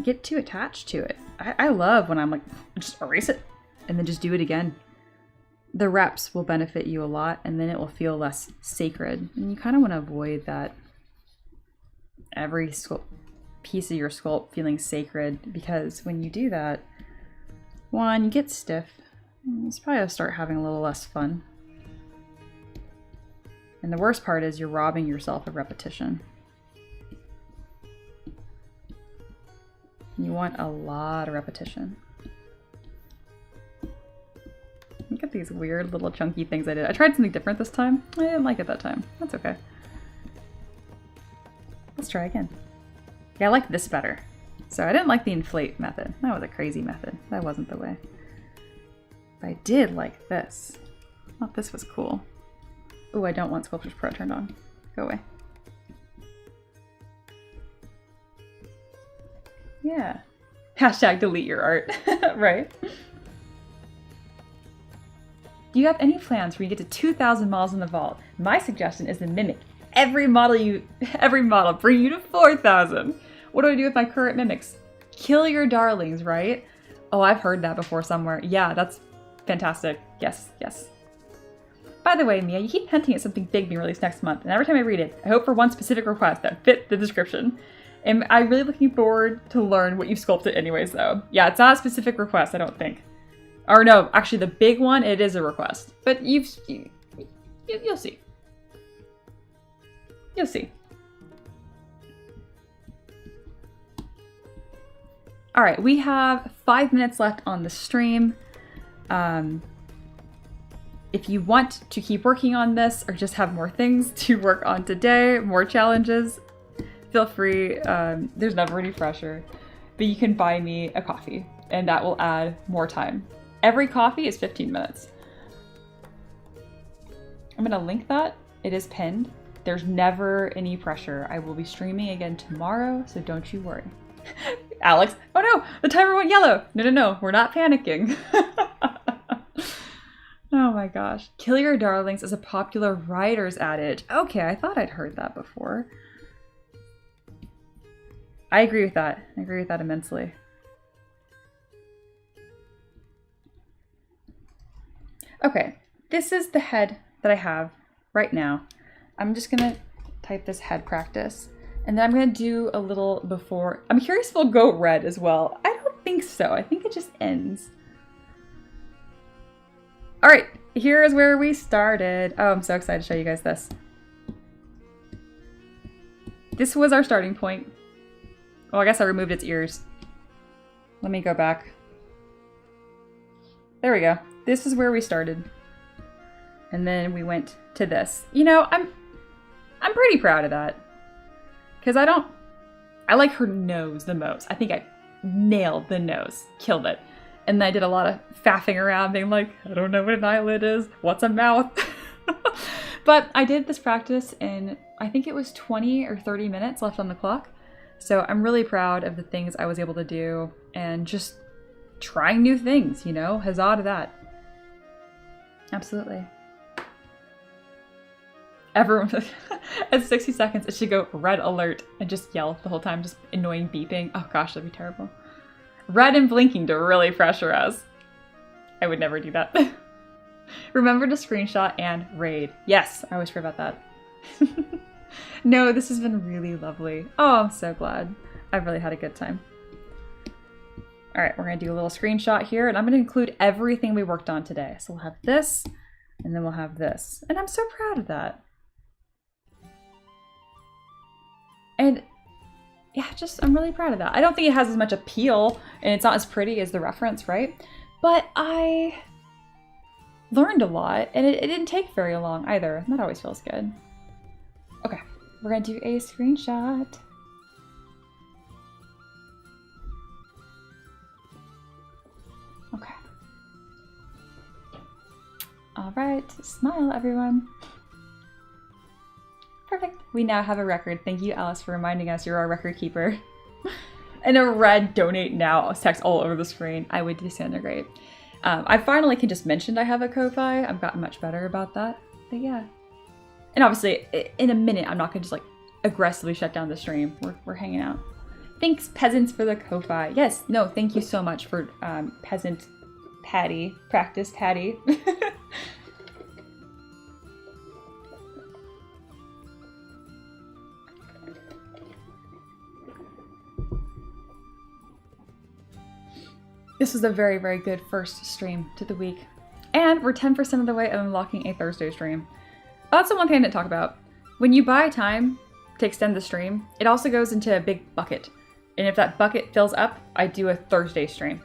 get too attached to it. I love when I'm like, just erase it and then just do it again. The reps will benefit you a lot and then it will feel less sacred. And you kind of want to avoid that every piece of your sculpt feeling sacred, because when you do that, one, you get stiff. It's probably gonna start having a little less fun. And the worst part is you're robbing yourself of repetition. You want a lot of repetition. Look at these weird little chunky things I did. I tried something different this time. I didn't like it that time. That's okay. Let's try again. Yeah, I like this better. So I didn't like the inflate method. That was a crazy method. That wasn't the way. But I did like this. I thought this was cool. Ooh, I don't want Sculptors Pro turned on. Go away. Yeah. Hashtag delete your art. Right? Do you have any plans where you get to 2,000 models in the vault? My suggestion is to mimic every model bring you to 4,000. What do I do with my current mimics? Kill your darlings, right? Oh, I've heard that before somewhere. Yeah, that's fantastic. Yes, yes. By the way, Mia, you keep hinting at something big being released next month, and every time I read it, I hope for one specific request that fit the description. And I'm really looking forward to learn what you've sculpted anyways, though. Yeah, it's not a specific request, I don't think. Or no, actually the big one, it is a request. But you'll see. You'll see. All right, we have 5 minutes left on the stream. If you want to keep working on this or just have more things to work on today, more challenges, feel free. There's never any pressure, but you can buy me a coffee and that will add more time. Every coffee is 15 minutes. I'm gonna link that. It is pinned. There's never any pressure. I will be streaming again tomorrow, so don't you worry. Alex, oh no, the timer went yellow. No, we're not panicking. Oh my gosh. Kill your darlings is a popular writer's adage. Okay, I thought I'd heard that before. I agree with that. I agree with that immensely. Okay, this is the head that I have right now. I'm just gonna type this head practice, and then I'm gonna do a little before. I'm curious if it'll go red as well. I don't think so. I think it just ends. All right, here is where we started. Oh, I'm so excited to show you guys this. This was our starting point. Oh, I guess I removed its ears. Let me go back. There we go. This is where we started. And then we went to this. You know, I'm pretty proud of that. because I like her nose the most. I think I nailed the nose, killed it. And then I did a lot of faffing around being like, I don't know what an eyelid is, what's a mouth? But I did this practice in, I think it was 20 or 30 minutes left on the clock. So I'm really proud of the things I was able to do and just trying new things, you know? Huzzah to that. Absolutely. Everyone, at 60 seconds, it should go red alert and just yell the whole time, just annoying beeping. Oh gosh, that'd be terrible. Red and blinking to really pressure us. I would never do that. Remember to screenshot and raid. Yes, I always forget about that. No, this has been really lovely. Oh, I'm so glad. I've really had a good time. All right, we're gonna do a little screenshot here, and I'm gonna include everything we worked on today. So we'll have this, and then we'll have this. And I'm so proud of that. And yeah, I'm really proud of that. I don't think it has as much appeal, and it's not as pretty as the reference, right? But I learned a lot, and it didn't take very long either. And that always feels good. Okay, we're gonna do a screenshot. Okay. All right, smile everyone. Perfect. We now have a record. Thank you, Alice, for reminding us you're our record keeper. And a red donate now text all over the screen. I would disintegrate. I finally can just mention I have a Ko-Fi. I've gotten much better about that. But yeah. And obviously, in a minute, I'm not going to just like aggressively shut down the stream. We're hanging out. Thanks, peasants, for the Ko-Fi. Yes, no, thank you so much for peasant Patty, practice Patty. This was a very, very good first stream to the week. And we're 10% of the way of unlocking a Thursday stream. Oh, that's the one thing I didn't talk about. When you buy time to extend the stream, it also goes into a big bucket. And if that bucket fills up, I do a Thursday stream.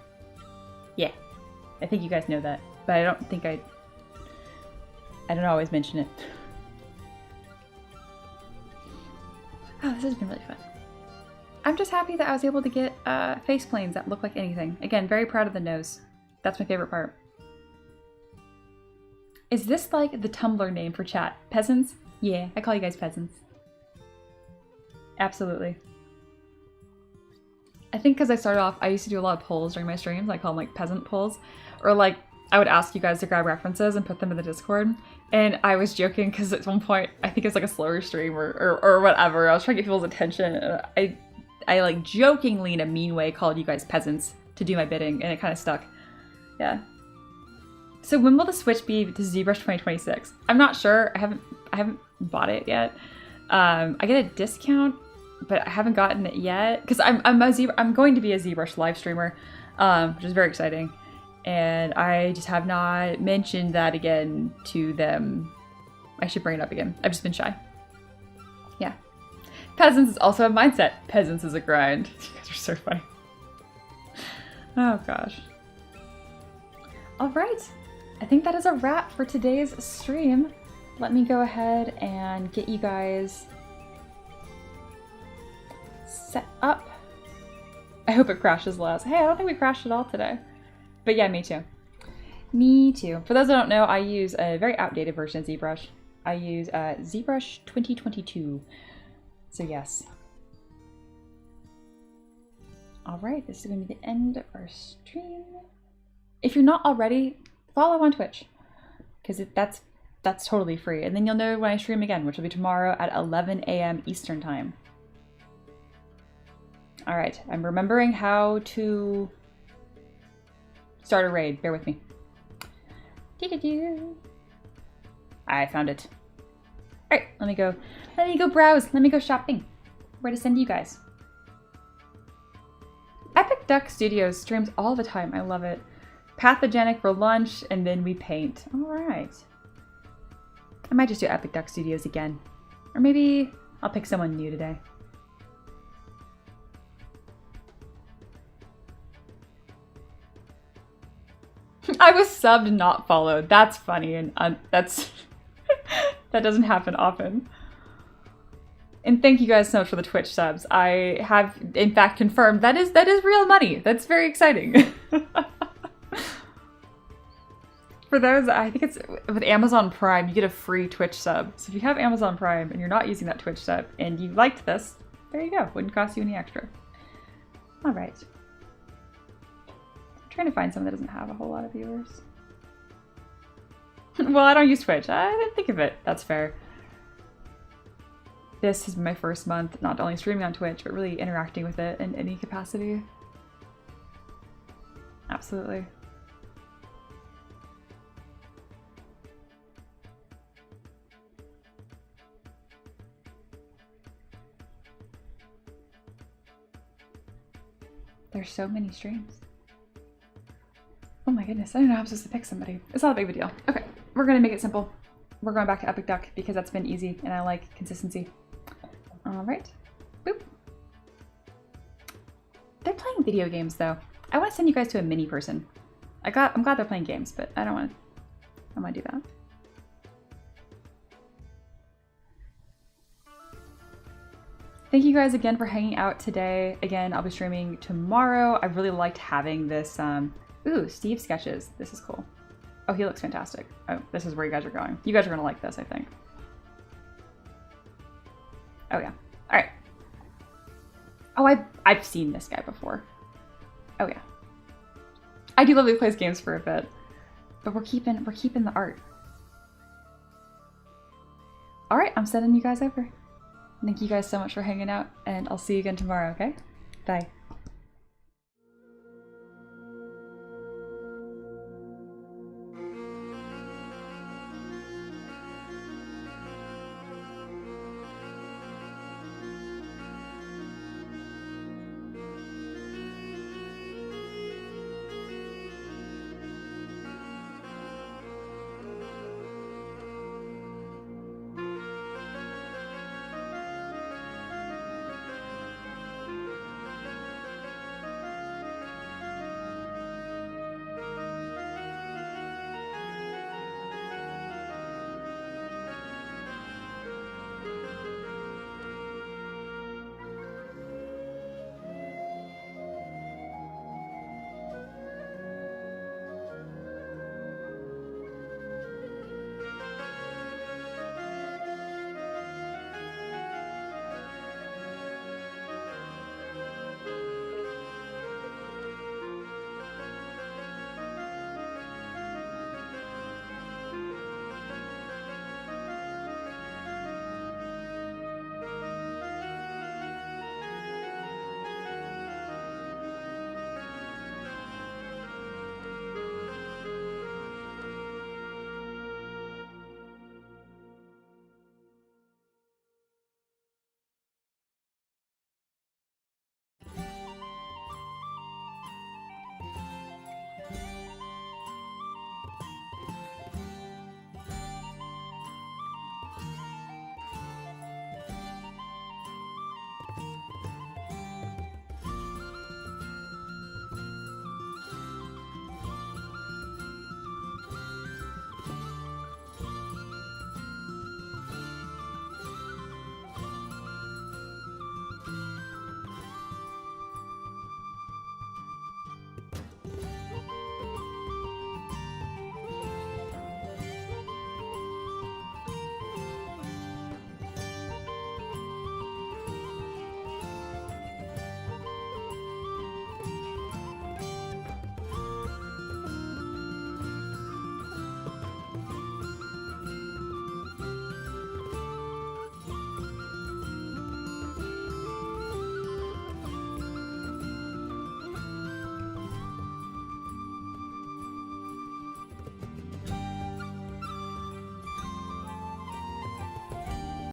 Yeah. I think you guys know that. But I don't think I don't always mention it. Oh, this has been really fun. I'm just happy that I was able to get face planes that look like anything. Again, very proud of the nose. That's my favorite part. Is this like the Tumblr name for chat? Peasants? Yeah, I call you guys peasants. Absolutely. I think because I started off, I used to do a lot of polls during my streams. I call them like peasant polls. Or like, I would ask you guys to grab references and put them in the Discord. And I was joking because at one point, I think it was like a slower stream or whatever. I was trying to get people's attention. And I like jokingly in a mean way called you guys peasants to do my bidding, and it kind of stuck. Yeah. So when will the Switch be to ZBrush 2026? I'm not sure. I haven't bought it yet. I get a discount, but I haven't gotten it yet because I'm going to be a ZBrush live streamer, which is very exciting. And I just have not mentioned that again to them. I should bring it up again. I've just been shy. Yeah. Peasants is also a mindset. Peasants is a grind. You guys are so funny. Oh gosh. All right. I think that is a wrap for today's stream. Let me go ahead and get you guys set up. I hope it crashes less. Hey, I don't think we crashed at all today. But yeah, me too. Me too. For those that don't know, I use a very outdated version of ZBrush. I use ZBrush 2022. So yes. All right, this is going to be the end of our stream. If you're not already, follow on Twitch, because that's totally free. And then you'll know when I stream again, which will be tomorrow at 11 a.m. Eastern time. All right, I'm remembering how to start a raid. Bear with me. I found it. All right, let me go browse. Let me go shopping. Where to send you guys? Epic Duck Studios streams all the time. I love it. Pathogenic for lunch, and then we paint. All right. I might just do Epic Duck Studios again. Or maybe I'll pick someone new today. I was subbed, not followed. That's funny, and that's that doesn't happen often. And thank you guys so much for the Twitch subs. I have, in fact, confirmed that is real money. That's very exciting. For those, I think it's with Amazon Prime, you get a free Twitch sub. So if you have Amazon Prime and you're not using that Twitch sub and you liked this, there you go. Wouldn't cost you any extra. All right. I'm trying to find someone that doesn't have a whole lot of viewers. Well, I don't use Twitch. I didn't think of it. That's fair. This has been my first month, not only streaming on Twitch, but really interacting with it in any capacity. Absolutely. There's so many streams. Oh my goodness, I don't know how I'm supposed to pick somebody. It's not a big of a deal. Okay, we're gonna make it simple. We're going back to Epic Duck because that's been easy and I like consistency. All right, boop. They're playing video games though. I want to send you guys to a mini person. I'm glad they're playing games, but I don't want to do that. Thank you guys again for hanging out today. Again, I'll be streaming tomorrow. I really liked having this, ooh, Steve sketches. This is cool. Oh, he looks fantastic. Oh, this is where you guys are going. You guys are gonna like this, I think. Oh yeah, all right. Oh, I've seen this guy before. Oh yeah. I do love that he plays games for a bit, but we're keeping the art. All right, I'm sending you guys over. Thank you guys so much for hanging out, and I'll see you again tomorrow, okay? Bye.